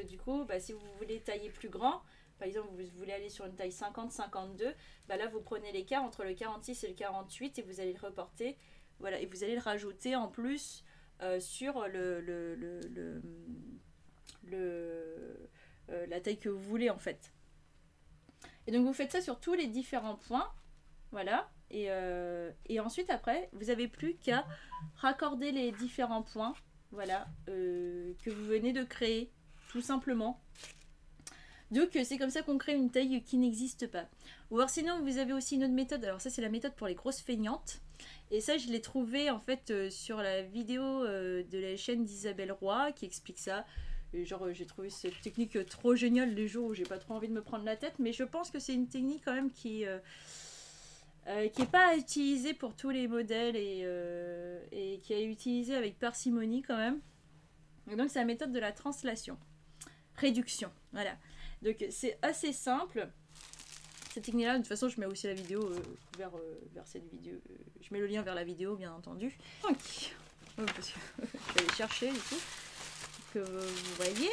du coup, si vous voulez tailler plus grand, par exemple, vous voulez aller sur une taille 50-52, là, vous prenez l'écart entre le 46 et le 48 et vous allez le reporter. Voilà, et vous allez le rajouter en plus sur la taille que vous voulez en fait. Et donc vous faites ça sur tous les différents points. Voilà. Et ensuite après, vous n'avez plus qu'à raccorder les différents points. Voilà. Que vous venez de créer. Tout simplement. Donc c'est comme ça qu'on crée une taille qui n'existe pas. Ou alors sinon vous avez aussi une autre méthode. Alors ça c'est la méthode pour les grosses feignantes. Et ça, je l'ai trouvé en fait sur la vidéo de la chaîne d'Isabelle Roy qui explique ça. Et genre, j'ai trouvé cette technique trop géniale les jours où j'ai pas trop envie de me prendre la tête. Mais je pense que c'est une technique quand même qui est pas utilisée pour tous les modèles et qui est utilisée avec parcimonie quand même. Et donc, c'est la méthode de la translation. Réduction. Voilà. Donc, c'est assez simple. Cette technique-là, de toute façon, je mets aussi la vidéo vers cette vidéo. Je mets le lien vers la vidéo, bien entendu. Donc, je vais aller chercher du coup, que vous voyez.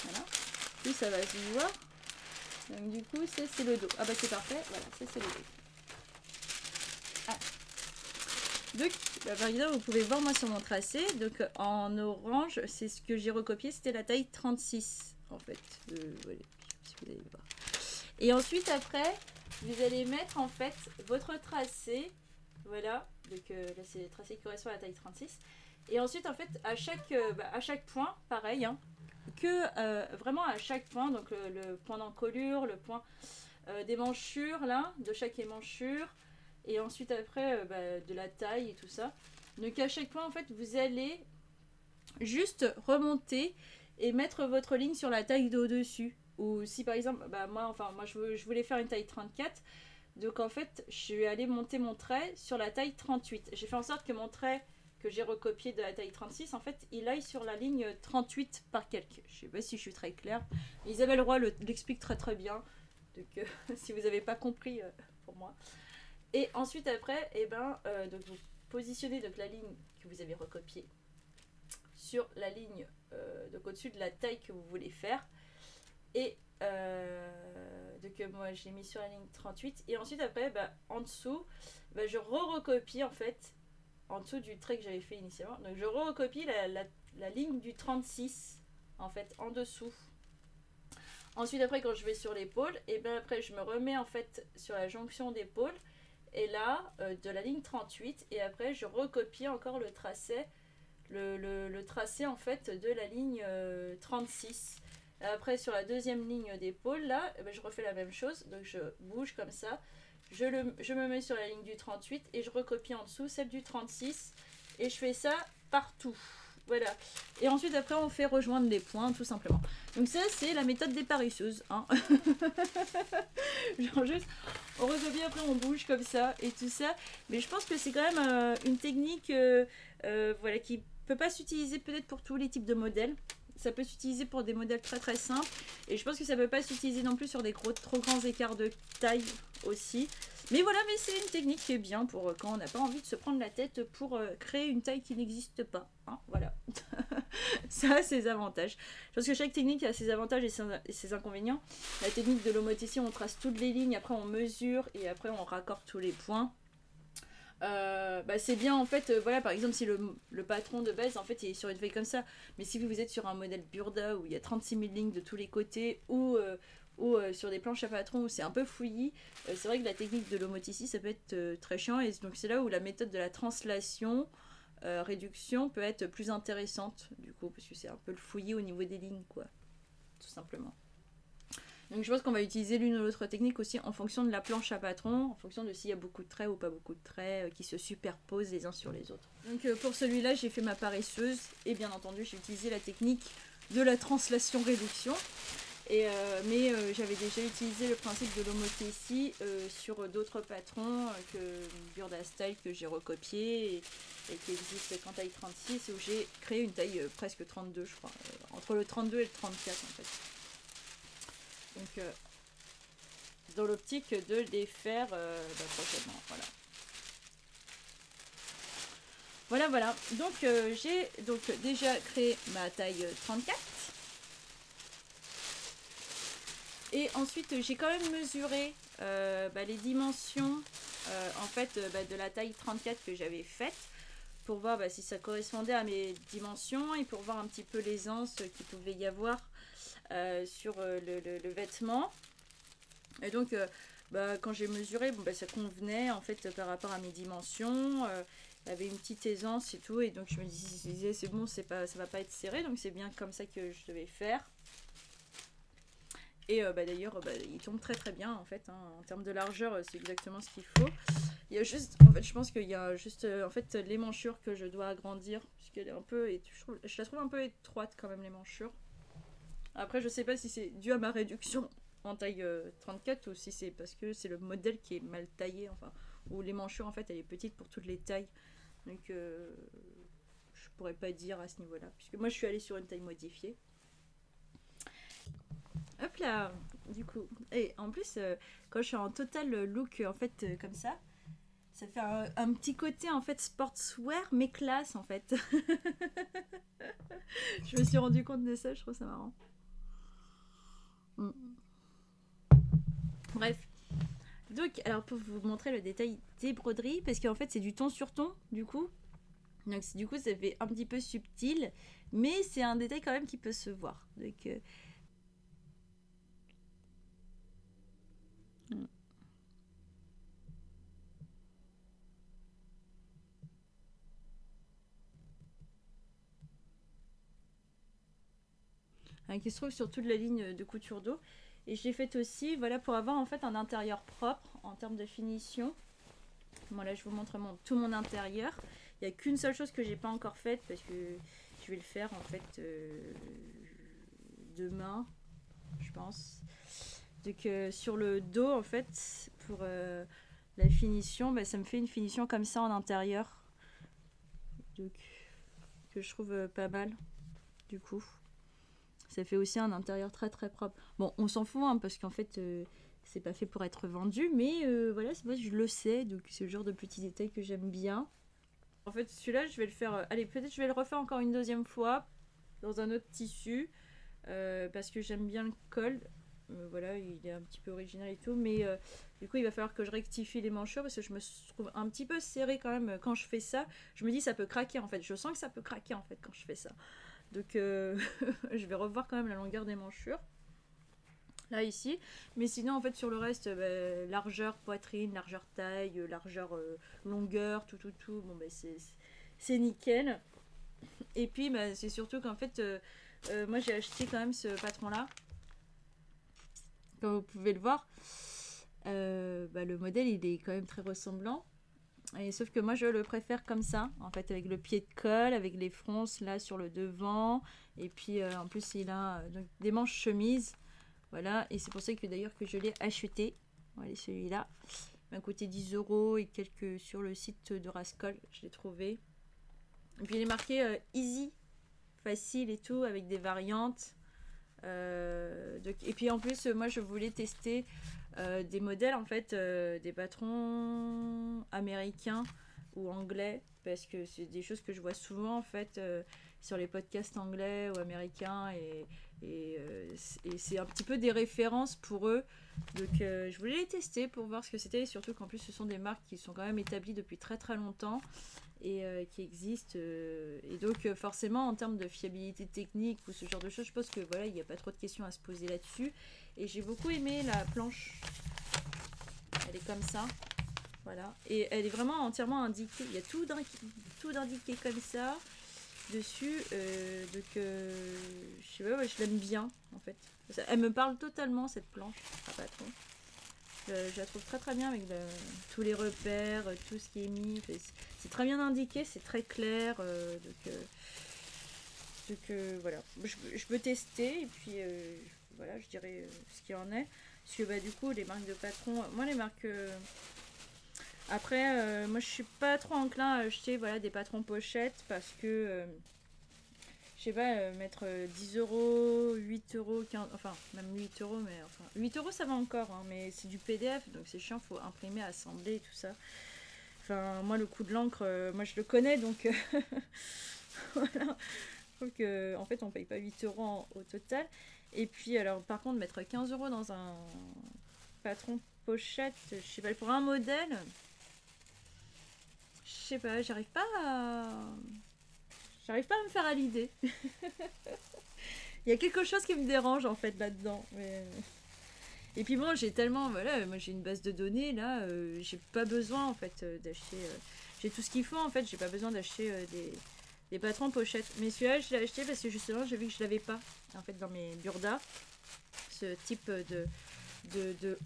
Voilà. Puis ça va se voir. Donc du coup, ça c'est le dos. Ah bah c'est parfait. Voilà, ça c'est le dos. Ah. Donc, par exemple, vous pouvez voir moi sur mon tracé. Donc en orange, c'est ce que j'ai recopié. C'était la taille 36 en fait. Voilà, si vous allez voir. Et ensuite, après, vous allez mettre en fait votre tracé. Voilà. Donc là, c'est le tracé qui correspond à la taille 36. Et ensuite, en fait, à chaque point, pareil, hein, vraiment à chaque point, donc le point d'encolure, le point d'émanchure, là, de chaque émanchure. Et ensuite, après, de la taille et tout ça. Donc à chaque point, en fait, vous allez juste remonter et mettre votre ligne sur la taille d'au-dessus. Ou si par exemple, moi je voulais faire une taille 34, donc en fait je vais aller monter mon trait sur la taille 38. J'ai fait en sorte que mon trait que j'ai recopié de la taille 36, en fait il aille sur la ligne 38 par quelques. Je sais pas si je suis très claire. Isabelle Roy l'explique très très bien. Donc si vous n'avez pas compris pour moi. Et ensuite après, donc vous positionnez donc la ligne que vous avez recopiée sur la ligne donc au-dessus de la taille que vous voulez faire. Et donc moi je l'ai mis sur la ligne 38. Et ensuite après, en dessous, je re-recopie en fait en dessous du trait que j'avais fait initialement. Donc je recopie la ligne du 36 en fait en dessous. Ensuite après quand je vais sur l'épaule, et bien après je me remets en fait sur la jonction d'épaule et là de la ligne 38 et après je recopie encore le tracé en fait de la ligne 36. Et après sur la deuxième ligne d'épaule là, je refais la même chose, donc je bouge comme ça. Je me mets sur la ligne du 38 et je recopie en dessous celle du 36 et je fais ça partout. Voilà. Et ensuite après on fait rejoindre les points tout simplement. Donc ça c'est la méthode des paresseuses. Hein. Genre juste on recopie après on bouge comme ça et tout ça. Mais je pense que c'est quand même une technique voilà, qui peut pas s'utiliser peut-être pour tous les types de modèles. Ça peut s'utiliser pour des modèles très très simples. Et je pense que ça peut pas s'utiliser non plus sur des trop grands écarts de taille aussi. Mais voilà, mais c'est une technique qui est bien pour quand on n'a pas envie de se prendre la tête pour créer une taille qui n'existe pas. Hein, voilà. Ça a ses avantages. Je pense que chaque technique a ses avantages et ses inconvénients. La technique de l'homotétie, on trace toutes les lignes, après on mesure et après on raccorde tous les points. C'est bien en fait, voilà, par exemple si le patron de base en fait il est sur une feuille comme ça, mais si vous êtes sur un modèle Burda où il y a 36 000 lignes de tous les côtés ou sur des planches à patron où c'est un peu fouillis, c'est vrai que la technique de l'homotétie ça peut être très chiant et donc c'est là où la méthode de la translation réduction peut être plus intéressante du coup parce que c'est un peu le fouillis au niveau des lignes quoi, tout simplement. Donc je pense qu'on va utiliser l'une ou l'autre technique aussi en fonction de la planche à patron, en fonction de s'il y a beaucoup de traits ou pas beaucoup de traits qui se superposent les uns sur les autres. Donc pour celui-là, j'ai fait ma paresseuse et bien entendu, j'ai utilisé la technique de la translation réduction. Mais j'avais déjà utilisé le principe de l'homotétie sur d'autres patrons que Burda Style que j'ai recopié et qui existe qu'en taille 36 où j'ai créé une taille presque 32 je crois, entre le 32 et le 34 en fait. Donc, dans l'optique de les faire prochainement. Voilà. Donc, j'ai déjà créé ma taille 34. Et ensuite, j'ai quand même mesuré les dimensions en fait, de la taille 34 que j'avais faite pour voir si ça correspondait à mes dimensions et pour voir un petit peu l'aisance qu'il pouvait y avoir sur le vêtement. Et donc quand j'ai mesuré, ça convenait en fait par rapport à mes dimensions. Il y avait une petite aisance et tout, et donc je me disais c'est bon, ça va pas être serré, donc c'est bien comme ça que je devais faire. Et d'ailleurs il tombe très très bien en fait, hein. En termes de largeur c'est exactement ce qu'il faut. Il y a juste, en fait je pense qu'il y a juste en fait l'émanchure que je dois agrandir, puisqu'elle est un peu, je la trouve un peu étroite quand même l'émanchure. Après, je sais pas si c'est dû à ma réduction en taille 34 ou si c'est parce que c'est le modèle qui est mal taillé, enfin, où l'émanchure en fait elle est petite pour toutes les tailles. Donc je pourrais pas dire à ce niveau-là, puisque moi je suis allée sur une taille modifiée. Hop là, du coup. Et en plus, quand je suis en total look en fait comme ça fait un petit côté en fait sportswear mais classe en fait. Je me suis rendu compte de ça, je trouve ça marrant. Bref. Donc, alors pour vous montrer le détail des broderies, parce qu'en fait c'est du ton sur ton, du coup. Donc du coup ça fait un petit peu subtil, mais c'est un détail quand même qui peut se voir. Donc, qui se trouve sur toute la ligne de couture d'eau. Et je l'ai faite aussi, voilà, pour avoir en fait un intérieur propre en termes de finition. Bon là je vous montre tout mon intérieur. Il n'y a qu'une seule chose que j'ai pas encore faite parce que je vais le faire en fait demain, je pense. Donc sur le dos en fait, pour la finition, ça me fait une finition comme ça en intérieur. Donc que je trouve pas mal du coup. Ça fait aussi un intérieur très très propre. Bon, on s'en fout hein, parce qu'en fait c'est pas fait pour être vendu, mais voilà, moi je le sais, donc c'est le genre de petits détails que j'aime bien. En fait, celui-là, je vais le faire. Allez, peut-être je vais le refaire encore une deuxième fois dans un autre tissu parce que j'aime bien le col. Voilà, il est un petit peu original et tout, mais du coup, il va falloir que je rectifie les manchures parce que je me trouve un petit peu serré quand même quand je fais ça. Je me dis, ça peut craquer en fait. Je sens que ça peut craquer en fait quand je fais ça. Donc, je vais revoir quand même la longueur des manchures. Là, ici. Mais sinon, en fait, sur le reste, largeur poitrine, largeur taille, largeur longueur, tout. Bon, c'est nickel. Et puis, c'est surtout qu'en fait, moi, j'ai acheté quand même ce patron-là. Comme vous pouvez le voir, le modèle, il est quand même très ressemblant. Et sauf que moi, je le préfère comme ça, en fait, avec le pied de colle, avec les fronces là sur le devant. Et puis, en plus, il a donc, des manches chemises. Voilà, et c'est pour ça que d'ailleurs que je l'ai acheté. Voilà, celui-là. Il m'a coûté 10 € et quelques sur le site de Rascol, je l'ai trouvé. Et puis il est marqué easy, facile et tout, avec des variantes. Et puis en plus, moi je voulais tester des modèles en fait, des patrons américains ou anglais, parce que c'est des choses que je vois souvent en fait sur les podcasts anglais ou américains et c'est un petit peu des références pour eux. Donc je voulais les tester pour voir ce que c'était, et surtout qu'en plus ce sont des marques qui sont quand même établies depuis très très longtemps et qui existent. Et donc forcément en termes de fiabilité technique ou ce genre de choses, je pense que voilà, il n'y a pas trop de questions à se poser là-dessus. Et j'ai beaucoup aimé la planche. Elle est comme ça. Voilà. Et elle est vraiment entièrement indiquée. Il y a tout d'indiqué comme ça dessus. Donc, je sais pas, je l'aime bien en fait. Elle me parle totalement cette planche à patron. Je la trouve très très bien avec tous les repères, tout ce qui est mis. C'est très bien indiqué, c'est très clair. Voilà. Je peux tester et puis voilà, je dirais ce qu'il en est. Parce que du coup, les marques de patron, moi les marques. Après, moi je suis pas trop enclin à acheter voilà, des patrons pochettes parce que je sais pas, mettre 10 €, 8 €, 15, enfin même 8 €, mais enfin 8 € ça va encore, hein, mais c'est du PDF donc c'est chiant, faut imprimer, assembler, tout ça. Enfin, moi le coût de l'encre, moi je le connais donc voilà. Donc en fait on paye pas 8 € au total. Et puis alors par contre mettre 15 € dans un patron pochette, je sais pas, pour un modèle, je sais pas, j'arrive pas à me faire à l'idée. Il y a quelque chose qui me dérange en fait là-dedans. Mais... Et puis bon, j'ai tellement, voilà, moi j'ai une base de données là, j'ai pas besoin en fait d'acheter. J'ai tout ce qu'il faut en fait, j'ai pas besoin d'acheter des patrons pochettes. Mais celui-là, je l'ai acheté parce que justement, j'ai vu que je l'avais pas en fait dans mes burdas, ce type de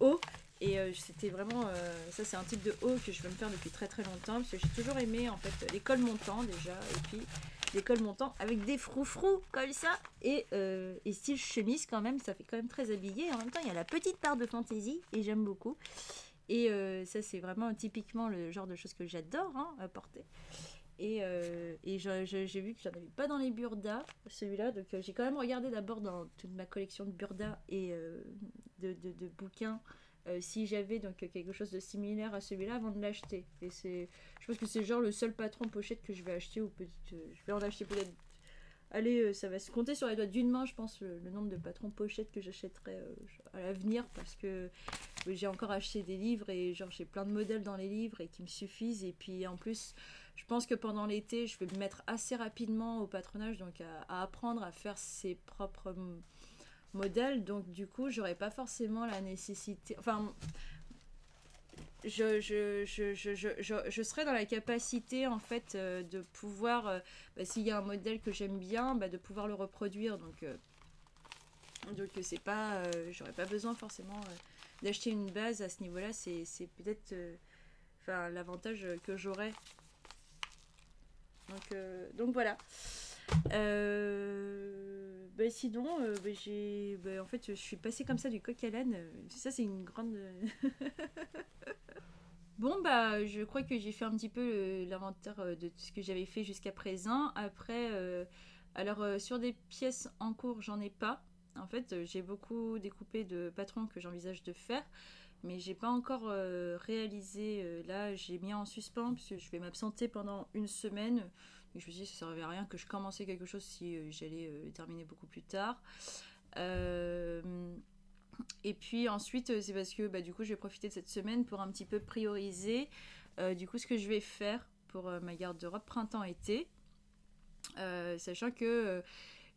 haut. Et c'était vraiment, ça c'est un type de haut que je veux me faire depuis très très longtemps parce que j'ai toujours aimé en fait les cols montants déjà et puis des cols montants avec des froufrous comme ça et style chemise quand même, ça fait quand même très habillé. En même temps il y a la petite part de fantaisie et j'aime beaucoup. Et ça c'est vraiment typiquement le genre de choses que j'adore à porter. Et j'ai vu que j'en avais pas dans les burdas, celui-là. Donc j'ai quand même regardé d'abord dans toute ma collection de burdas et de bouquins si j'avais donc quelque chose de similaire à celui-là avant de l'acheter. Et je pense que c'est genre le seul patron pochette que je vais acheter, ou peut-être je vais en acheter peut-être. Allez, ça va se compter sur les doigts d'une main, je pense, le nombre de patrons pochettes que j'achèterai à l'avenir, parce que j'ai encore acheté des livres et genre j'ai plein de modèles dans les livres et qui me suffisent. Et puis en plus, je pense que pendant l'été, je vais me mettre assez rapidement au patronage, donc à apprendre à faire ses propres modèles. Donc du coup, j'aurais pas forcément la nécessité. Enfin, je serais dans la capacité en fait de pouvoir, s'il y a un modèle que j'aime bien, de pouvoir le reproduire. Donc c'est pas, j'aurais pas besoin forcément d'acheter une base à ce niveau-là. C'est peut-être, l'avantage que j'aurais. Donc voilà. Sinon, en fait, je suis passée comme ça du coq à l'âne. Ça, c'est une grande. Bon, je crois que j'ai fait un petit peu l'inventaire de tout ce que j'avais fait jusqu'à présent. Après, sur des pièces en cours, j'en ai pas. En fait, j'ai beaucoup découpé de patrons que j'envisage de faire, mais j'ai pas encore réalisé. Là, j'ai mis en suspens puisque je vais m'absenter pendant une semaine. Donc, je me suis dit que ça servait à rien que je commençais quelque chose si j'allais terminer beaucoup plus tard. Et puis ensuite, c'est parce que du coup, je vais profiter de cette semaine pour un petit peu prioriser du coup ce que je vais faire pour ma garde-robe printemps-été. Sachant que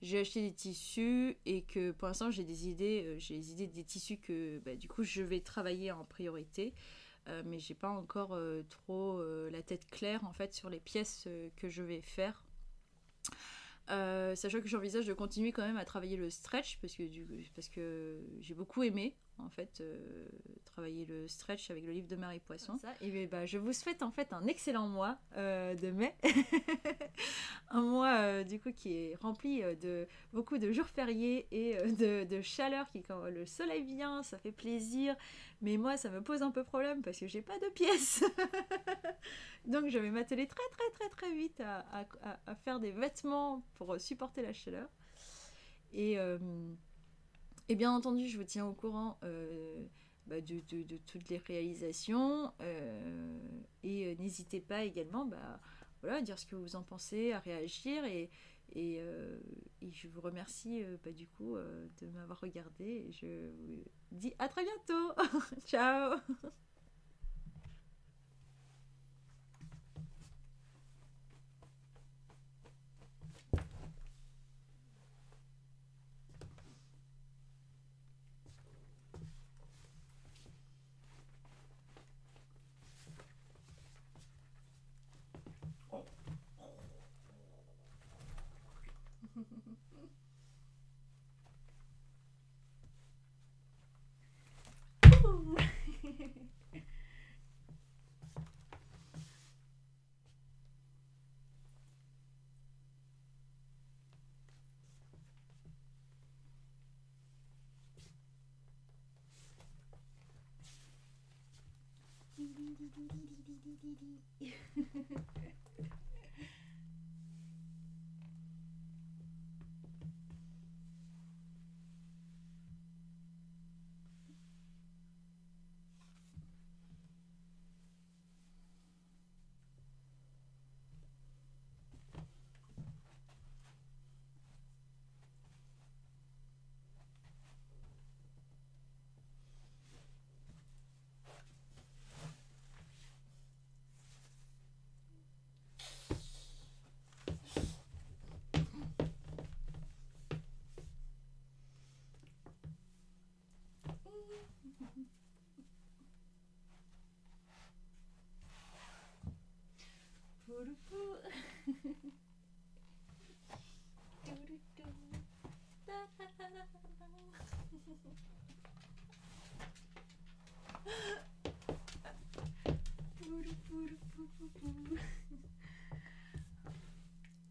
j'ai acheté des tissus et que pour l'instant j'ai des idées, des tissus que du coup je vais travailler en priorité, mais j'ai pas encore trop la tête claire en fait sur les pièces que je vais faire. Sachant que j'envisage de continuer quand même à travailler le stretch parce que j'ai beaucoup aimé en fait travailler le stretch avec le livre de Marie Poisson. Et je vous souhaite en fait un excellent mois de mai. Un mois du coup qui est rempli de beaucoup de jours fériés et de chaleur quand le soleil vient, ça fait plaisir. Mais moi ça me pose un peu problème parce que j'ai pas de pièces. Donc je vais m'atteler très vite à faire des vêtements pour supporter la chaleur. Et bien entendu, je vous tiens au courant de toutes les réalisations. Et n'hésitez pas également à dire ce que vous en pensez, à réagir. Et je vous remercie du coup de m'avoir regardé. Et je vous dis à très bientôt. Ciao.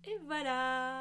Et voilà.